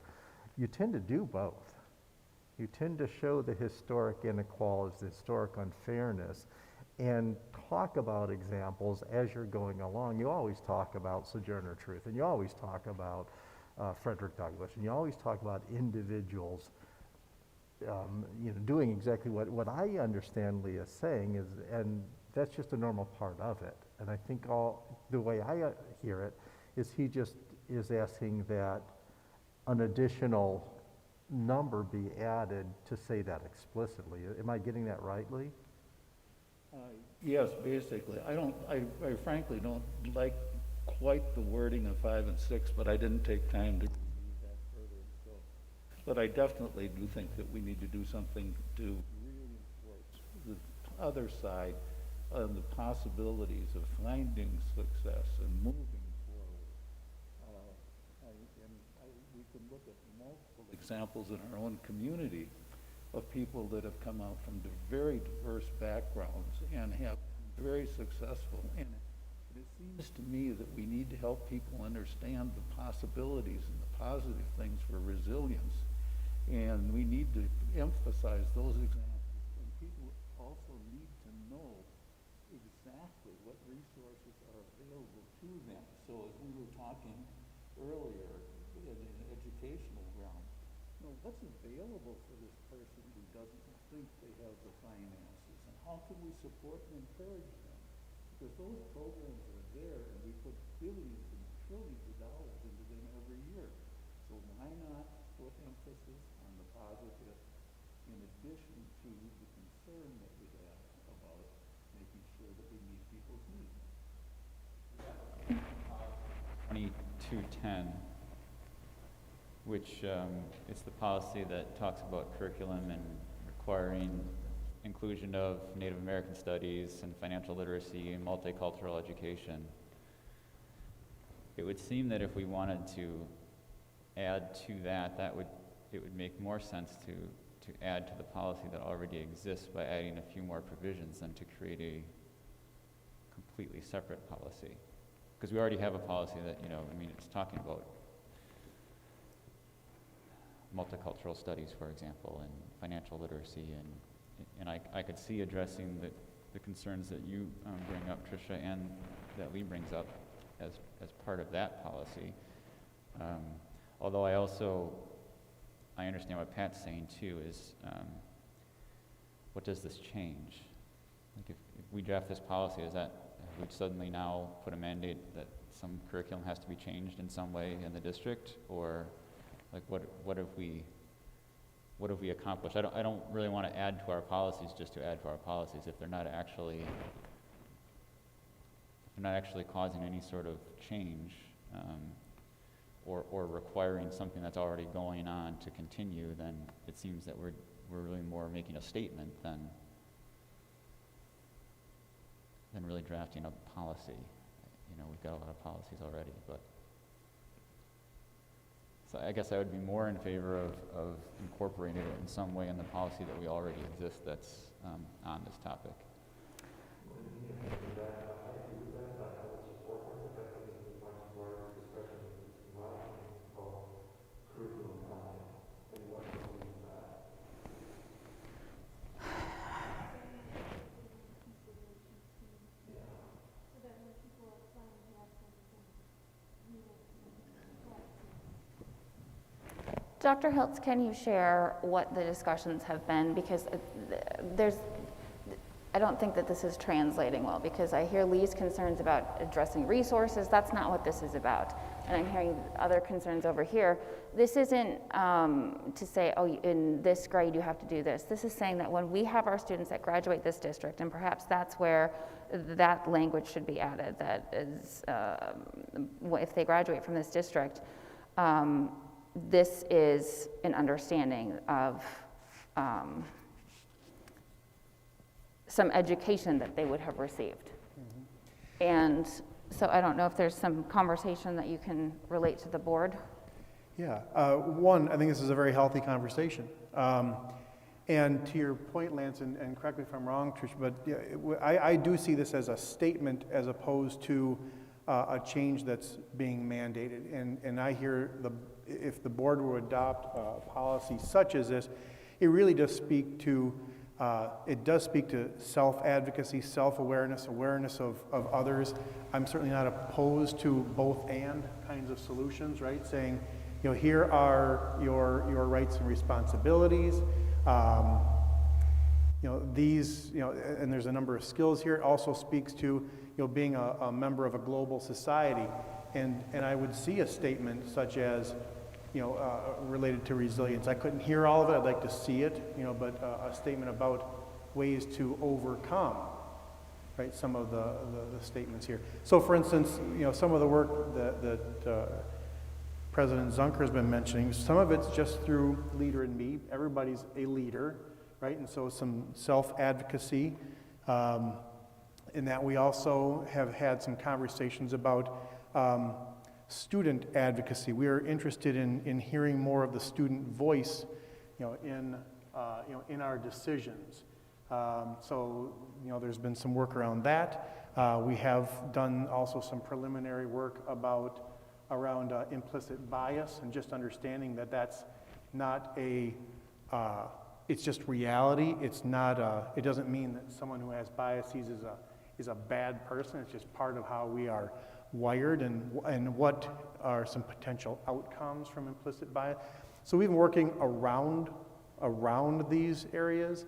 F: you tend to do both. You tend to show the historic inequalities, the historic unfairness, and talk about examples as you're going along. You always talk about Sojourner Truth, and you always talk about Frederick Douglass, and you always talk about individuals doing exactly what I understand Leah saying is, and that's just a normal part of it. And I think the way I hear it is he just is asking that an additional number be added to say that explicitly. Am I getting that right, Lee?
H: Yes, basically. I frankly don't like quite the wording of 5 and 6, but I didn't take time to review that further. So, but I definitely do think that we need to do something to reinforce the other side on the possibilities of finding success and moving forward. We can look at multiple examples in our own community of people that have come out from very diverse backgrounds and have been very successful. And it seems to me that we need to help people understand the possibilities and the positive things for resilience. And we need to emphasize those examples. And people also need to know exactly what resources are available to them. So as we were talking earlier in an educational realm, what's available for this person who doesn't think they have the finances? And how can we support and encourage them? Because those programs are there, and we put billions and trillions of dollars into them every year. So why not put emphasis on the positive in addition to the concern that we have about making sure that we meet people's needs?
J: 2210, which it's the policy that talks about curriculum and requiring inclusion of Native American studies and financial literacy and multicultural education. It would seem that if we wanted to add to that, it would make more sense to add to the policy that already exists by adding a few more provisions than to create a completely separate policy. Because we already have a policy that, it's talking about multicultural studies, for example, and financial literacy, and I could see addressing the concerns that you bring up, Tricia, and that Lee brings up as part of that policy. Although I understand what Pat's saying too, is what does this change? Like if we draft this policy, we'd suddenly now put a mandate that some curriculum has to be changed in some way in the district, or like what have we accomplished? I don't really want to add to our policies just to add to our policies if they're not actually causing any sort of change, or requiring something that's already going on to continue. Then it seems that we're really more making a statement than really drafting a policy. We've got a lot of policies already, but. So I guess I would be more in favor of incorporating it in some way in the policy that we already exist that's on this topic.
A: Dr. Hiltz, can you share what the discussions have been? Because I don't think that this is translating well, because I hear Lee's concerns about addressing resources. That's not what this is about. And I'm hearing other concerns over here. This isn't to say, oh, in this grade you have to do this. This is saying that when we have our students that graduate this district, and perhaps that's where that language should be added, that is, if they graduate from this district, this is an understanding of some education that they would have received. And so I don't know if there's some conversation that you can relate to the board.
D: Yeah, one, I think this is a very healthy conversation. And to your point, Lance, and correct me if I'm wrong, Trish, but yeah, I do see this as a statement as opposed to a change that's being mandated. And I hear if the board were to adopt a policy such as this, it really does speak to self-advocacy, self-awareness, awareness of others. I'm certainly not opposed to both and kinds of solutions, right? Saying, you know, here are your rights and responsibilities. You know, these, you know, and there's a number of skills here. It also speaks to, you know, being a member of a global society. And I would see a statement such as, you know, related to resilience. I couldn't hear all of it, I'd like to see it, you know, but a statement about ways to overcome, right, some of the statements here. So for instance, you know, some of the work that President Zunker has been mentioning, some of it's just through Leader in Me. Everybody's a leader, right? And so some self-advocacy. In that we also have had some conversations about student advocacy. We are interested in hearing more of the student voice, you know, in our decisions. So, you know, there's been some work around that. We have done also some preliminary work around implicit bias, and just understanding that that's not it's just reality. It's not it doesn't mean that someone who has biases is a bad person. It's just part of how we are wired, and what are some potential outcomes from implicit bias. So we've been working around these areas,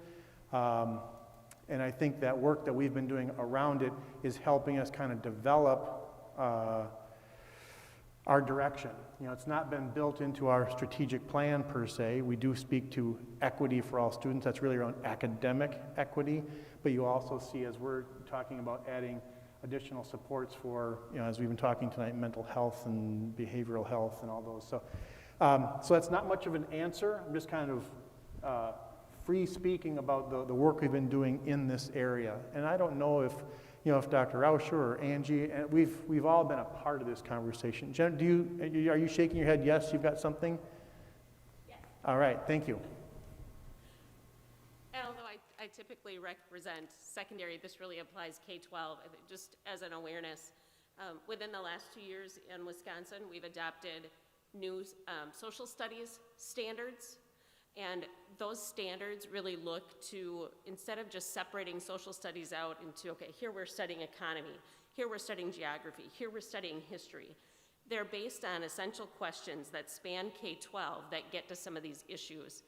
D: and I think that work that we've been doing around it is helping us kind of develop our direction. You know, it's not been built into our strategic plan per se. We do speak to equity for all students. That's really around academic equity, but you also see, as we're talking about adding additional supports for, you know, as we've been talking tonight, mental health and behavioral health and all those. So, so that's not much of an answer. I'm just kind of free speaking about the work we've been doing in this area. And I don't know if, you know, if Dr. Rauscher or Angie, and we've all been a part of this conversation. Jen, are you shaking your head? Yes, you've got something?
N: Yes.
D: All right, thank you.
N: And although I typically represent secondary, this really applies K-12, just as an awareness. Within the last 2 years in Wisconsin, we've adopted new social studies standards. And those standards really look to, instead of just separating social studies out into, okay, here we're studying economy, here we're studying geography, here we're studying history, they're based on essential questions that span K-12 that get to some of these issues.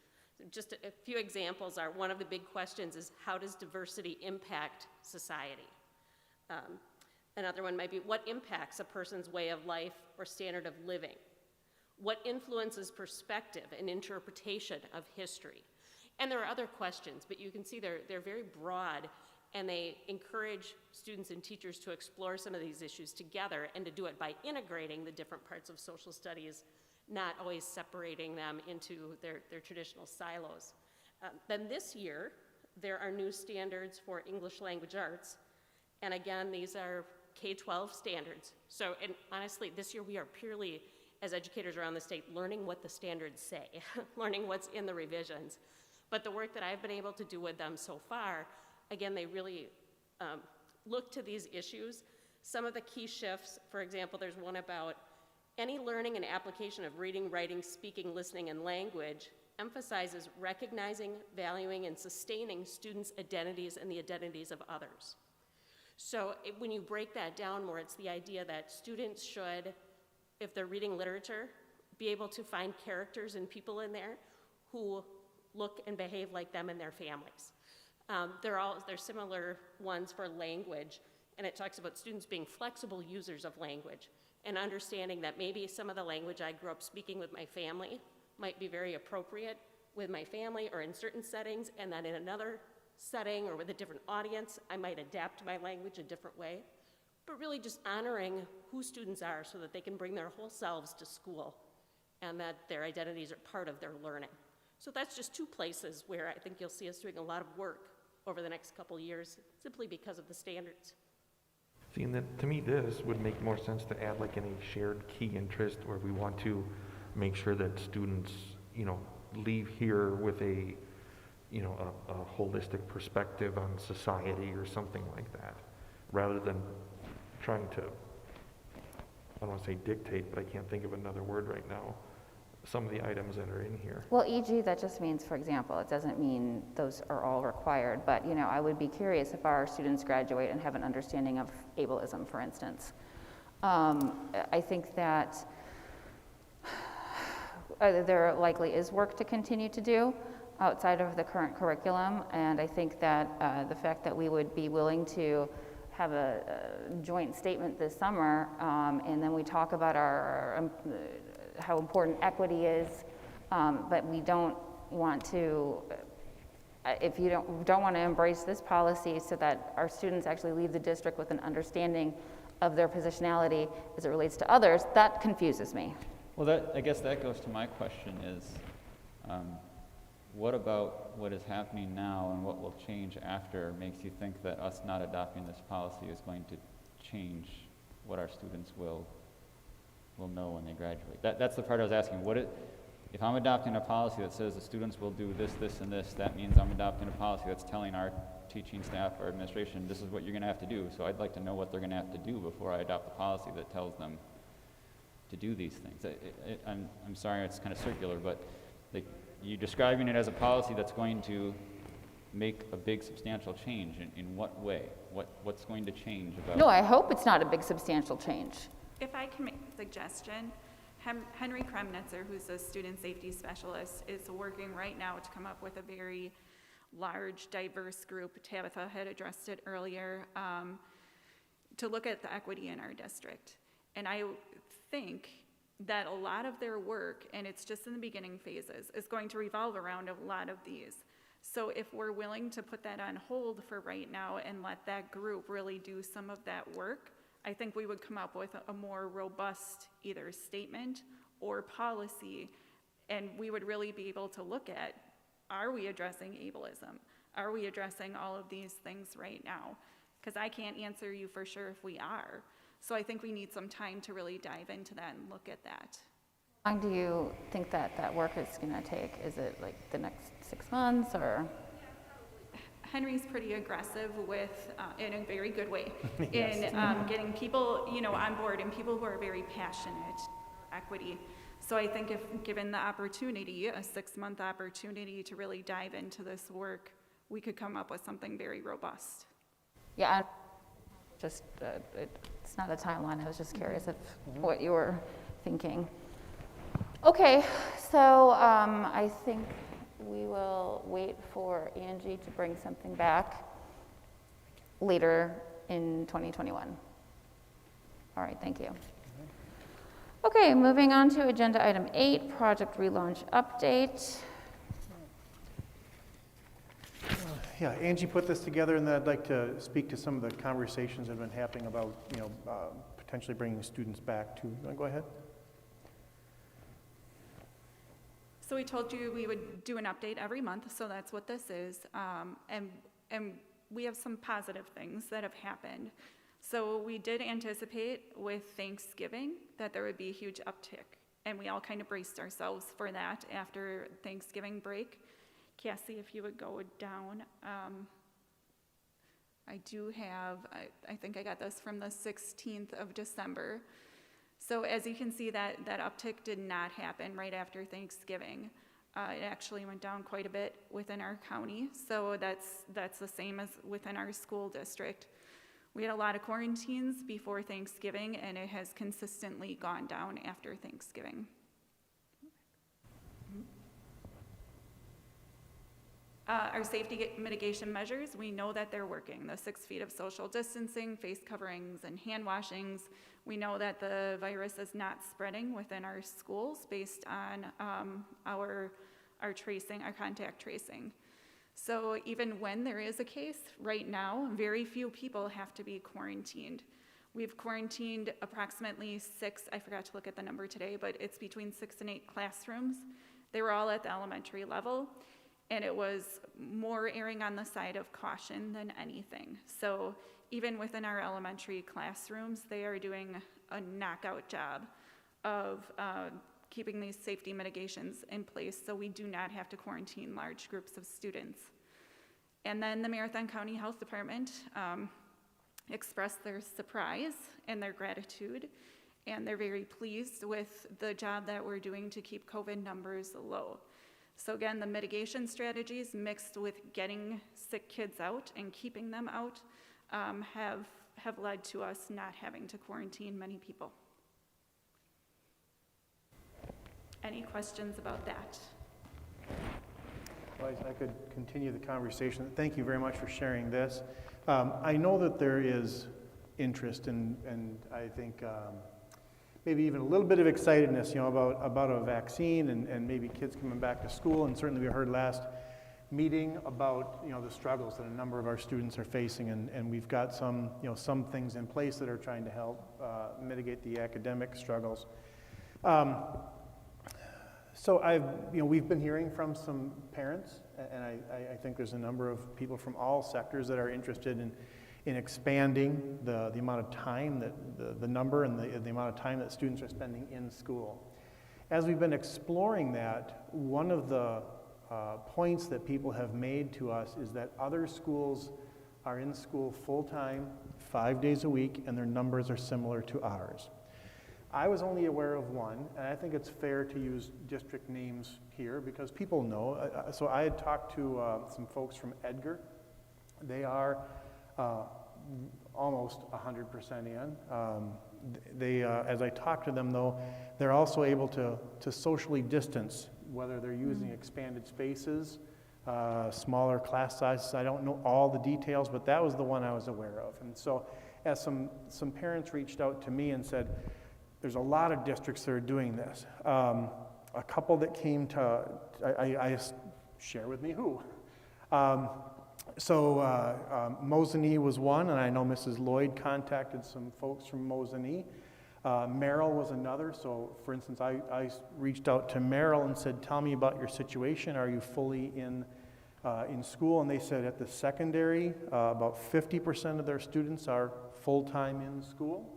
N: Just a few examples are, one of the big questions is, how does diversity impact society? Another one might be, what impacts a person's way of life or standard of living? What influences perspective and interpretation of history? And there are other questions, but you can see they're very broad, and they encourage students and teachers to explore some of these issues together, and to do it by integrating the different parts of social studies, not always separating them into their traditional silos. Then this year, there are new standards for English language arts, and again, these are K-12 standards. So, and honestly, this year we are purely, as educators around the state, learning what the standards say, learning what's in the revisions. But the work that I've been able to do with them so far, again, they really look to these issues. Some of the key shifts, for example, there's one about any learning and application of reading, writing, speaking, listening, and language emphasizes recognizing, valuing, and sustaining students' identities and the identities of others. So when you break that down more, it's the idea that students should, if they're reading literature, be able to find characters and people in there who look and behave like them and their families. There's similar ones for language, and it talks about students being flexible users of language and understanding that maybe some of the language I grew up speaking with my family might be very appropriate with my family or in certain settings, and that in another setting or with a different audience, I might adapt my language a different way. But really just honoring who students are so that they can bring their whole selves to school and that their identities are part of their learning. So that's just two places where I think you'll see us doing a lot of work over the next couple years simply because of the standards.
O: See, and then to me, this would make more sense to add like any shared key interest where we want to make sure that students, leave here with a holistic perspective on society or something like that, rather than trying to, I don't want to say dictate, but I can't think of another word right now, some of the items that are in here.
A: Well, e.g., that just means, for example, it doesn't mean those are all required, but, I would be curious if our students graduate and have an understanding of ableism, for instance. I think that there likely is work to continue to do outside of the current curriculum, and I think that the fact that we would be willing to have a joint statement this summer, and then we talk about how important equity is, but we don't want to, if you don't want to embrace this policy so that our students actually leave the district with an understanding of their positionality as it relates to others, that confuses me.
J: Well, I guess that goes to my question is, what about what is happening now and what will change after makes you think that us not adopting this policy is going to change what our students will know when they graduate? That's the part I was asking. If I'm adopting a policy that says the students will do this, this, and this, that means I'm adopting a policy that's telling our teaching staff or administration, this is what you're going to have to do. So I'd like to know what they're going to have to do before I adopt a policy that tells them to do these things. I'm sorry, it's kind of circular, but you're describing it as a policy that's going to make a big substantial change. In what way? What's going to change about?
A: No, I hope it's not a big substantial change.
K: If I can make a suggestion, Henry Kremnitzer, who's a student safety specialist, is working right now to come up with a very large, diverse group. Tabitha had addressed it earlier, to look at the equity in our district. And I think that a lot of their work, and it's just in the beginning phases, is going to revolve around a lot of these. So if we're willing to put that on hold for right now and let that group really do some of that work, I think we would come up with a more robust either statement or policy, and we would really be able to look at, are we addressing ableism? Are we addressing all of these things right now? Because I can't answer you for sure if we are. So I think we need some time to really dive into that and look at that.
A: How long do you think that work is going to take? Is it like the next 6 months or?
K: Henry's pretty aggressive with, in a very good way, in getting people, on board and people who are very passionate about equity. So I think if given the opportunity, a 6-month opportunity to really dive into this work, we could come up with something very robust.
A: Yeah, it's not a timeline. I was just curious if what you were thinking. Okay, so I think we will wait for Angie to bring something back later in 2021. All right, thank you. Okay, moving on to agenda item 8, project relaunch update.
D: Yeah, Angie put this together, and then I'd like to speak to some of the conversations that have been happening about, potentially bringing students back to. Go ahead.
K: So we told you we would do an update every month, so that's what this is. And we have some positive things that have happened. So we did anticipate with Thanksgiving that there would be a huge uptick, and we all kind of braced ourselves for that after Thanksgiving break. Cassie, if you would go down. I do have, I think I got this from the 16th of December. So as you can see, that uptick did not happen right after Thanksgiving. It actually went down quite a bit within our county. So that's the same as within our school district. We had a lot of quarantines before Thanksgiving, and it has consistently gone down after Thanksgiving. Our safety mitigation measures, we know that they're working. The 6 feet of social distancing, face coverings, and hand washings. We know that the virus is not spreading within our schools based on our tracing, our contact tracing. So even when there is a case, right now, very few people have to be quarantined. We've quarantined approximately 6, I forgot to look at the number today, but it's between 6 and 8 classrooms. They were all at the elementary level, and it was more erring on the side of caution than anything. So even within our elementary classrooms, they are doing a knockout job of keeping these safety mitigations in place so we do not have to quarantine large groups of students. And then the Marathon County Health Department expressed their surprise and their gratitude, and they're very pleased with the job that we're doing to keep COVID numbers low. So again, the mitigation strategies mixed with getting sick kids out and keeping them out have led to us not having to quarantine many people. Any questions about that?
D: Well, I could continue the conversation. Thank you very much for sharing this. I know that there is interest and I think maybe even a little bit of excitedness, about a vaccine and maybe kids coming back to school. And certainly we heard last meeting about, the struggles that a number of our students are facing. And we've got some things in place that are trying to help mitigate the academic struggles. So we've been hearing from some parents, and I think there's a number of people from all sectors that are interested in expanding the amount of time that the number and the amount of time that students are spending in school. As we've been exploring that, one of the points that people have made to us is that other schools are in school full-time, 5 days a week, and their numbers are similar to ours. I was only aware of one, and I think it's fair to use district names here because people know. So I had talked to some folks from Edgar. They are almost 100% in. As I talked to them, though, they're also able to socially distance, whether they're using expanded spaces, smaller class sizes. I don't know all the details, but that was the one I was aware of. And so as some parents reached out to me and said, there's a lot of districts that are doing this. A couple that came to, I share with me who. Mosinee was one, and I know Mrs. Lloyd contacted some folks from Mosinee. Merrill was another. So, for instance, I reached out to Merrill and said, tell me about your situation. Are you fully in school? And they said at the secondary, about 50% of their students are full-time in school,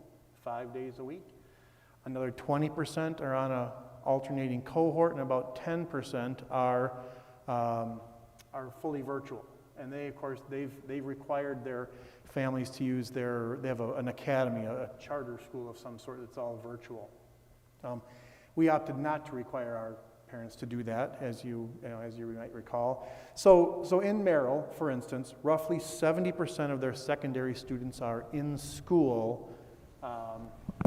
D: 5 days a week. Another 20% are on an alternating cohort, and about 10% are fully virtual. And they, of course, they've required their families to use they have an academy, a charter school of some sort that's all virtual. We opted not to require our parents to do that, as you might recall. So in Merrill, for instance, roughly 70% of their secondary students are in school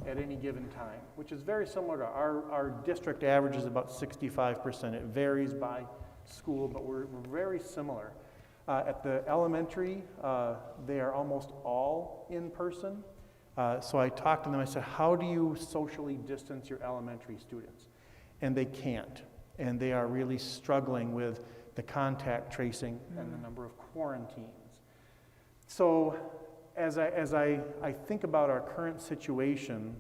D: at any given time, which is very similar to our district average is about 65%. It varies by school, but we're very similar. At the elementary, they are almost all in person. So I talked to them, I said, how do you socially distance your elementary students? And they can't. And they are really struggling with the contact tracing and the number of quarantines. So as I think about our current situation,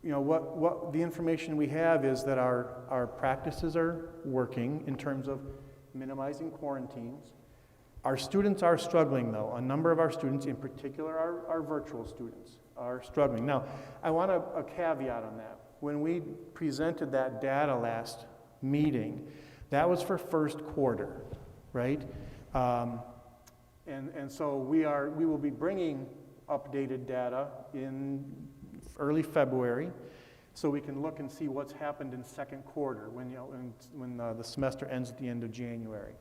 D: what the information we have is that our practices are working in terms of minimizing quarantines. Our students are struggling, though. A number of our students, in particular our virtual students, are struggling. Now, I want a caveat on that. When we presented that data last meeting, that was for first quarter, right? And so we will be bringing updated data in early February, so we can look and see what's happened in second quarter when the semester ends at the end of January.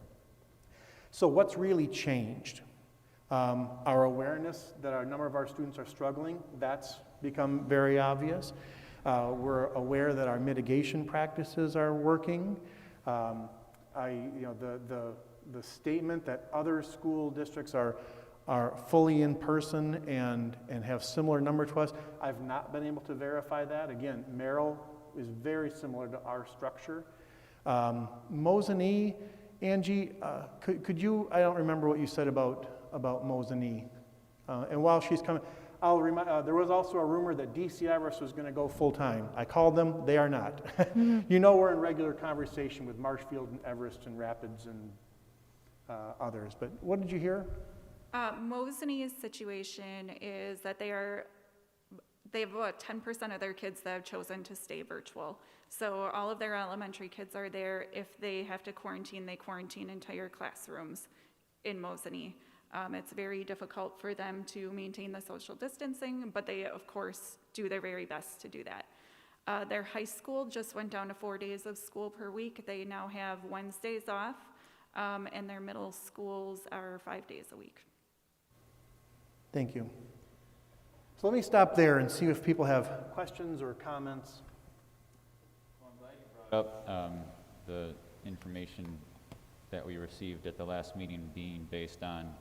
D: So what's really changed? Our awareness that a number of our students are struggling, that's become very obvious. We're aware that our mitigation practices are working. The statement that other school districts are fully in person and have similar number to us, I've not been able to verify that. Again, Merrill is very similar to our structure. Mosinee, Angie, could you, I don't remember what you said about Mosinee. And while she's coming, I'll remind, there was also a rumor that DC Everest was going to go full-time. I called them, they are not. You know, we're in regular conversation with Marshfield and Everest and Rapids and others, but what did you hear?
K: Mosinnee's situation is that they have about 10% of their kids that have chosen to stay virtual. So all of their elementary kids are there. If they have to quarantine, they quarantine entire classrooms in Mosinee. It's very difficult for them to maintain the social distancing, but they, of course, do their very best to do that. Their high school just went down to 4 days of school per week. They now have Wednesdays off, and their middle schools are 5 days a week.
D: Thank you. So let me stop there and see if people have questions or comments.
J: Well, I'm glad you brought up the information that we received at the last meeting being based on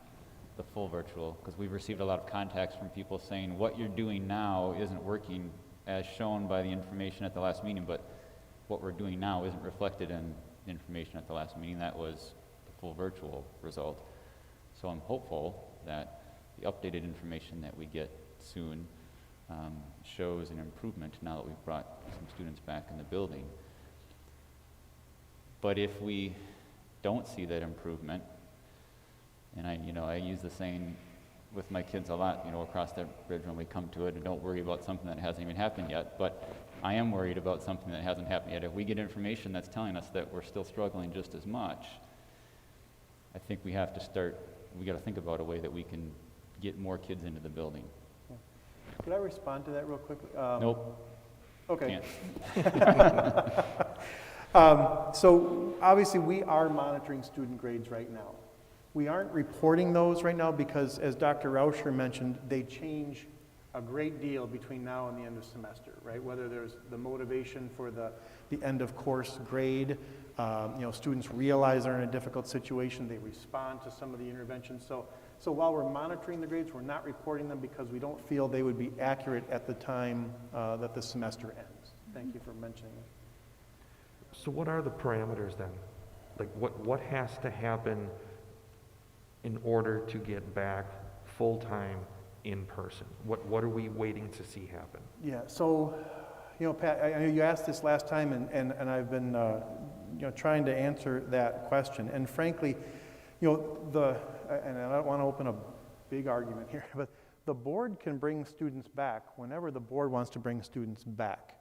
J: the full virtual, because we've received a lot of contacts from people saying what you're doing now isn't working as shown by the information at the last meeting, but what we're doing now isn't reflected in information at the last meeting. That was the full virtual result. So I'm hopeful that the updated information that we get soon shows an improvement now that we've brought some students back in the building. But if we don't see that improvement, and I use the saying with my kids a lot, across that bridge when we come to it, and don't worry about something that hasn't even happened yet, but I am worried about something that hasn't happened yet. If we get information that's telling us that we're still struggling just as much, I think we got to think about a way that we can get more kids into the building.
D: Could I respond to that real quickly?
J: Nope.
D: Okay.
J: Can't.
D: So obviously we are monitoring student grades right now. We aren't reporting those right now because, as Dr. Rauscher mentioned, they change a great deal between now and the end of semester, right? Whether there's the motivation for the end of course grade, students realize they're in a difficult situation, they respond to some of the interventions. So while we're monitoring the grades, we're not reporting them because we don't feel they would be accurate at the time that the semester ends. Thank you for mentioning it.
O: So what are the parameters then? Like what has to happen in order to get back full-time in person? What are we waiting to see happen?
D: Yeah, so, Pat, I know you asked this last time, and I've been, trying to answer that question. And frankly, and I don't want to open a big argument here, but the board can bring students back whenever the board wants to bring students back.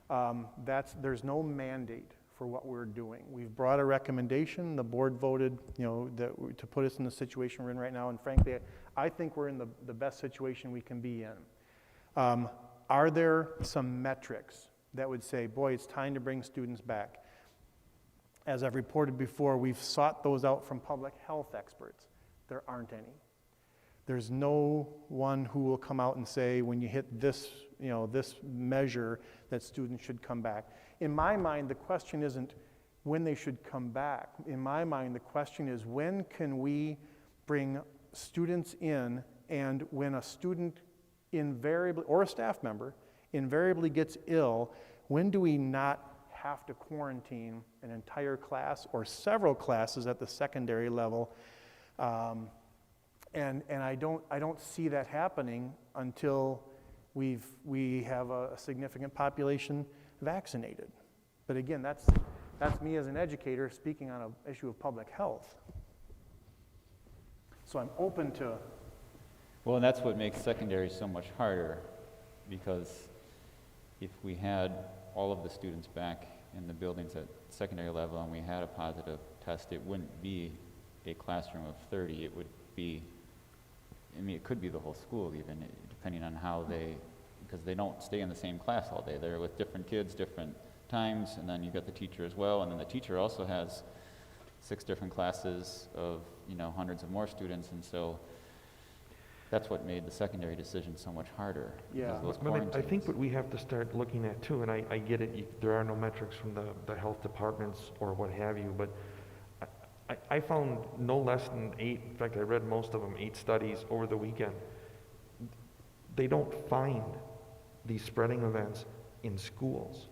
D: There's no mandate for what we're doing. We've brought a recommendation. The board voted, to put us in the situation we're in right now. And frankly, I think we're in the best situation we can be in. Are there some metrics that would say, boy, it's time to bring students back? As I've reported before, we've sought those out from public health experts. There aren't any. There's no one who will come out and say, when you hit this, this measure, that students should come back. In my mind, the question isn't when they should come back. In my mind, the question is, when can we bring students in, and when a student invariably, or a staff member, invariably gets ill, when do we not have to quarantine an entire class or several classes at the secondary level? And I don't see that happening until we have a significant population vaccinated. But again, that's me as an educator speaking on an issue of public health. So I'm open to.
J: Well, and that's what makes secondary so much harder, because if we had all of the students back in the buildings at secondary level and we had a positive test, it wouldn't be a classroom of 30. It would be, it could be the whole school even, depending on how because they don't stay in the same class all day. They're with different kids, different times, and then you've got the teacher as well, and then the teacher also has 6 different classes of, hundreds of more students, and so That's what made the secondary decision so much harder.
D: Yeah.
J: because those
O: But I think
J: quarantines.
O: what we have to start looking at too, and I get it, there are no metrics from the health departments or what have you, but I found no less than 8, in fact, I read most of them, 8 studies over the weekend. They don't find these spreading events in schools.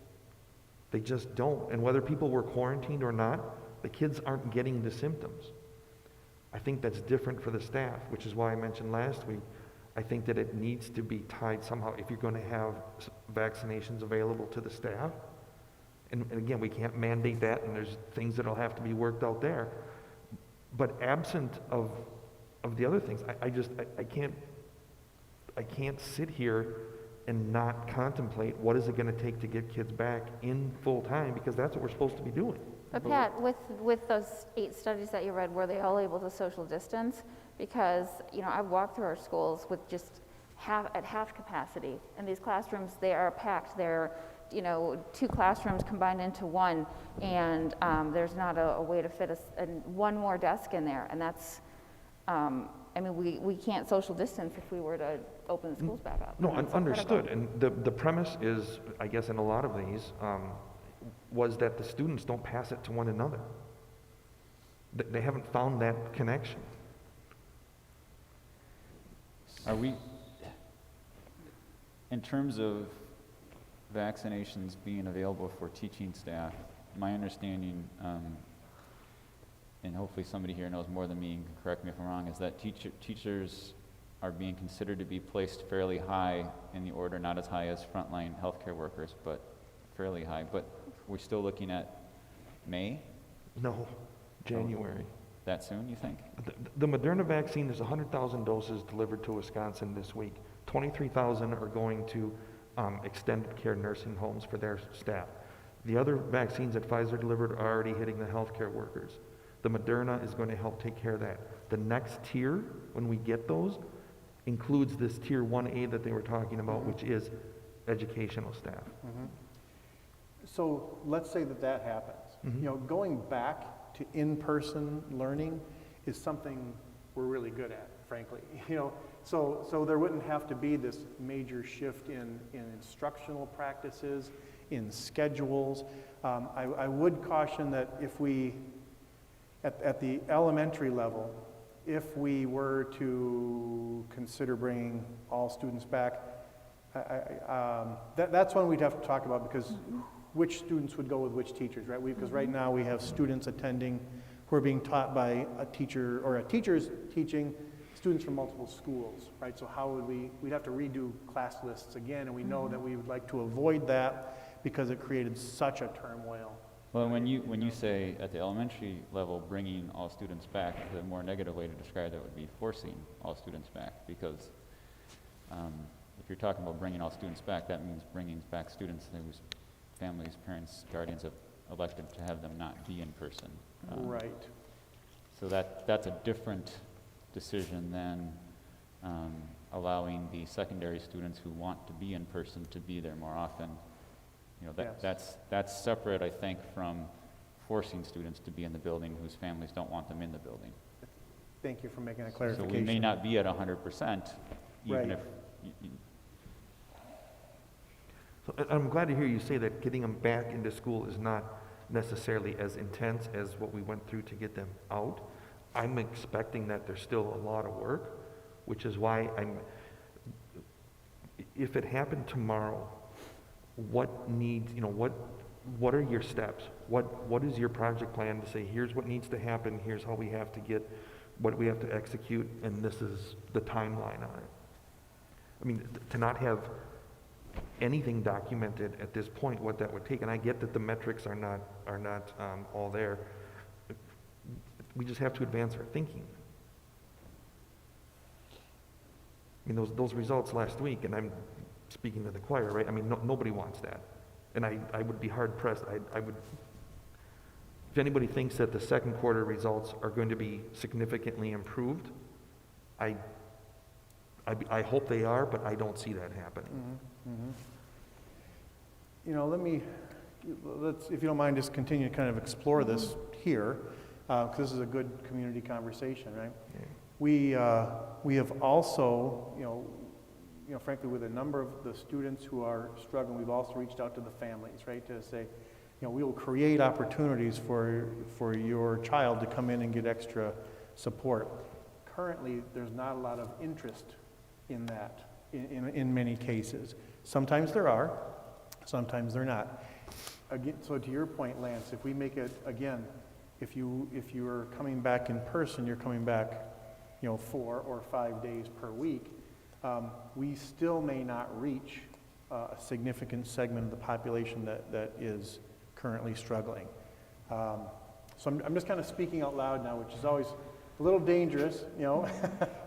O: They just don't. And whether people were quarantined or not, the kids aren't getting the symptoms. I think that's different for the staff, which is why I mentioned last week, I think that it needs to be tied somehow. If you're going to have vaccinations available to the staff, and again, we can't mandate that, and there's things that'll have to be worked out there. But absent of the other things, I can't sit here and not contemplate what is it going to take to get kids back in full time, because that's what we're supposed to be doing.
A: But Pat, with those 8 studies that you read, were they all able to social distance? Because, I've walked through our schools with just at half capacity. And these classrooms, they are packed. They're, 2 classrooms combined into one, and there's not a way to fit one more desk in there. And that's, we can't social distance if we were to open the schools back up.
O: No,
A: I mean, it's
O: understood.
A: incredible.
O: And the premise is, I guess in a lot of these, was that the students don't pass it to one another. They haven't found that connection.
J: Are we, in terms of vaccinations being available for teaching staff, my understanding, and hopefully somebody here knows more than me and can correct me if I'm wrong, is that teachers are being considered to be placed fairly high in the order, not as high as frontline healthcare workers, but fairly high. But we're still looking at May?
O: No, January.
J: That soon, you think?
O: The Moderna vaccine, there's 100,000 doses delivered to Wisconsin this week. 23,000 are going to extended care nursing homes for their staff. The other vaccines that Pfizer delivered are already hitting the healthcare workers. The Moderna is going to help take care of that. The next tier, when we get those, includes this tier 1A that they were talking about, which is educational staff.
D: Mm-hmm. So let's say that happens.
O: Mm-hmm.
D: Going back to in-person learning is something we're really good at, frankly. So there wouldn't have to be this major shift in instructional practices, in schedules. I would caution that if we, at the elementary level, if we were to consider bringing all students back, that's one we'd have to talk about, because which students would go with which teachers, right? Because right now we have students attending who are being taught by a teacher, or a teacher's teaching students from multiple schools, right? So how would we'd have to redo class lists again, and we know that we would like to avoid that because it created such a turmoil.
J: Well, when you say at the elementary level bringing all students back, the more negative way to describe that would be forcing all students back, because if you're talking about bringing all students back, that means bringing back students whose families, parents, guardians have elected to have them not be in person.
D: Right.
J: So that's a different decision than allowing the secondary students who want to be in person to be there more often.
D: Yes.
J: That's separate, I think, from forcing students to be in the building whose families don't want them in the building.
D: Thank you for making a clarification.
J: So we may not be at 100%, even
D: Right.
J: if
O: So I'm glad to hear you say that getting them back into school is not necessarily as intense as what we went through to get them out. I'm expecting that there's still a lot of work, which is why if it happened tomorrow, what needs, what are your steps? What is your project plan to say, here's what needs to happen, here's how we have to get, what we have to execute, and this is the timeline on it. I mean, to not have anything documented at this point, what that would take, and I get that the metrics are not all there. We just have to advance our thinking. I mean, those results last week, and I'm speaking to the choir, right? I mean, nobody wants that, and I would be hard pressed. I would, if anybody thinks that the second quarter results are going to be significantly improved, I hope they are, but I don't see that happening.
D: Mm-hmm. Let's, if you don't mind, just continue to kind of explore this here, because this is a good community conversation, right?
O: Yeah.
D: We have also, frankly, with a number of the students who are struggling, we've also reached out to the families, right, to say, we will create opportunities for your child to come in and get extra support. Currently, there's not a lot of interest in that in many cases. Sometimes there are, sometimes they're not. Again, so to your point, Lance, if we make it, again, if you're coming back in person, you're coming back 4 or 5 days per week, we still may not reach a significant segment of the population that is currently struggling. So I'm just kind of speaking out loud now, which is always a little dangerous,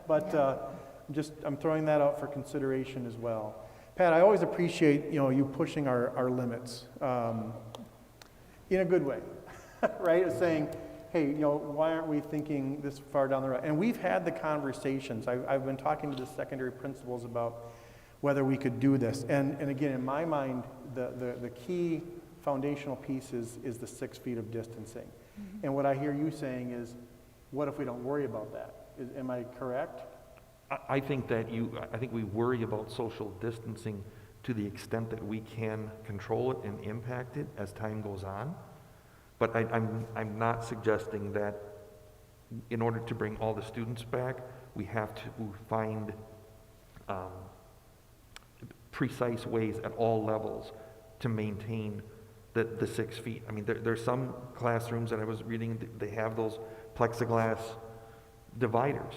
D: but I'm throwing that out for consideration as well. Pat, I always appreciate you pushing our limits in a good way, right? Of saying, hey, why aren't we thinking this far down the road? And we've had the conversations. I've been talking to the secondary principals about whether we could do this. And again, in my mind, the key foundational piece is the 6 feet of distancing. Mm-hmm. And what I hear you saying is, what if we don't worry about that? Am I correct?
O: I think we worry about social distancing to the extent that we can control it and impact it as time goes on. But I'm not suggesting that in order to bring all the students back, we have to find precise ways at all levels to maintain the 6 feet. I mean, there's some classrooms that I was reading, they have those plexiglass dividers.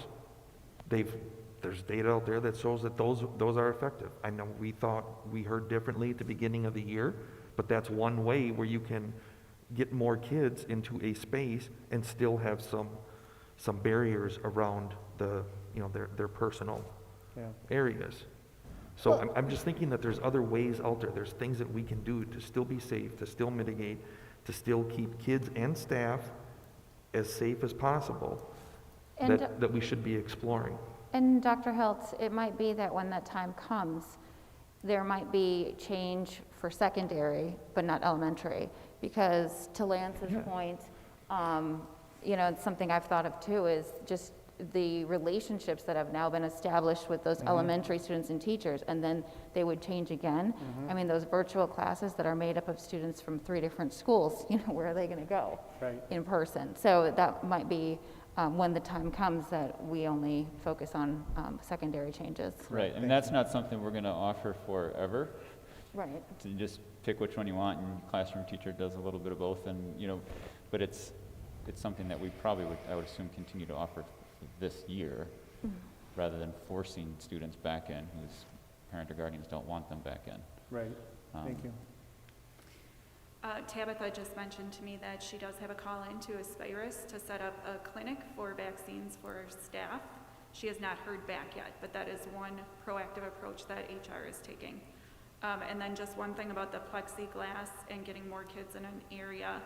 O: There's data out there that shows that those are effective. I know we heard differently at the beginning of the year, but that's one way where you can get more kids into a space and still have some barriers around their personal areas. So I'm just thinking that there's other ways out there. There's things that we can do to still be safe, to still mitigate, to still keep kids and staff as safe as possible,
A: and
O: that we should be exploring.
A: And Dr. Hiltz, it might be that when that time comes, there might be change for secondary, but not elementary. Because to Lance's point, it's something I've thought of too, is just the relationships that have now been established with those elementary students and teachers, and then they would change again. I mean, those virtual classes that are made up of students from 3 different schools, where are they going to go in person? So that might be when the time comes that we only focus on secondary changes.
J: Right, and that's not something we're going to offer forever.
A: Right.
J: To just pick which one you want, and classroom teacher does a little bit of both, and but it's something that we probably would, I would assume, continue to offer this year, rather than forcing students back in whose parent or guardians don't want them back in.
D: Right. Thank you.
K: Tabitha just mentioned to me that she does have a call into Aspirus to set up a clinic for vaccines for staff. She has not heard back yet, but that is one proactive approach that HR is taking. And then just one thing about the plexiglass and getting more kids in an area,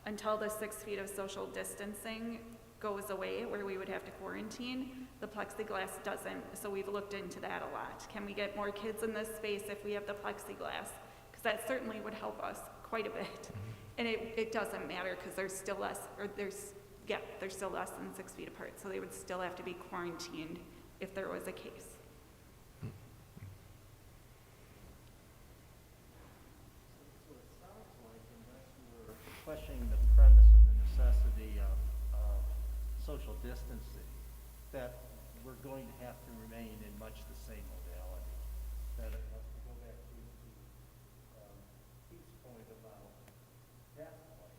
K: until the 6 feet of social distancing goes away, where we would have to quarantine, the plexiglass doesn't. So we've looked into that a lot. Can we get more kids in this space if we have the plexiglass? Because that certainly would help us quite a bit. And it doesn't matter, because there's still less, they're still less than 6 feet apart. So they would still have to be quarantined if there was a case.
F: Questioning the premise of the necessity of social distancing, that we're going to have to remain in much the same modality. That unless we go back to Pete's point about that point,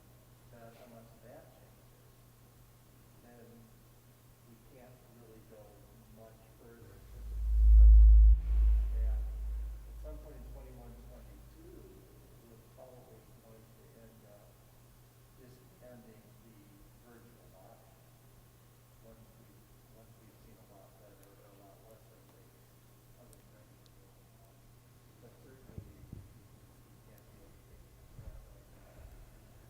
F: that unless that changes, then we can't really go much further in terms of that. At some point in 21, 22, we're probably going to end up ending the virtual option once we've seen a lot better or a lot less of the other things going on. But certainly we can't do anything that right now.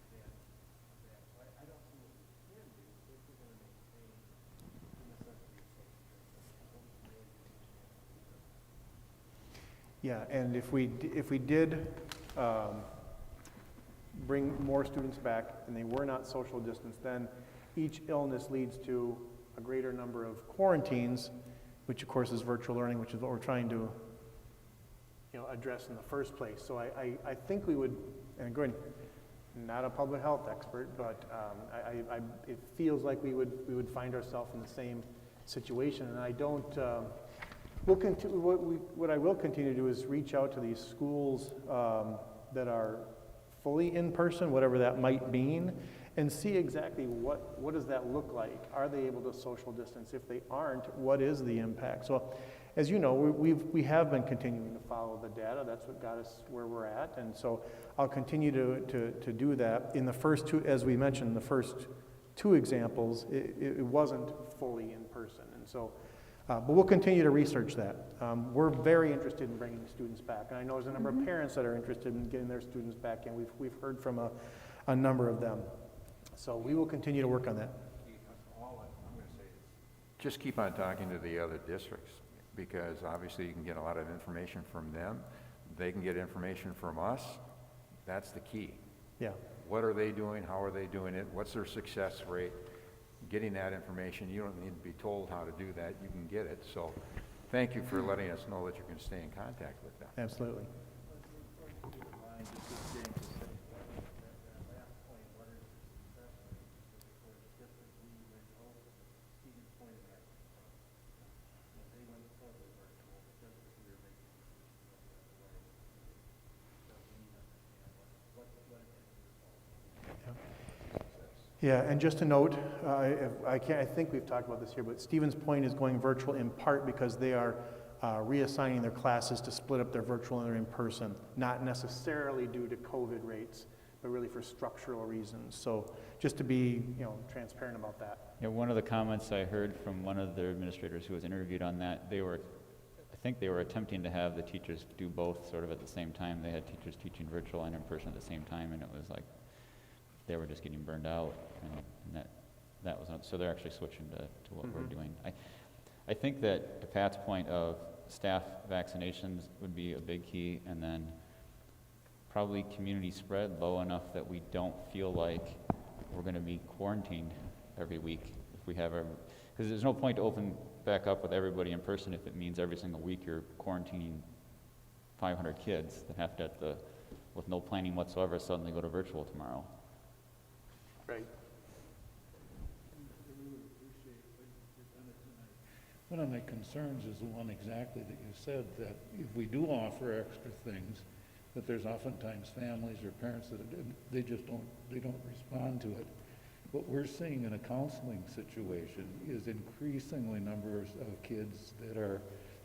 F: So I don't see what we can do if we're going to maintain the necessity of social distancing.
D: Yeah, and if we did bring more students back and they were not social distance, then each illness leads to a greater number of quarantines, which of course is virtual learning, which is what we're trying to address in the first place. So I think we would, and again, not a public health expert, but it feels like we would find ourselves in the same situation. And I don't, what I will continue to do is reach out to these schools that are fully in person, whatever that might mean, and see exactly what does that look like. Are they able to social distance? If they aren't, what is the impact? So, as you know, we have been continuing to follow the data. That's what got us where we're at, and so I'll continue to do that. In the first two, as we mentioned, the first two examples, it wasn't fully in person, and so, but we'll continue to research that. We're very interested in bringing students back, and I know there's a number of parents that are interested in getting their students back, and we've heard from a number of them. So we will continue to work on that.
I: All I'm going to say is just keep on talking to the other districts, because obviously you can get a lot of information from them. They can get information from us. That's the key.
D: Yeah.
I: What are they doing? How are they doing it? What's their success rate? Getting that information, you don't need to be told how to do that. You can get it. So thank you for letting us know that you can stay in contact with them.
D: Absolutely. Yeah, and just a note, I think we've talked about this here, but Stevens Point is going virtual in part because they are reassigning their classes to split up their virtual and their in-person, not necessarily due to COVID rates, but really for structural reasons. So just to be, transparent about that.
J: Yeah, one of the comments I heard from one of the administrators who was interviewed on that, I think they were attempting to have the teachers do both sort of at the same time. They had teachers teaching virtual and in person at the same time, and it was like they were just getting burned out, and that was not, so they're actually switching to what we're doing. I think that to Pat's point of staff vaccinations would be a big key, and then probably community spread low enough that we don't feel like we're going to be quarantined every week if we have because there's no point to open back up with everybody in person if it means every single week you're quarantining 500 kids that have to, with no planning whatsoever, suddenly go to virtual tomorrow.
D: Right.
H: One of my concerns is the one exactly that you said, that if we do offer extra things, that there's oftentimes families or parents that they don't respond to it. What we're seeing in a counseling situation is increasingly numbers of kids that are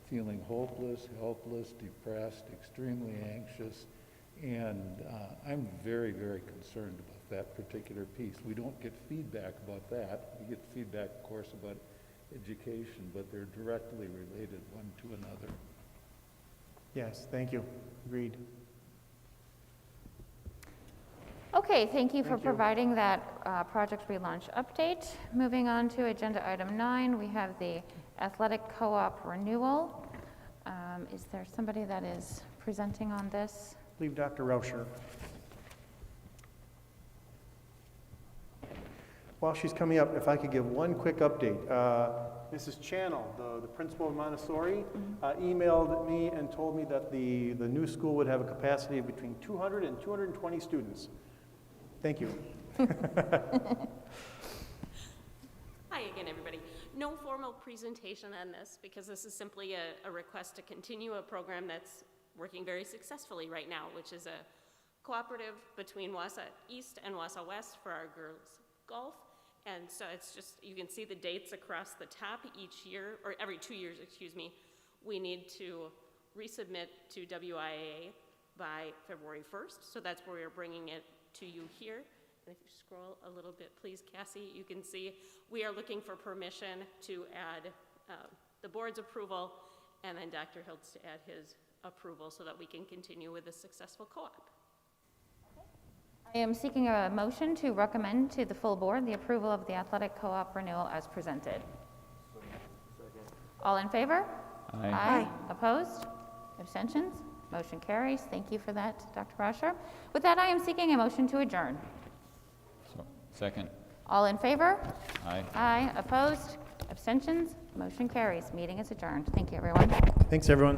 H: feeling hopeless, helpless, depressed, extremely anxious, and I'm very, very concerned about that particular piece. We don't get feedback about that. We get feedback, of course, about education, but they're directly related one to another.
D: Yes, thank you. Agreed.
A: Okay, thank you for providing that project relaunch update. Moving on to agenda item 9, we have the athletic co-op renewal. Is there somebody that is presenting on this?
D: I believe Dr. Rauscher. While she's coming up, if I could give one quick update. Mrs. Channel, the principal of Montessori, emailed me and told me that the new school would have a capacity of between 200 and 220 students. Thank you.
N: Hi again, everybody. No formal presentation on this because this is simply a request to continue a program that's working very successfully right now, which is a cooperative between Wausau East and Wausau West for our girls' golf. And so it's just, you can see the dates across the top each year, or every 2 years, excuse me, we need to resubmit to WIAA by February 1st. So that's where we're bringing it to you here. And if you scroll a little bit, please, Cassie, you can see we are looking for permission to add the board's approval and then Dr. Hiltz to add his approval so that we can continue with a successful co-op.
A: I am seeking a motion to recommend to the full board the approval of the athletic co-op renewal as presented. All in favor?
J: Aye.
A: Aye. Opposed? Abstentions? Motion carries. Thank you for that, Dr. Rauscher. With that, I am seeking a motion to adjourn.
J: So, second.
A: All in favor?
J: Aye.
A: Aye. Opposed? Abstentions? Motion carries. Meeting is adjourned. Thank you, everyone.
D: Thanks, everyone.